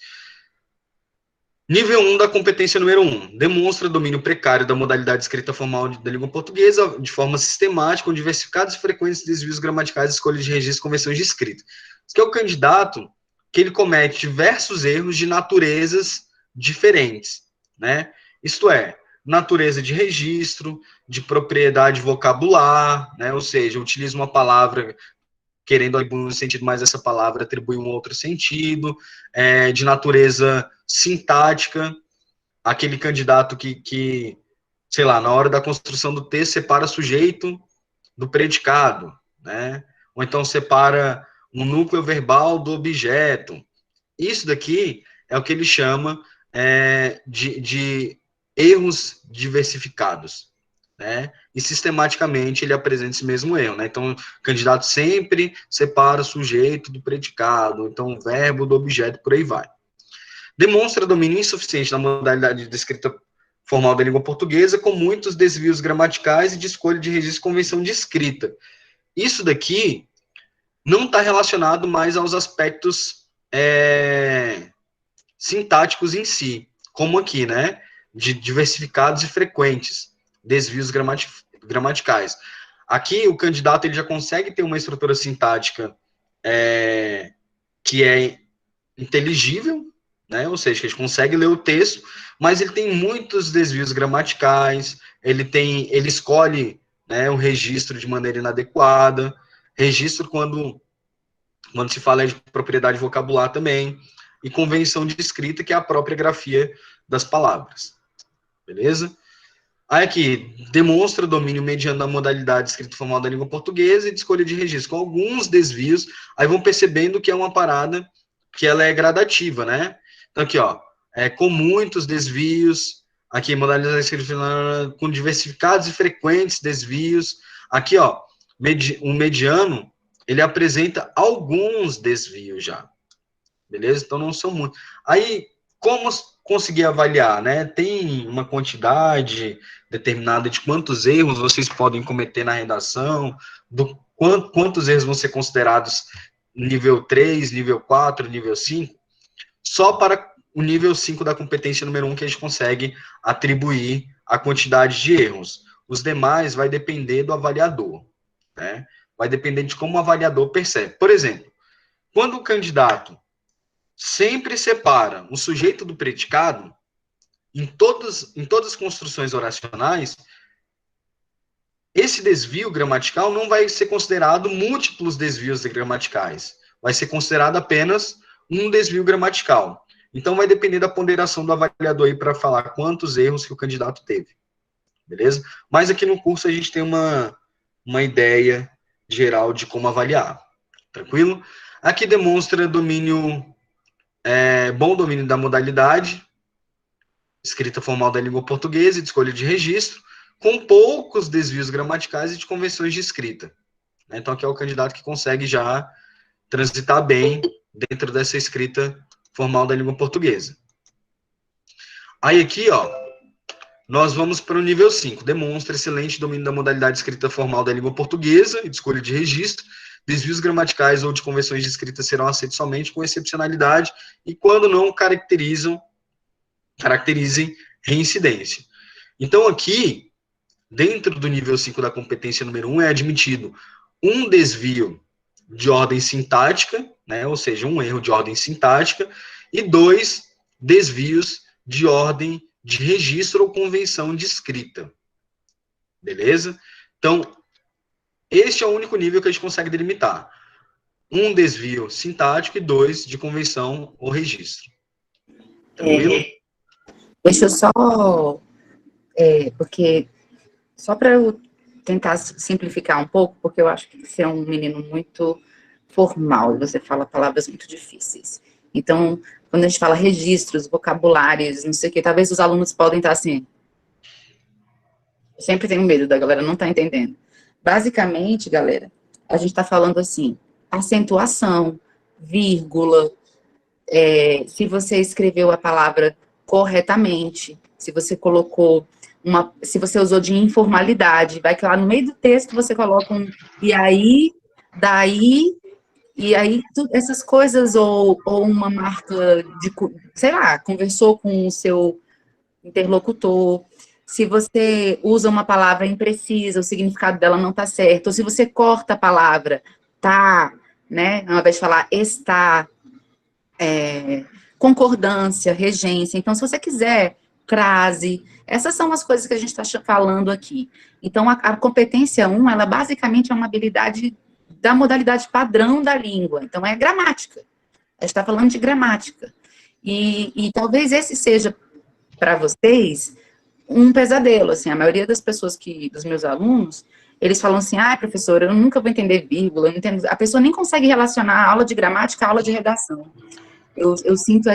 Nível 1 da competência número 1. Demonstra domínio precário da modalidade escrita formal da língua portuguesa de forma sistemática, com diversificados e frequentes desvios gramaticais, escolha de registro e convenções de escrita. Isso que é o candidato que ele comete diversos erros de naturezas diferentes, né? Isto é, natureza de registro, de propriedade vocabular, né? Ou seja, utiliza uma palavra querendo atribuir um sentido, mas essa palavra atribui um outro sentido, de natureza sintática, aquele candidato que, sei lá, na hora da construção do texto, separa sujeito do predicado, né? Ou então separa um núcleo verbal do objeto. Isso daqui é o que ele chama de erros diversificados, né? E sistematicamente ele apresenta esse mesmo erro, né? Então, o candidato sempre separa o sujeito do predicado, então o verbo do objeto, por aí vai. Demonstra domínio insuficiente da modalidade de escrita formal da língua portuguesa, com muitos desvios gramaticais e de escolha de registro e convenção de escrita. Isso daqui não está relacionado mais aos aspectos sintáticos em si, como aqui, né? De diversificados e frequentes, desvios gramaticais. Aqui, o candidato ele já consegue ter uma estrutura sintática que é inteligível, né? Ou seja, que a gente consegue ler o texto, mas ele tem muitos desvios gramaticais, ele escolhe, né, um registro de maneira inadequada, registro quando se fala de propriedade vocabular também, e convenção de escrita, que é a própria grafia das palavras. Beleza? Aí aqui, demonstra domínio mediante a modalidade escrita formal da língua portuguesa e de escolha de registro, com alguns desvios, aí vão percebendo que é uma parada que ela é gradativa, né? Então aqui, ó, com muitos desvios, aqui, modalidade escrita com diversificados e frequentes desvios, aqui, ó, um mediano, ele apresenta alguns desvios já, beleza? Então não são muitos. Aí, como conseguir avaliar, né? Tem uma quantidade determinada de quantos erros vocês podem cometer na redação, quantos erros vão ser considerados nível 3, nível 4, nível 5, só para o nível 5 da competência número 1 que a gente consegue atribuir a quantidade de erros. Os demais vai depender do avaliador, né? Vai depender de como o avaliador percebe. Por exemplo, quando o candidato sempre separa o sujeito do predicado, em todas as construções oracionais, esse desvio gramatical não vai ser considerado múltiplos desvios gramaticais. Vai ser considerado apenas um desvio gramatical. Então, vai depender da ponderação do avaliador aí para falar quantos erros que o candidato teve. Beleza? Mas aqui no curso a gente tem uma ideia geral de como avaliar. Tranquilo? Aqui demonstra domínio, bom domínio da modalidade, escrita formal da língua portuguesa e de escolha de registro, com poucos desvios gramaticais e de convenções de escrita. Então, aqui é o candidato que consegue já transitar bem dentro dessa escrita formal da língua portuguesa. Aí aqui, ó, nós vamos para o nível 5. Demonstra excelente domínio da modalidade escrita formal da língua portuguesa e de escolha de registro. Desvios gramaticais ou de convenções de escrita serão aceitos somente com excepcionalidade e quando não caracterizem reincidência. Então, aqui, dentro do nível 5 da competência número 1, é admitido um desvio de ordem sintática, né, ou seja, um erro de ordem sintática, e 2 desvios de ordem de registro ou convenção de escrita. Beleza? Então, este é o único nível que a gente consegue delimitar. Um desvio sintático e 2 de convenção ou registro. Tranquilo? Deixa eu só, porque, só para eu tentar simplificar um pouco, porque eu acho que você é um menino muito formal, e você fala palavras muito difíceis. Então, quando a gente fala registros, vocabulários, não sei o que, talvez os alunos podem estar assim. Eu sempre tenho medo da galera não estar entendendo. Basicamente, galera, a gente está falando assim, acentuação, vírgula, se você escreveu a palavra corretamente, se você colocou se você usou de informalidade, vai que lá no meio do texto você coloca um e aí, daí, e aí, essas coisas, ou uma marca de, sei lá, conversou com o seu interlocutor, se você usa uma palavra imprecisa, o significado dela não está certo, ou se você corta a palavra, tá, né, ao invés de falar está, concordância, regência. Então, se você quiser, crase, essas são as coisas que a gente está falando aqui. Então, a competência 1, ela basicamente é uma habilidade da modalidade padrão da língua. Então, é gramática. A gente está falando de gramática. E talvez esse seja, para vocês, um pesadelo. Assim, a maioria das pessoas dos meus alunos, eles falam assim, professora, eu nunca vou entender vírgula, eu não entendo. A pessoa nem consegue relacionar a aula de gramática à aula de redação. Eu sinto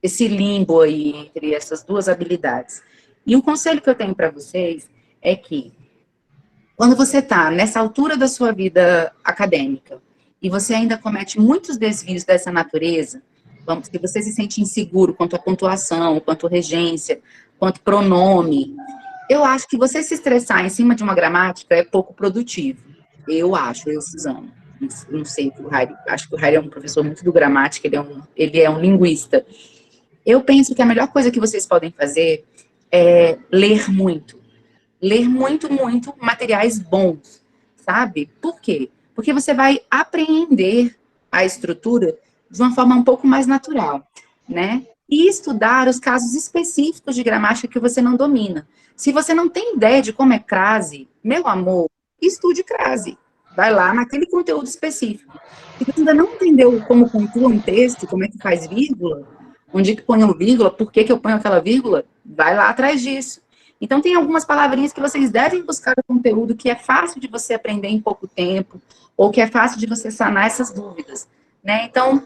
esse limbo aí entre essas duas habilidades. E o conselho que eu tenho para vocês é que, quando você está nessa altura da sua vida acadêmica, e você ainda comete muitos desvios dessa natureza, se você se sente inseguro quanto à pontuação, quanto à regência, quanto pronome, eu acho que você se estressar em cima de uma gramática é pouco produtivo. Eu acho, Suzana. Não sei, acho que o Rairi é um professor muito do gramática, ele é um linguista. Eu penso que a melhor coisa que vocês podem fazer é ler muito. Ler muito, muito materiais bons, sabe? Por quê? Porque você vai apreender a estrutura de uma forma um pouco mais natural, né? E estudar os casos específicos de gramática que você não domina. Se você não tem ideia de como é crase, meu amor, estude crase. Vai lá naquele conteúdo específico. Se você ainda não entendeu como pontua um texto, como é que faz vírgula, onde que põe o vírgula, por que eu ponho aquela vírgula, vai lá atrás disso. Então, tem algumas palavrinhas que vocês devem buscar o conteúdo que é fácil de você aprender em pouco tempo, ou que é fácil de você sanar essas dúvidas, né? Então,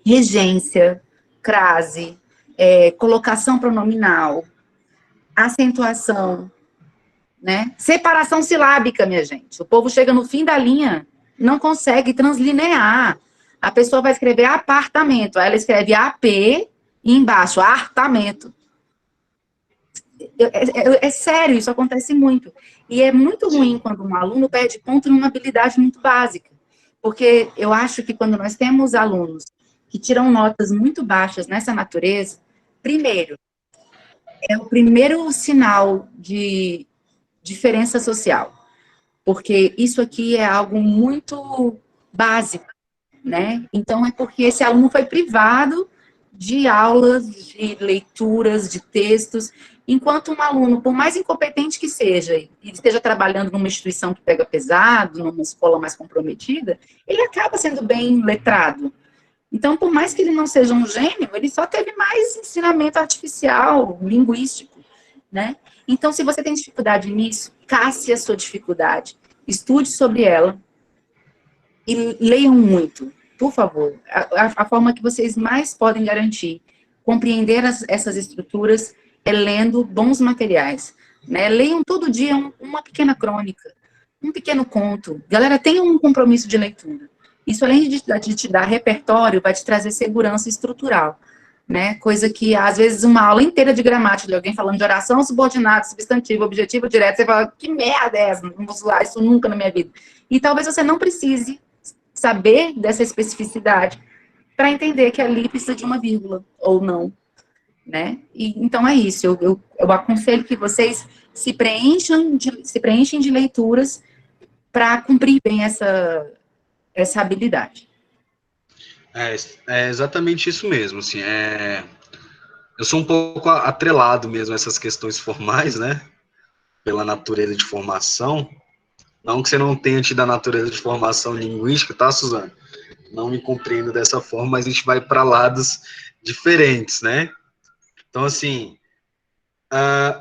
regência, crase, colocação pronominal, acentuação, né? Separação silábica, minha gente. O povo chega no fim da linha, não consegue translinear. A pessoa vai escrever apartamento, aí ela escreve AP e embaixo, artamento. É sério, isso acontece muito. E é muito ruim quando um aluno perde ponto numa habilidade muito básica. Porque eu acho que quando nós temos alunos que tiram notas muito baixas nessa natureza, primeiro, é o primeiro sinal de diferença social. Porque isso aqui é algo muito básico, né? Então, é porque esse aluno foi privado de aulas, de leituras, de textos, enquanto um aluno, por mais incompetente que seja, e esteja trabalhando numa instituição que pega pesado, numa escola mais comprometida, ele acaba sendo bem letrado. Então, por mais que ele não seja um gênio, ele só teve mais ensinamento artificial, linguístico, né? Então, se você tem dificuldade nisso, casse a sua dificuldade, estude sobre ela e leiam muito, por favor. A forma que vocês mais podem garantir compreender essas estruturas é lendo bons materiais, né? Leiam todo dia uma pequena crônica, um pequeno conto. Galera, tenham um compromisso de leitura. Isso, além de te dar repertório, vai te trazer segurança estrutural, né? Coisa que, às vezes, uma aula inteira de gramática, de alguém falando de oração, subordinado, substantivo, objetivo, direto, você fala, que merda é essa? Não vou usar isso nunca na minha vida. E talvez você não precise saber dessa especificidade para entender que ali precisa de uma vírgula, ou não, né? E, então, é isso. Eu aconselho que vocês se preenchem de leituras para cumprir bem essa habilidade. É exatamente isso mesmo, assim, eu sou um pouco atrelado mesmo a essas questões formais, né, pela natureza de formação, não que você não tenha tido a natureza de formação linguística, tá, Suzana? Não me compreendo dessa forma, mas a gente vai para lados diferentes, né? Então, assim,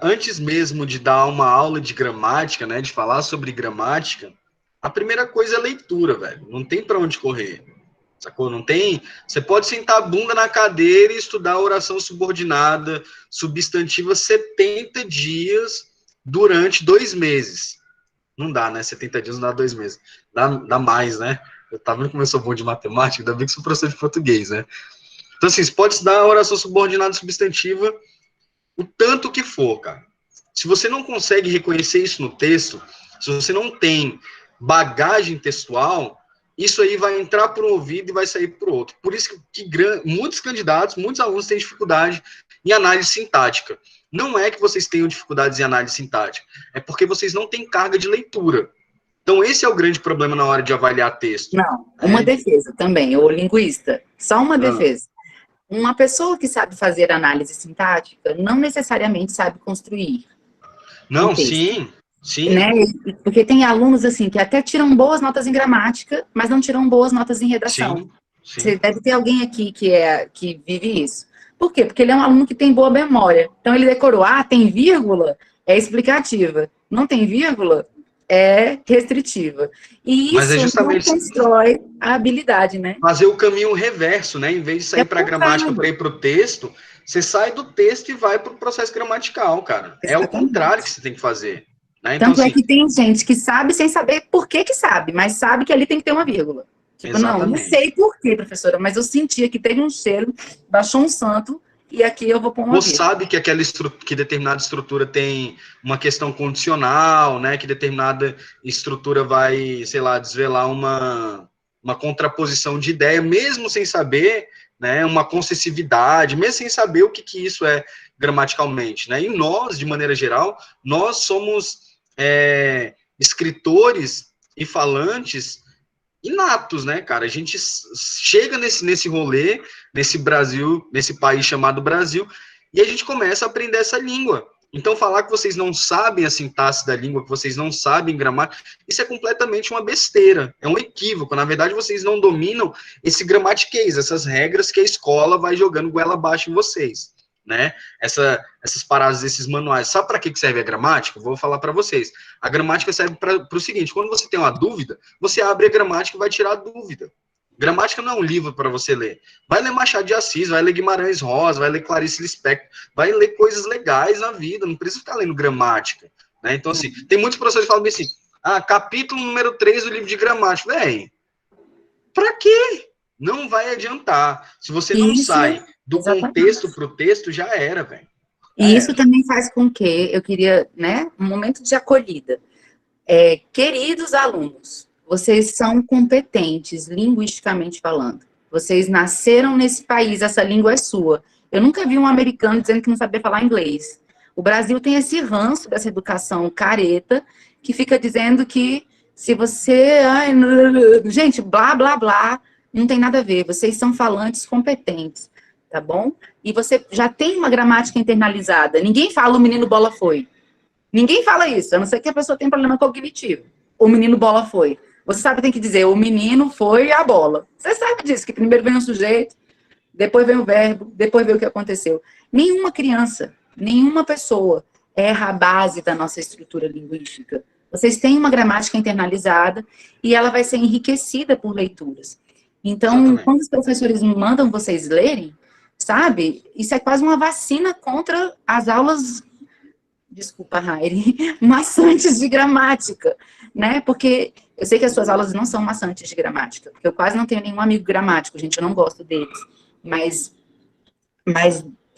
antes mesmo de dar uma aula de gramática, né, de falar sobre gramática, a primeira coisa é leitura, velho, não tem para onde correr. Sacou? Não tem. Você pode sentar a bunda na cadeira e estudar oração subordinada, substantiva, 70 dias durante 2 meses. Não dá, né? 70 dias não dá 2 meses. Dá mais, né? Eu tava vendo como eu sou bom de matemática, ainda bem que sou professor de português, né? Então, assim, você pode estudar a oração subordinada substantiva o tanto que for, cara. Se você não consegue reconhecer isso no texto, se você não tem bagagem textual, isso aí vai entrar por um ouvido e vai sair por outro. Por isso que muitos candidatos, muitos alunos têm dificuldade em análise sintática. Não é que vocês tenham dificuldades em análise sintática, é porque vocês não têm carga de leitura. Então, esse é o grande problema na hora de avaliar texto. Não, uma defesa também, o linguista, só uma defesa. Uma pessoa que sabe fazer análise sintática não necessariamente sabe construir. Não, sim. Né? Porque tem alunos assim que até tiram boas notas em gramática, mas não tiram boas notas em redação. Sim. Você deve ter alguém aqui que vive isso. Por quê? Porque ele é um aluno que tem boa memória. Então ele decorou, tem vírgula, é explicativa. Não tem vírgula, é restritiva. E mas isso é justamente não constrói a habilidade, né? Fazer o caminho reverso, né? Em vez de sair para a gramática para ir para o texto, você sai do texto e vai para o processo gramatical, cara. Exatamente. É o contrário que você tem que fazer. Né? Tanto então, é que tem gente que sabe sem saber por que sabe, mas sabe que ali tem que ter uma vírgula. Tipo, não sei por quê, professora, mas eu sentia que teve um cheiro, baixou um santo, e aqui eu vou pôr uma vírgula. Ou sabe que que determinada estrutura tem uma questão condicional, né? Que determinada estrutura vai, sei lá, desvelar uma contraposição de ideia, mesmo sem saber, né? Uma concessividade, mesmo sem saber o que isso é gramaticalmente, né? E nós, de maneira geral, nós somos escritores e falantes inatos, né, cara? A gente chega nesse rolê, nesse Brasil, nesse país chamado Brasil, e a gente começa a aprender essa língua. Então, falar que vocês não sabem a sintaxe da língua, que vocês não sabem gramática, isso é completamente uma besteira, é um equívoco. Na verdade, vocês não dominam esse gramatiquês, essas regras que a escola vai jogando goela abaixo em vocês, né? Essas paradas, esses manuais. Sabe para que serve a gramática? Vou falar para vocês. A gramática serve para o seguinte: quando você tem uma dúvida, você abre a gramática e vai tirar a dúvida. Gramática não é um livro para você ler. Vai ler Machado de Assis, vai ler Guimarães Rosa, vai ler Clarice Lispector, vai ler coisas legais na vida, não precisa ficar lendo gramática, né? Então, assim, tem muitos professores que falam assim, capítulo número 3 do livro de gramática. Véi, para quê? Não vai adiantar. Se você não sai do contexto para o texto, já era, velho. E isso também faz com que, eu queria, né, um momento de acolhida. Queridos alunos, vocês são competentes, linguisticamente falando. Vocês nasceram nesse país, essa língua é sua. Eu nunca vi um americano dizendo que não sabia falar inglês. O Brasil tem esse ranço dessa educação careta, que fica dizendo que se você... gente, blá, blá, blá, não tem nada a ver. Vocês são falantes competentes, tá bom? E você já tem uma gramática internalizada. Ninguém fala o menino bola foi. Ninguém fala isso, a não ser que a pessoa tenha problema cognitivo. O menino bola foi. Você sabe, tem que dizer, o menino foi a bola. Você sabe disso, que primeiro vem o sujeito, depois vem o verbo, depois vem o que aconteceu. Nenhuma criança, nenhuma pessoa erra a base da nossa estrutura linguística. Vocês têm uma gramática internalizada e ela vai ser enriquecida por leituras. Então, quando os professores mandam vocês lerem, sabe, isso é quase uma vacina contra as aulas, desculpa, Rairi, maçantes de gramática, né? Porque eu sei que as suas aulas não são maçantes de gramática, porque eu quase não tenho nenhum amigo gramático, gente, eu não gosto deles. Mas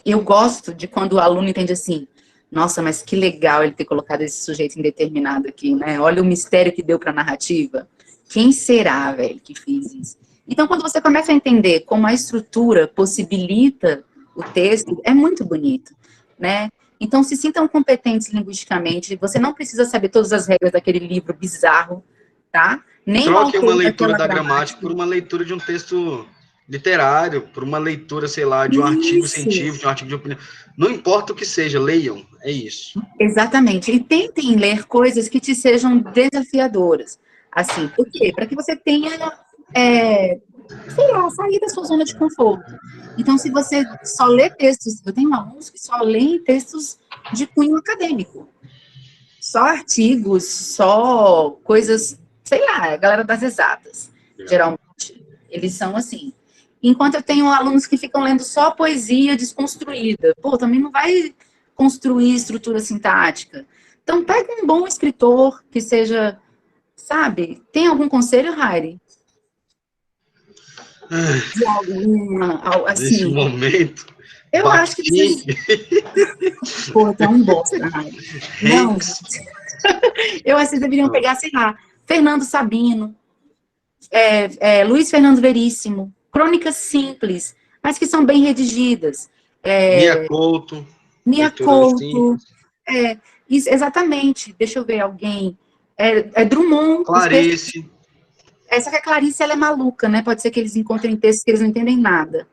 eu gosto de quando o aluno entende assim, nossa, mas que legal ele ter colocado esse sujeito indeterminado aqui, né? Olha o mistério que deu para a narrativa. Quem será, velho, que fez isso? Então, quando você começa a entender como a estrutura possibilita o texto, é muito bonito, né? Então, se sintam competentes linguisticamente, você não precisa saber todas as regras daquele livro bizarro, tá? Nem troque uma leitura da gramática por uma leitura de um texto literário, por uma leitura, sei lá, de um artigo científico, de um artigo de opinião. Não importa o que seja, leiam, é isso. Exatamente. E tentem ler coisas que te sejam desafiadoras. Assim, por quê? Para que você tenha, sei lá, sair da sua zona de conforto. Então, se você só lê textos, eu tenho alunos que só leem textos de cunho acadêmico. Só artigos, só coisas, sei lá, a galera das exatas, geralmente. Eles são assim. Enquanto eu tenho alunos que ficam lendo só poesia desconstruída. Pô, também não vai construir estrutura sintática. Então, pega um bom escritor que seja, sabe? Tem algum conselho, Rairi? De alguma, assim. Nesse momento. Eu acho que vocês... Pô, tá um bosta, Raio. Não, eu acho que vocês deveriam pegar, sei lá, Fernando Sabino, Luiz Fernando Veríssimo, crônicas simples, mas que são bem redigidas. Mia Couto. Mia leitura Couto. simples. Isso, exatamente. Deixa eu ver alguém. Drummond. Clarice. Só que a Clarice, ela é maluca, né? Pode ser que eles encontrem textos que eles não entendem nada.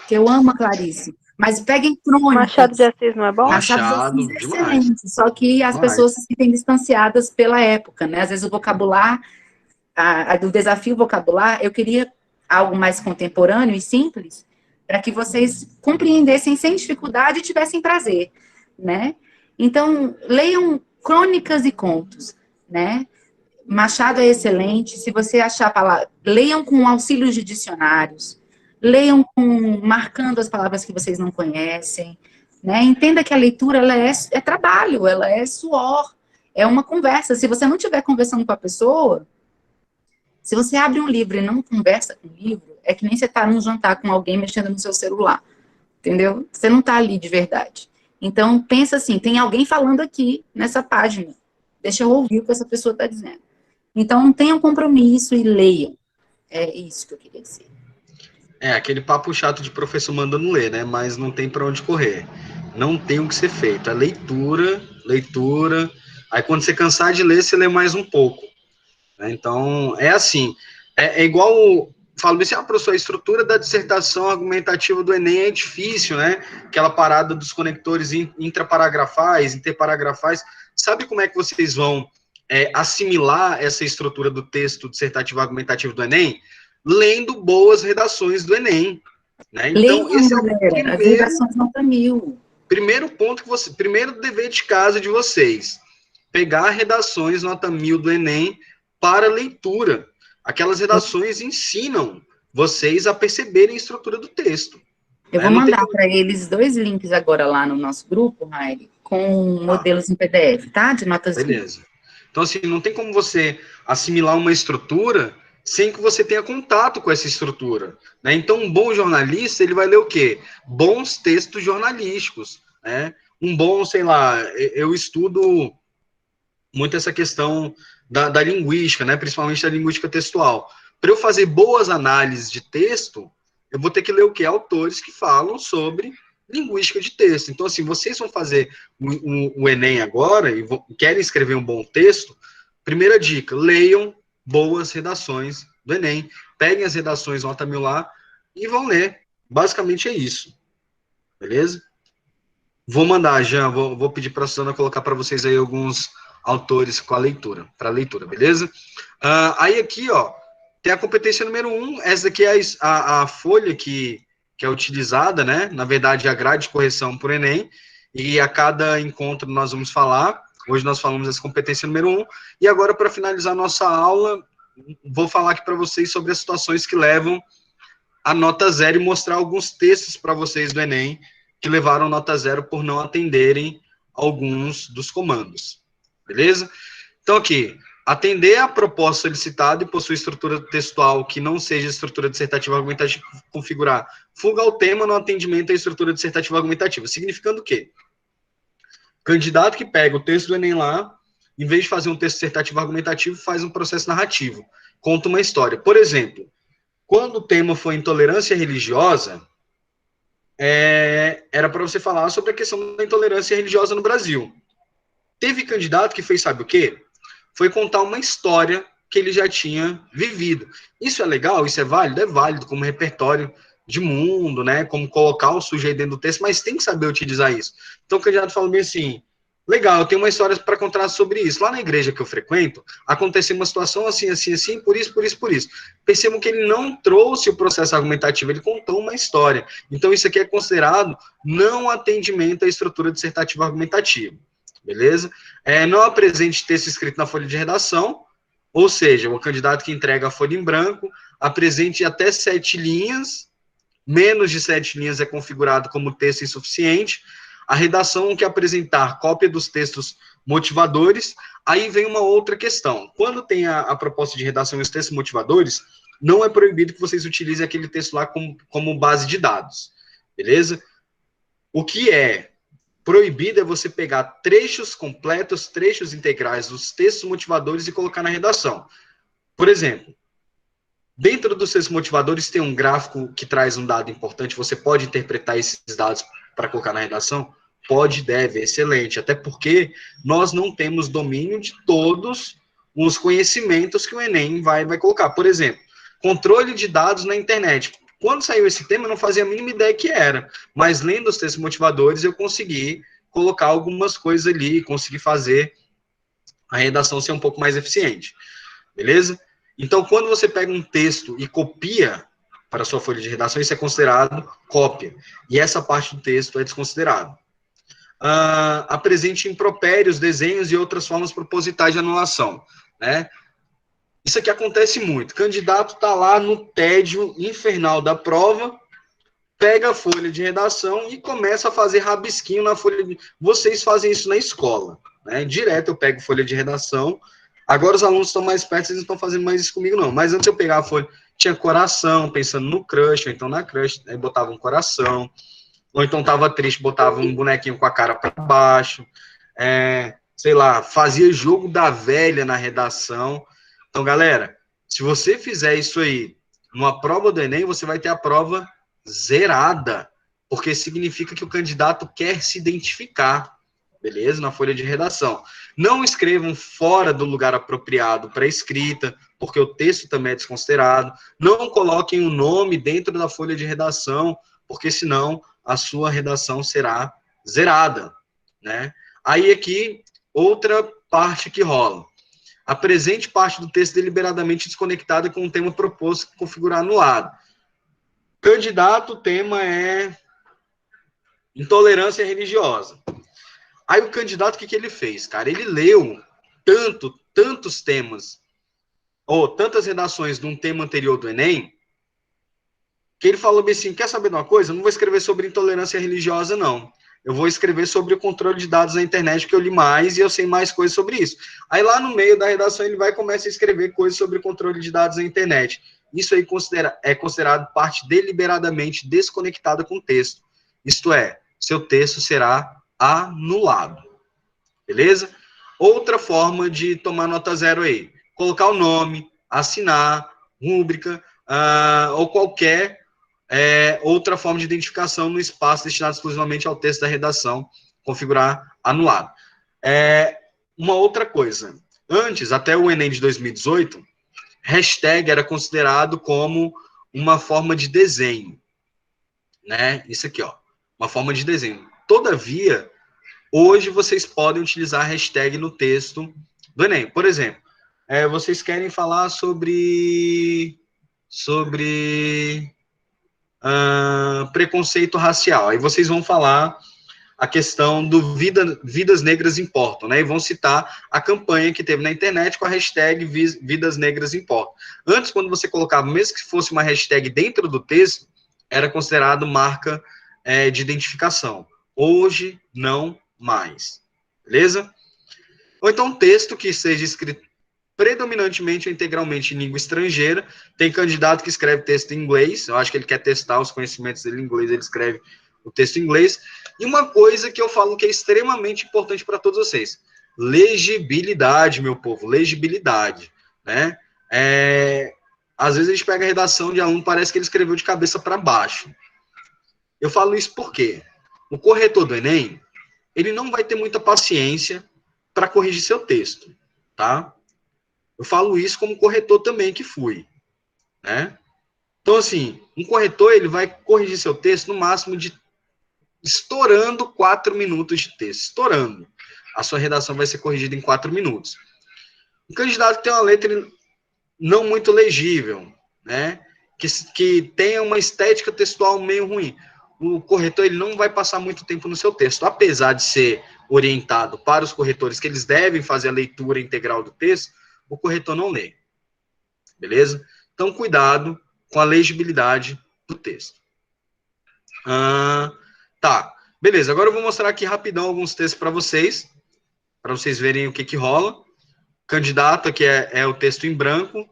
Que eu amo a Clarice. Mas peguem crônicas. Machado de Assis não é bom? Machado de Assis é demais. excelente. Só que as pessoas se sentem distanciadas pela época, né? Às vezes o vocabulário, do desafio vocabular, eu queria algo mais contemporâneo e simples, para que vocês compreendessem sem dificuldade e tivessem prazer, né? Então, leiam crônicas e contos, né? Machado é excelente. Se você achar a palavra, leiam com auxílio de dicionários, leiam marcando as palavras que vocês não conhecem, né? Entenda que a leitura ela é trabalho, ela é suor, é uma conversa. Se você não estiver conversando com a pessoa, se você abre um livro e não conversa com o livro, é que nem você está num jantar com alguém mexendo no seu celular, entendeu? Você não está ali de verdade. Então, pensa assim, tem alguém falando aqui nessa página. Deixa eu ouvir o que essa pessoa está dizendo. Então, tenham compromisso e leiam. É isso que eu queria dizer. Aquele papo chato de professor mandando ler, né? Mas não tem para onde correr. Não tem o que ser feito. É leitura. Aí, quando você cansar de ler, você lê mais um pouco. Né? Então, é assim. É igual... Falo assim, professor, a estrutura da dissertação argumentativa do Enem é difícil, né? Aquela parada dos conectores intraparagrafais, interparagrafais. Sabe como é que vocês vão assimilar essa estrutura do texto dissertativo argumentativo do Enem? Lendo boas redações do Enem. Né? Então, leiam, esse galera, as redações nota 1000. Primeiro dever de casa de vocês. Pegar redações nota 1000 do Enem para leitura. Aquelas redações ensinam vocês a perceberem a estrutura do texto. Eu vou mandar para eles 2 links agora lá no nosso grupo, Raile, com modelos em PDF, tá? De notas. Beleza. Então, assim, não tem como você assimilar uma estrutura sem que você tenha contato com essa estrutura. Né? Então, um bom jornalista, ele vai ler o quê? Bons textos jornalísticos. Né? Um bom, sei lá, eu estudo muito essa questão da linguística, né? Principalmente da linguística textual. Para eu fazer boas análises de texto, eu vou ter que ler o quê? Autores que falam sobre linguística de texto. Então, assim, vocês vão fazer o Enem agora e querem escrever um bom texto, primeira dica, leiam boas redações do Enem. Peguem as redações nota 1000 lá e vão ler. Basicamente é isso. Beleza? Vou mandar, Jean, vou pedir para a Susana colocar para vocês aí alguns autores com a leitura, para leitura, beleza? Aí aqui, ó, tem a competência número 1, essa aqui é a folha que é utilizada, né? Na verdade, a grade de correção por Enem, e a cada encontro nós vamos falar. Hoje nós falamos essa competência número 1, e agora, para finalizar a nossa aula, vou falar aqui para vocês sobre as situações que levam a nota 0 e mostrar alguns textos para vocês do Enem que levaram nota 0 por não atenderem alguns dos comandos. Beleza? Então, aqui, atender a proposta solicitada e possuir estrutura textual que não seja estrutura dissertativa argumentativa, configurar fuga ao tema no atendimento à estrutura dissertativa argumentativa. Significando o quê? Candidato que pega o texto do Enem lá, em vez de fazer um texto dissertativo argumentativo, faz um processo narrativo, conta uma história. Por exemplo, quando o tema foi intolerância religiosa, era para você falar sobre a questão da intolerância religiosa no Brasil. Teve candidato que fez, sabe o quê? Foi contar uma história que ele já tinha vivido. Isso é legal? Isso é válido? É válido como repertório de mundo, né? Como colocar o sujeito dentro do texto, mas tem que saber utilizar isso. Então o candidato falou bem assim, legal, eu tenho uma história para contar sobre isso. Lá na igreja que eu frequento, aconteceu uma situação assim, assim, assim, por isso. Percebam que ele não trouxe o processo argumentativo, ele contou uma história. Então isso aqui é considerado não atendimento à estrutura dissertativa argumentativa. Beleza? Não apresente texto escrito na folha de redação, ou seja, o candidato que entrega a folha em branco, apresente até 7 linhas, menos de 7 linhas é configurado como texto insuficiente. A redação que apresentar cópia dos textos motivadores. Aí vem uma outra questão. Quando tem a proposta de redação e os textos motivadores, não é proibido que vocês utilizem aquele texto lá como base de dados. Beleza? O que é proibido é você pegar trechos completos, trechos integrais dos textos motivadores e colocar na redação. Por exemplo, dentro dos textos motivadores tem um gráfico que traz um dado importante, você pode interpretar esses dados para colocar na redação? Pode, deve, excelente, até porque nós não temos domínio de todos os conhecimentos que o Enem vai colocar. Por exemplo, controle de dados na internet. Quando saiu esse tema, eu não fazia a mínima ideia que era, mas lendo os textos motivadores, eu consegui colocar algumas coisas ali, consegui fazer a redação ser um pouco mais eficiente, beleza? Então, quando você pega um texto e copia para a sua folha de redação, isso é considerado cópia, e essa parte do texto é desconsiderado. Apresente impropérios, desenhos e outras formas propositais de anulação, né? Isso aqui acontece muito. O candidato está lá no tédio infernal da prova, pega a folha de redação e começa a fazer rabisquinho na folha de... Vocês fazem isso na escola, né? Direto eu pego folha de redação. Agora os alunos estão mais perto, eles não estão fazendo mais isso comigo, não. Mas antes eu pegava a folha, tinha coração, pensando no crush, ou então na crush, aí botava um coração. Ou então tava triste, botava um bonequinho com a cara para baixo. Sei lá, fazia jogo da velha na redação. Então, galera, se você fizer isso aí numa prova do Enem, você vai ter a prova zerada, porque significa que o candidato quer se identificar, beleza? Na folha de redação. Não escrevam fora do lugar apropriado para escrita, porque o texto também é desconsiderado. Não coloquem o nome dentro da folha de redação, porque senão a sua redação será zerada, né? Aí aqui, outra parte que rola. Apresente parte do texto deliberadamente desconectada com o tema proposto configurar anulado. Candidato, o tema é intolerância religiosa. Aí o candidato, o que ele fez, cara? Ele leu tantos temas, ou tantas redações de um tema anterior do Enem, que ele falou bem assim, quer saber de uma coisa? Eu não vou escrever sobre intolerância religiosa, não. Eu vou escrever sobre o controle de dados na internet, que eu li mais e eu sei mais coisas sobre isso. Aí lá no meio da redação ele vai começar a escrever coisas sobre o controle de dados na internet. Isso aí é considerado parte deliberadamente desconectada com o texto. Isto é, seu texto será anulado. Beleza? Outra forma de tomar nota zero aí. Colocar o nome, assinar, rúbrica, ou qualquer outra forma de identificação no espaço destinado exclusivamente ao texto da redação, configurar anulado. Uma outra coisa. Antes, até o Enem de 2018, hashtag era considerado como uma forma de desenho, né? Isso aqui, ó, uma forma de desenho. Todavia, hoje vocês podem utilizar hashtag no texto do Enem. Por exemplo, vocês querem falar sobre preconceito racial. Aí vocês vão falar a questão do Vidas Negras Importam, né? E vão citar a campanha que teve na internet com a hashtag Vidas Negras Importam. Antes, quando você colocava, mesmo que fosse uma hashtag dentro do texto, era considerado marca de identificação. Hoje, não mais. Beleza? Ou então um texto que seja escrito predominantemente ou integralmente em língua estrangeira. Tem candidato que escreve texto em inglês, eu acho que ele quer testar os conhecimentos dele em inglês, ele escreve o texto em inglês. E uma coisa que eu falo que é extremamente importante para todos vocês, legibilidade, meu povo, legibilidade, né? Às vezes a gente pega a redação de aluno, parece que ele escreveu de cabeça para baixo. Eu falo isso porque o corretor do Enem, ele não vai ter muita paciência para corrigir seu texto, tá? Eu falo isso como corretor também que fui, né? Então, assim, um corretor, ele vai corrigir seu texto no máximo de estourando 4 minutos de texto, estourando. A sua redação vai ser corrigida em 4 minutos. Um candidato que tem uma letra não muito legível, né? Que tenha uma estética textual meio ruim. O corretor, ele não vai passar muito tempo no seu texto, apesar de ser orientado para os corretores que eles devem fazer a leitura integral do texto, o corretor não lê. Beleza? Então, cuidado com a legibilidade do texto. Tá. Beleza, agora eu vou mostrar aqui rapidão alguns textos para vocês verem o que rola. Candidato, aqui é o texto em branco.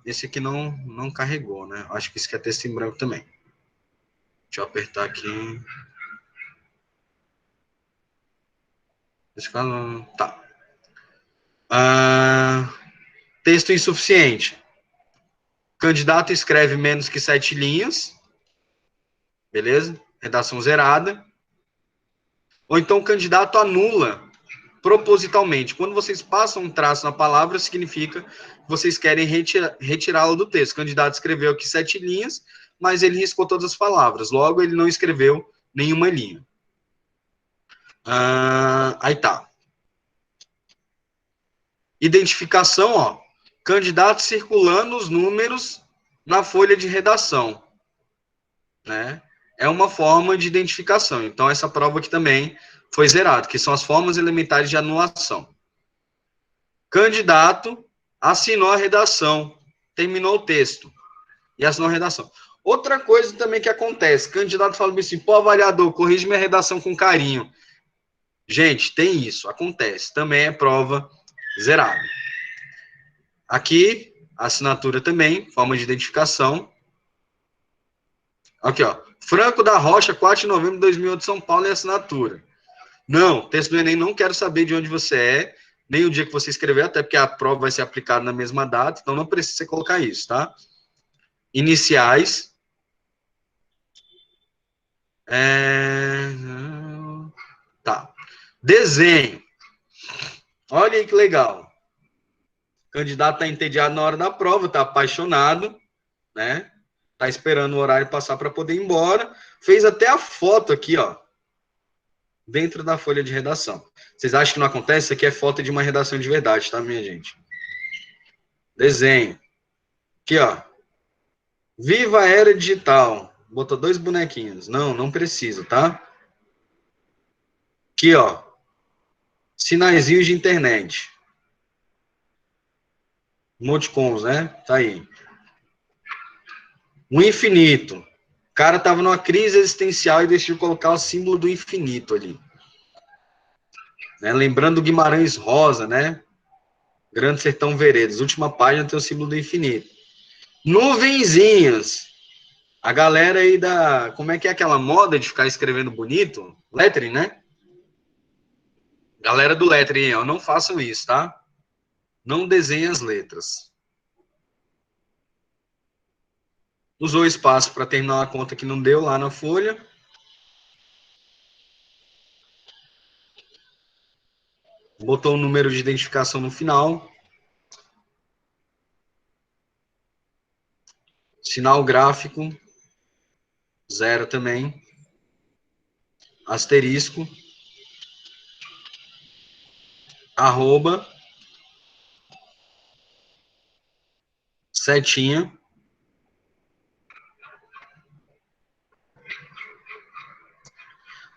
Esse aqui não carregou, né? Acho que isso aqui é texto em branco também. Deixa eu apertar aqui. Tá. Texto insuficiente. Candidato escreve menos que 7 linhas. Beleza? Redação zerada. Ou então o candidato anula propositalmente. Quando vocês passam um traço na palavra, significa que vocês querem retirá-lo do texto. O candidato escreveu aqui 7 linhas, mas ele riscou todas as palavras. Logo, ele não escreveu nenhuma linha. Aí tá. Identificação, ó. Candidato circulando os números na folha de redação. Né? É uma forma de identificação. Então, essa prova aqui também foi zerada, que são as formas elementares de anulação. Candidato assinou a redação, terminou o texto e assinou a redação. Outra coisa também que acontece, candidato fala assim, pô, avaliador, corrige minha redação com carinho. Gente, tem isso, acontece. Também é prova zerada. Aqui, assinatura também, forma de identificação. Aqui, ó. Franco da Rocha, 4 de novembro de 2008, São Paulo, e assinatura. Não, texto do Enem, não quero saber de onde você é, nem o dia que você escreveu, até porque a prova vai ser aplicada na mesma data, então não precisa você colocar isso, tá? Iniciais. Tá. Desenho. Olha aí que legal. O candidato está entediado na hora da prova, está apaixonado, né? Está esperando o horário passar para poder ir embora. Fez até a foto aqui, ó. Dentro da folha de redação. Vocês acham que não acontece? Isso aqui é foto de uma redação de verdade, tá, minha gente? Desenho. Aqui, ó. Viva a era digital. Botou 2 bonequinhos. Não, não precisa, tá? Aqui, ó. Sinaizinhos de internet. Emoticons, né? Tá aí. O infinito. O cara tava numa crise existencial e decidiu colocar o símbolo do infinito ali. Né? Lembrando do Guimarães Rosa, né? Grande Sertão Veredas. Última página tem o símbolo do infinito. Nuvenzinhas. A galera aí da... Como é que é aquela moda de ficar escrevendo bonito? Lettering, né? Galera do lettering, ó, não façam isso, tá? Não desenhem as letras. Usou espaço para terminar uma conta que não deu lá na folha. Botou o número de identificação no final. Sinal gráfico. 0 também. Asterisco. Arroba. Setinha.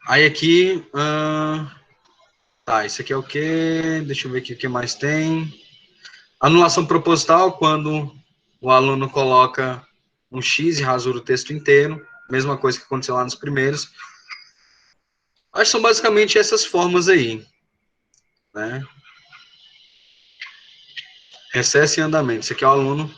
Aí aqui... Tá, isso aqui é o quê? Deixa eu ver aqui o que mais tem. Anulação proposital, quando o aluno coloca um X e rasura o texto inteiro. Mesma coisa que aconteceu lá nos primeiros. Acho que são basicamente essas formas aí. Né? Recesso em andamento. Isso aqui é o aluno.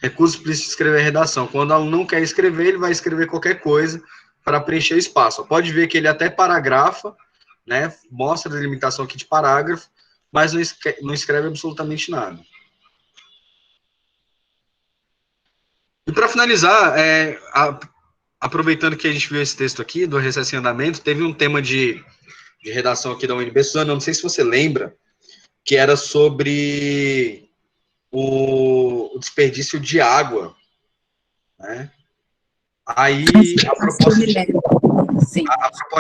Recurso explícito de escrever a redação. Quando o aluno não quer escrever, ele vai escrever qualquer coisa para preencher o espaço. Pode ver que ele até paragrafa, né? Mostra a delimitação aqui de parágrafo, mas não escreve absolutamente nada. E para finalizar, aproveitando que a gente viu esse texto aqui, do recesso em andamento, teve um tema de redação aqui da UNB, Suzana, não sei se você lembra, que era sobre o desperdício de água, né? Aí, a proposta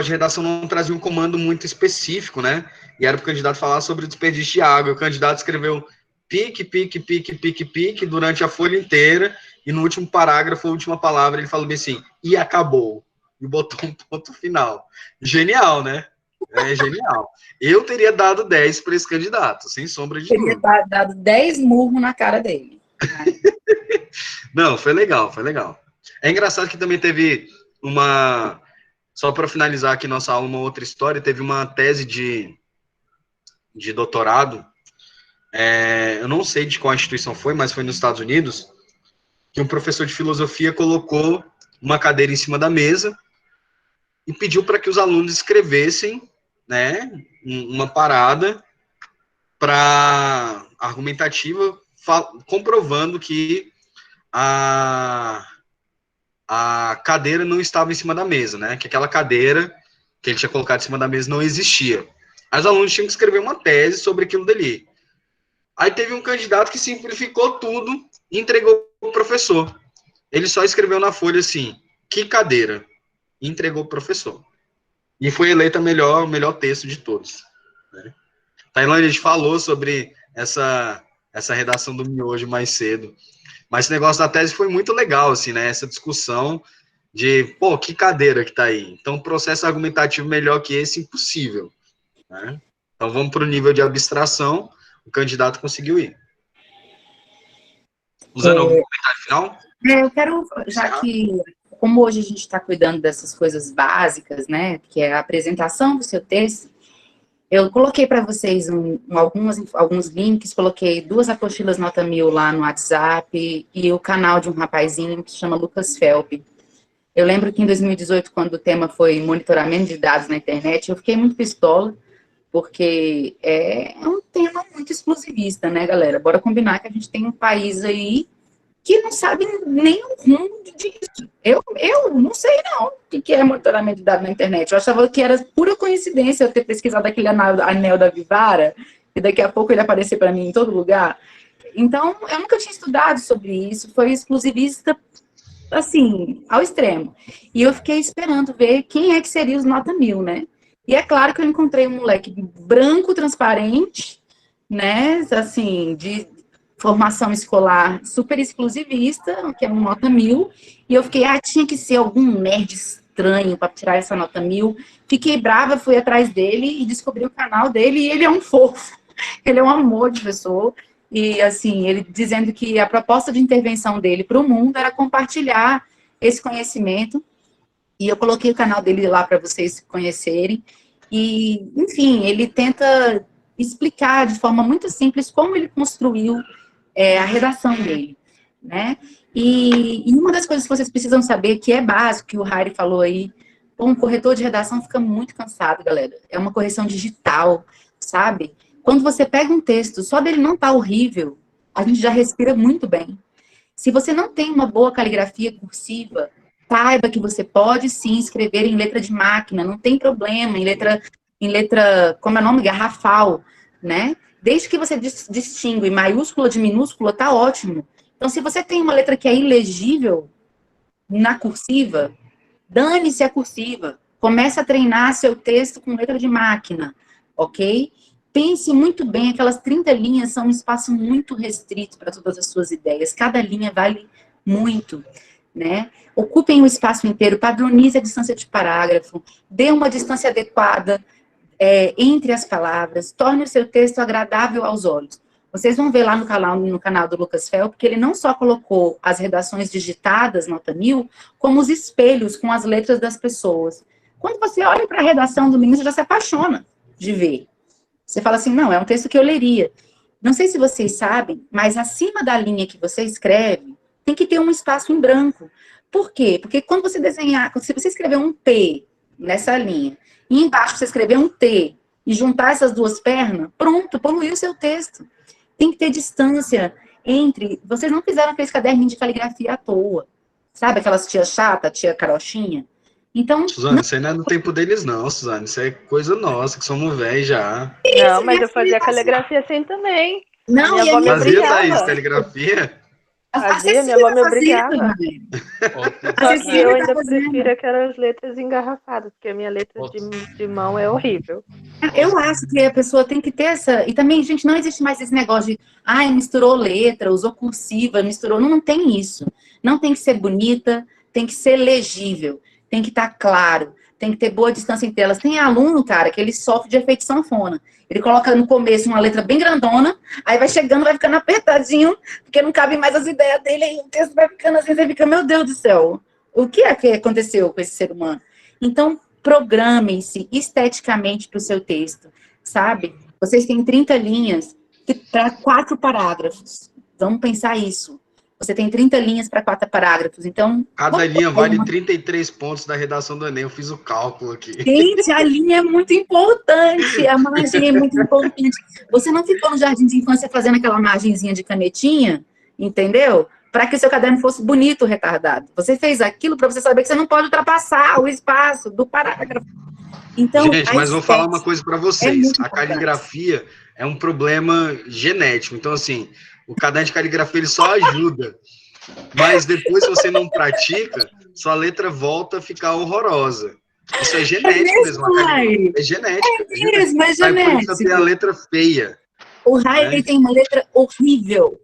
de redação não trazia um comando muito específico, né? E era para o candidato falar sobre o desperdício de água. O candidato escreveu pique, pique, pique, pique, pique durante a folha inteira, e no último parágrafo, a última palavra, ele falou bem assim, e acabou. E botou um ponto final. Genial, né? É genial. Eu teria dado 10 para esse candidato, sem sombra de dúvida. Teria dado 10 murros na cara dele. Não, foi legal, foi legal. É engraçado que também teve uma... Só para finalizar aqui nossa aula, uma outra história, teve uma tese de doutorado, eu não sei de qual instituição foi, mas foi nos Estados Unidos, que um professor de filosofia colocou uma cadeira em cima da mesa, e pediu para que os alunos escrevessem, né, uma parada argumentativa, comprovando que a cadeira não estava em cima da mesa, né, que aquela cadeira que ele tinha colocado em cima da mesa não existia. Os alunos tinham que escrever uma tese sobre aquilo dali. Aí teve um candidato que simplificou tudo e entregou para o professor. Ele só escreveu na folha assim, que cadeira? E entregou para o professor. E foi eleito o melhor texto de todos. Né? Tailândia, a gente falou sobre essa redação do miojo mais cedo. Mas esse negócio da tese foi muito legal, assim, né? Essa discussão de, pô, que cadeira que tá aí? Então, processo argumentativo melhor que esse, impossível. Né? Então, vamos para o nível de abstração, o candidato conseguiu ir. Usando algum comentário final? Eu quero, já que, como hoje a gente está cuidando dessas coisas básicas, né, que é a apresentação do seu texto, eu coloquei para vocês alguns links, coloquei 2 apostilas nota 1000 lá no WhatsApp e o canal de um rapazinho que se chama Lucas Felp. Eu lembro que em 2018, quando o tema foi monitoramento de dados na internet, eu fiquei muito pistola, porque é um tema muito exclusivista, né, galera? Bora combinar que a gente tem um país aí que não sabe nem o rumo disso. Eu não sei, não, o que é monitoramento de dados na internet. Eu achava que era pura coincidência eu ter pesquisado aquele anel da Vivara, e daqui a pouco ele aparecer para mim em todo lugar. Então, eu nunca tinha estudado sobre isso, foi exclusivista, assim, ao extremo. E eu fiquei esperando ver quem é que seria os nota 1000, né? E é claro que eu encontrei um moleque branco, transparente, né, assim, de formação escolar super exclusivista, que é um nota 1000, e eu fiquei, tinha que ser algum nerd estranho para tirar essa nota 1000. Fiquei brava, fui atrás dele e descobri o canal dele, e ele é um fofo, ele é um amor de pessoa, e assim, ele dizendo que a proposta de intervenção dele para o mundo era compartilhar esse conhecimento, e eu coloquei o canal dele lá para vocês conhecerem, e, enfim, ele tenta explicar de forma muito simples como ele construiu a redação dele, né? E uma das coisas que vocês precisam saber, que é básico, que o Harry falou aí, um corretor de redação fica muito cansado, galera. É uma correção digital, sabe? Quando você pega um texto, só dele não tá horrível, a gente já respira muito bem. Se você não tem uma boa caligrafia cursiva, saiba que você pode sim escrever em letra de máquina, não tem problema, em letra, como é o nome? Garrafal, né? Desde que você distingue maiúscula de minúscula, tá ótimo. Então, se você tem uma letra que é ilegível na cursiva, dane-se a cursiva. Comece a treinar seu texto com letra de máquina, ok? Pense muito bem, aquelas 30 linhas são um espaço muito restrito para todas as suas ideias. Cada linha vale muito, né? Ocupem o espaço inteiro, padronize a distância de parágrafo, dê uma distância adequada entre as palavras, torne o seu texto agradável aos olhos. Vocês vão ver lá no canal do Lucas Felp, que ele não só colocou as redações digitadas, nota 1000, como os espelhos com as letras das pessoas. Quando você olha para a redação do menino, você já se apaixona de ver. Você fala assim, não, é um texto que eu leria. Não sei se vocês sabem, mas acima da linha que você escreve, tem que ter um espaço em branco. Por quê? Porque quando você desenhar, se você escrever um P nessa linha, e embaixo você escrever um T e juntar essas duas pernas, pronto, poluiu o seu texto. Tem que ter distância entre... Vocês não fizeram aqueles caderninhos de caligrafia à toa. Sabe aquelas tia chata, tia carochinha? Então... Suzane, isso aí não é do tempo deles não, Suzane. Isso é coisa nossa, que somos velhos já. Não, mas eu fazia caligrafia assim também. Não, minha avó me Fazia, obrigava. Thaís, caligrafia? Fazia, minha avó me obrigava. Outra- Só que eu ainda prefiro aquelas letras engarrafadas, porque a minha letra de mão é horrível. Eu acho que a pessoa tem que ter essa... E também, gente, não existe mais esse negócio de... misturou letra, usou cursiva, misturou... Não tem isso. Não tem que ser bonita, tem que ser legível, tem que estar claro, tem que ter boa distância entre elas. Tem aluno, cara, que ele sofre de efeito sanfona. Ele coloca no começo uma letra bem grandona, aí vai chegando, vai ficando apertadinho, porque não cabe mais as ideias dele, aí o texto vai ficando assim, você fica, meu Deus do céu, o que é que aconteceu com esse ser humano? Então, programem-se esteticamente para o seu texto, sabe? Vocês têm 30 linhas para 4 parágrafos. Vamos pensar isso. você tem 30 linhas para 4 parágrafos. Então, Cada linha vale 33 pontos da redação do Enem. Eu fiz o cálculo aqui. gente, a linha é muito importante, a margem é muito importante. Você não ficou no jardim de infância fazendo aquela margenzinha de canetinha, entendeu? Para que o seu caderno fosse bonito, retardado. Você fez aquilo para você saber que você não pode ultrapassar o espaço do parágrafo. Então, gente, mas vou falar uma coisa para vocês. A importante. caligrafia é um problema genético. Então, assim, o caderno de caligrafia ele só ajuda. Mas depois, se você não pratica, sua letra volta a ficar horrorosa. Isso é genético mesmo. É genético. É mesmo, é Aí, por isso genético. eu tenho a letra feia. O Rai, ele tem uma letra horrível.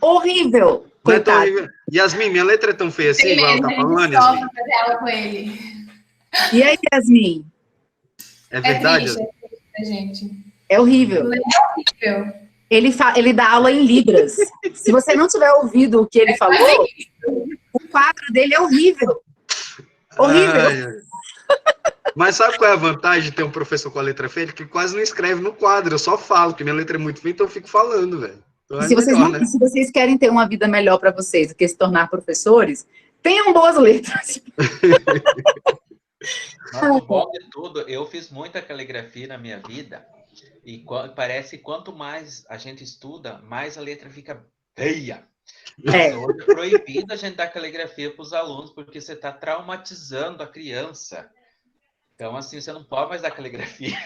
Horrível. Não é tão Coitado. horrível. Yasmin, minha letra é tão feia assim, igual ela tá falando, Só Yasmin? fazer aula com ele. E aí, Yasmin? É verdade? É triste, gente. É horrível. É horrível. Ele dá aula em Libras. Se você não tiver ouvido o que ele falou, o quadro dele é horrível. Horrível. Ai, ai. Mas sabe qual é a vantagem de ter um professor com a letra feia? Que quase não escreve no quadro, eu só falo, porque minha letra é muito feia, então eu fico falando, velho. Então E se, vocês melhor, não, né? se vocês querem ter uma vida melhor para vocês do que se tornar professores, tenham boas letras. Mas o bom de tudo, eu fiz muita caligrafia na minha vida e parece que quanto mais a gente estuda, mais a letra fica feia. É. Hoje é proibido a gente dar caligrafia para os alunos, porque você está traumatizando a criança. Então, assim, você não pode mais dar caligrafia.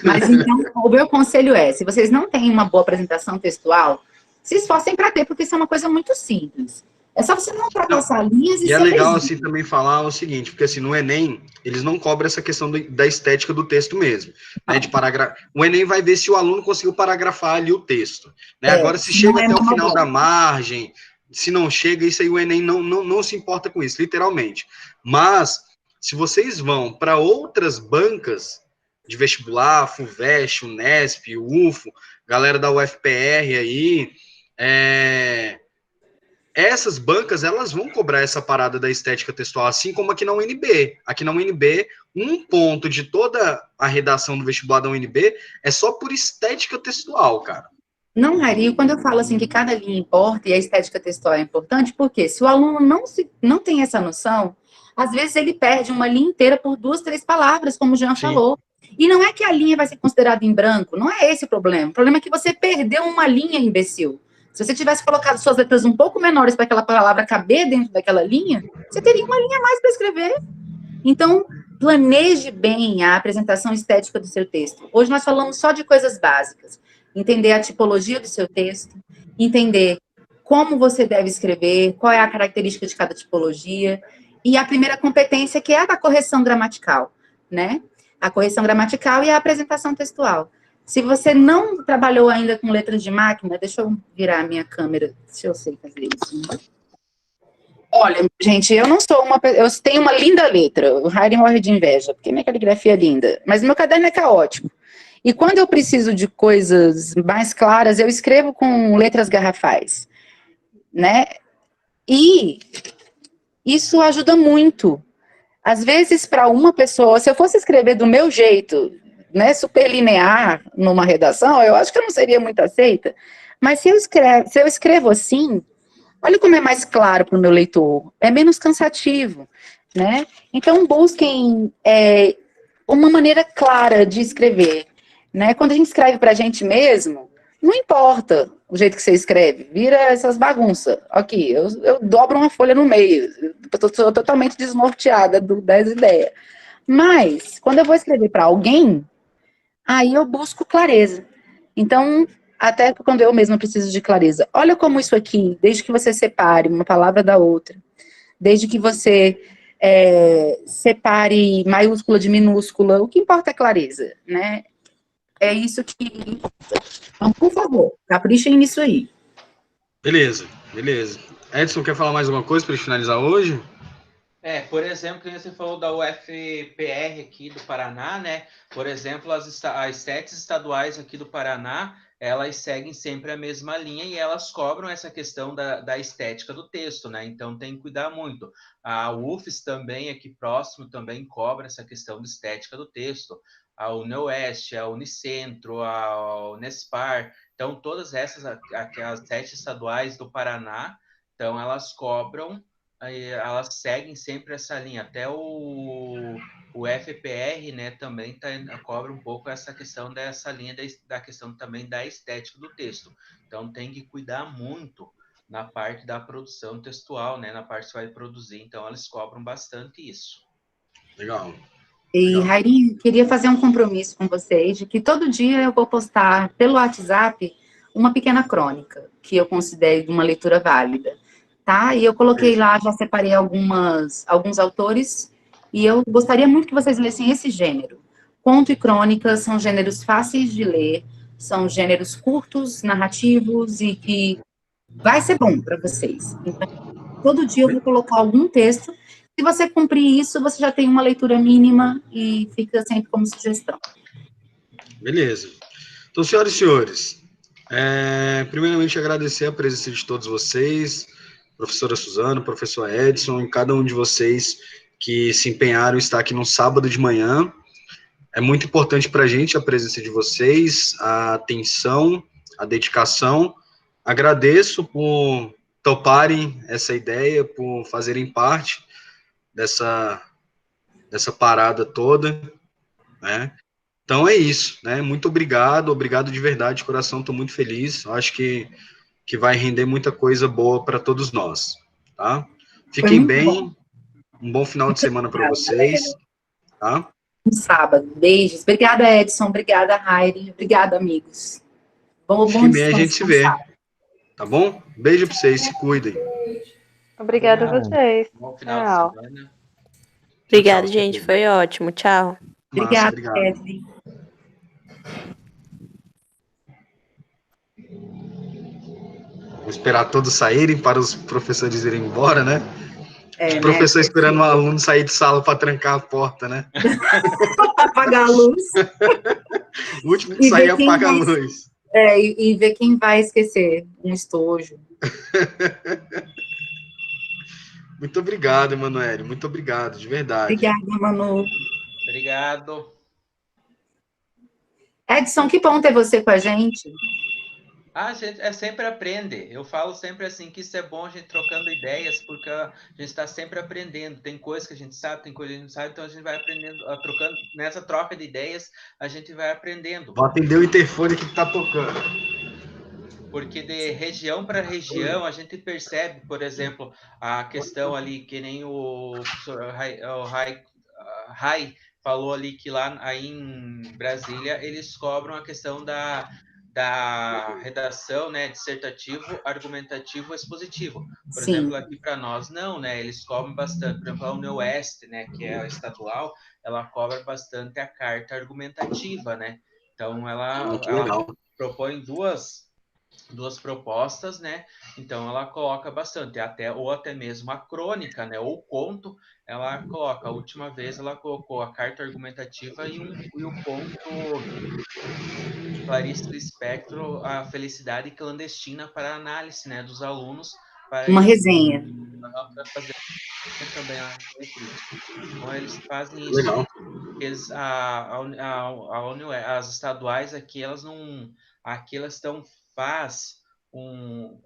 Mas então, o meu conselho é, se vocês não têm uma boa apresentação textual, se esforcem para ter, porque isso é uma coisa muito simples. É só você não ultrapassar linhas E é legal, assim, também falar o seguinte, porque, assim, no Enem, eles não cobram essa questão da estética do texto mesmo, né, de paragrafo. O Enem vai ver se o aluno conseguiu paragrafar ali o texto, né? Agora, se chega até o final da margem, se não chega, isso aí o Enem não se importa com isso, literalmente. Mas, se vocês vão para outras bancas de vestibular, FUVEST, Unesp, UFO, galera da UFPR aí, essas bancas, elas vão cobrar essa parada da estética textual, assim como aqui na UNB. Aqui na UNB, um ponto de toda a redação do vestibular da UNB é só por estética textual, cara. Não, Rari, quando eu falo assim que cada linha importa e a estética textual é importante, porque se o aluno não tem essa noção, às vezes ele perde uma linha inteira por 2, 3 palavras, como o Jean falou. E não é que a linha vai ser considerada em branco, não é esse o problema. O problema é que você perdeu uma linha, imbecil. Se você tivesse colocado suas letras um pouco menores para aquela palavra caber dentro daquela linha, você teria uma linha a mais para escrever. Então, planeje bem a apresentação estética do seu texto. Hoje nós falamos só de coisas básicas. Entender a tipologia do seu texto, entender como você deve escrever, qual é a característica de cada tipologia, e a primeira competência, que é a da correção gramatical, né? A correção gramatical e a apresentação textual. Se você não trabalhou ainda com letras de máquina, deixa eu virar a minha câmera, se eu sei fazer isso. Olha, gente, eu não sou uma... Eu tenho uma linda letra, o Harry morre de inveja, porque minha caligrafia é linda, mas meu caderno é caótico. E quando eu preciso de coisas mais claras, eu escrevo com letras garrafais, né? E isso ajuda muito. Às vezes, para uma pessoa, se eu fosse escrever do meu jeito, né, super linear numa redação, eu acho que eu não seria muito aceita. Mas se eu escrevo assim, olha como é mais claro para o meu leitor, é menos cansativo, né? Então, busquem uma maneira clara de escrever, né? Quando a gente escreve para a gente mesmo, não importa o jeito que você escreve, vira essas bagunças. Aqui, eu dobro uma folha no meio, estou totalmente desnorteada das ideias. Mas, quando eu vou escrever para alguém, aí eu busco clareza. Então, até quando eu mesma preciso de clareza. Olha como isso aqui, desde que você separe uma palavra da outra, desde que você separe maiúscula de minúscula, o que importa é clareza, né? É isso que importa. Então, por favor, caprichem nisso aí. Beleza. Edson, quer falar mais alguma coisa para finalizar hoje? Por exemplo, que você falou da UFPR aqui do Paraná, né? Por exemplo, as SETs estaduais aqui do Paraná, elas seguem sempre a mesma linha e elas cobram essa questão da estética do texto, né? Então tem que cuidar muito. A UFES também, aqui próximo, também cobra essa questão de estética do texto. A UniOeste, a Unicentro, a Unespar, então todas essas, as 7 estaduais do Paraná, então elas cobram, elas seguem sempre essa linha. Até o FPR, né, também cobra um pouco essa questão dessa linha da questão também da estética do texto. Então tem que cuidar muito na parte da produção textual, né, na parte que você vai produzir. Então eles cobram bastante isso. Legal. E, Rairi, queria fazer um compromisso com vocês de que todo dia eu vou postar pelo WhatsApp uma pequena crônica, que eu considero de uma leitura válida, tá? E eu coloquei lá, já separei alguns autores, e eu gostaria muito que vocês lessem esse gênero. Conto e crônica são gêneros fáceis de ler, são gêneros curtos, narrativos, e que vai ser bom para vocês. Então, todo dia eu vou colocar algum texto. Se você cumprir isso, você já tem uma leitura mínima e fica sempre como sugestão. Beleza. Então, senhoras e senhores, primeiramente agradecer a presença de todos vocês, professora Suzana, professor Edson, e cada um de vocês que se empenharam em estar aqui no sábado de manhã. É muito importante para a gente a presença de vocês, a atenção, a dedicação. Agradeço por toparem essa ideia, por fazerem parte dessa parada toda, né? Então é isso, né? Muito obrigado de verdade, de coração, estou muito feliz. Eu acho que vai render muita coisa boa para todos nós, tá? Fiquem bem, um bom final de semana para vocês, tá? Um sábado. Beijos. Obrigada, Edson. Obrigada, Rairi. Obrigada, amigos. Bom Fiquem bem, a descanso, gente se vê, tá bom? Beijo para vocês, se cuidem. Obrigada a vocês. Bom final Tchau. de semana. Obrigada, Tchau, gente. Foi ótimo. Tchau. Massa, Obrigada, obrigado. Edson. Vou esperar todos saírem para os professores irem embora, né? Os Né? professores esperando o aluno sair de sala para trancar a porta, né? Apagar a luz. O último que sair apaga a luz. E ver quem vai esquecer um estojo. Muito obrigado, Emanuele. Muito obrigado, de verdade. Obrigada, Manu. Obrigado. Edson, que bom ter você com a gente. A gente sempre aprende. Eu falo sempre assim que isso é bom a gente trocando ideias, porque a gente está sempre aprendendo. Tem coisas que a gente sabe, tem coisas que a gente não sabe, então a gente vai aprendendo, trocando. Nessa troca de ideias, a gente vai aprendendo. Vou atender o interfone que está tocando. Porque de região para região a gente percebe, por exemplo, a questão ali, que nem o professor Rai falou ali, que lá aí em Brasília eles cobram a questão da redação, né, dissertativo, argumentativo, expositivo. Por exemplo, aqui para nós não, né, eles cobram bastante. Por exemplo, a UniOeste, né, que é a estadual, ela cobra bastante a carta argumentativa, né. Então ela propõe duas propostas, né? Então ela coloca bastante, ou até mesmo a crônica, né? Ou o conto, ela coloca. A última vez ela colocou a carta argumentativa e o conto de Clarice Lispector, A Felicidade Clandestina, para análise, né? Dos alunos. Uma resenha. Para fazer também a crítica. Então eles fazem isso. Legal. Eles, as estaduais aqui, elas não. Aqui elas estão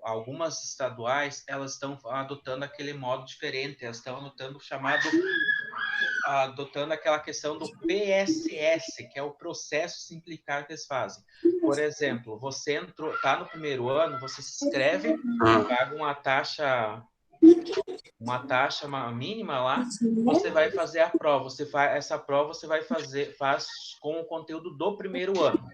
algumas estaduais, elas estão adotando aquele modo diferente, elas estão adotando aquela questão do PSS, que é o processo simplificado que eles fazem. Por exemplo, você está no primeiro ano, você se inscreve, paga uma taxa mínima lá, você vai fazer a prova. Essa prova você faz com o conteúdo do primeiro ano.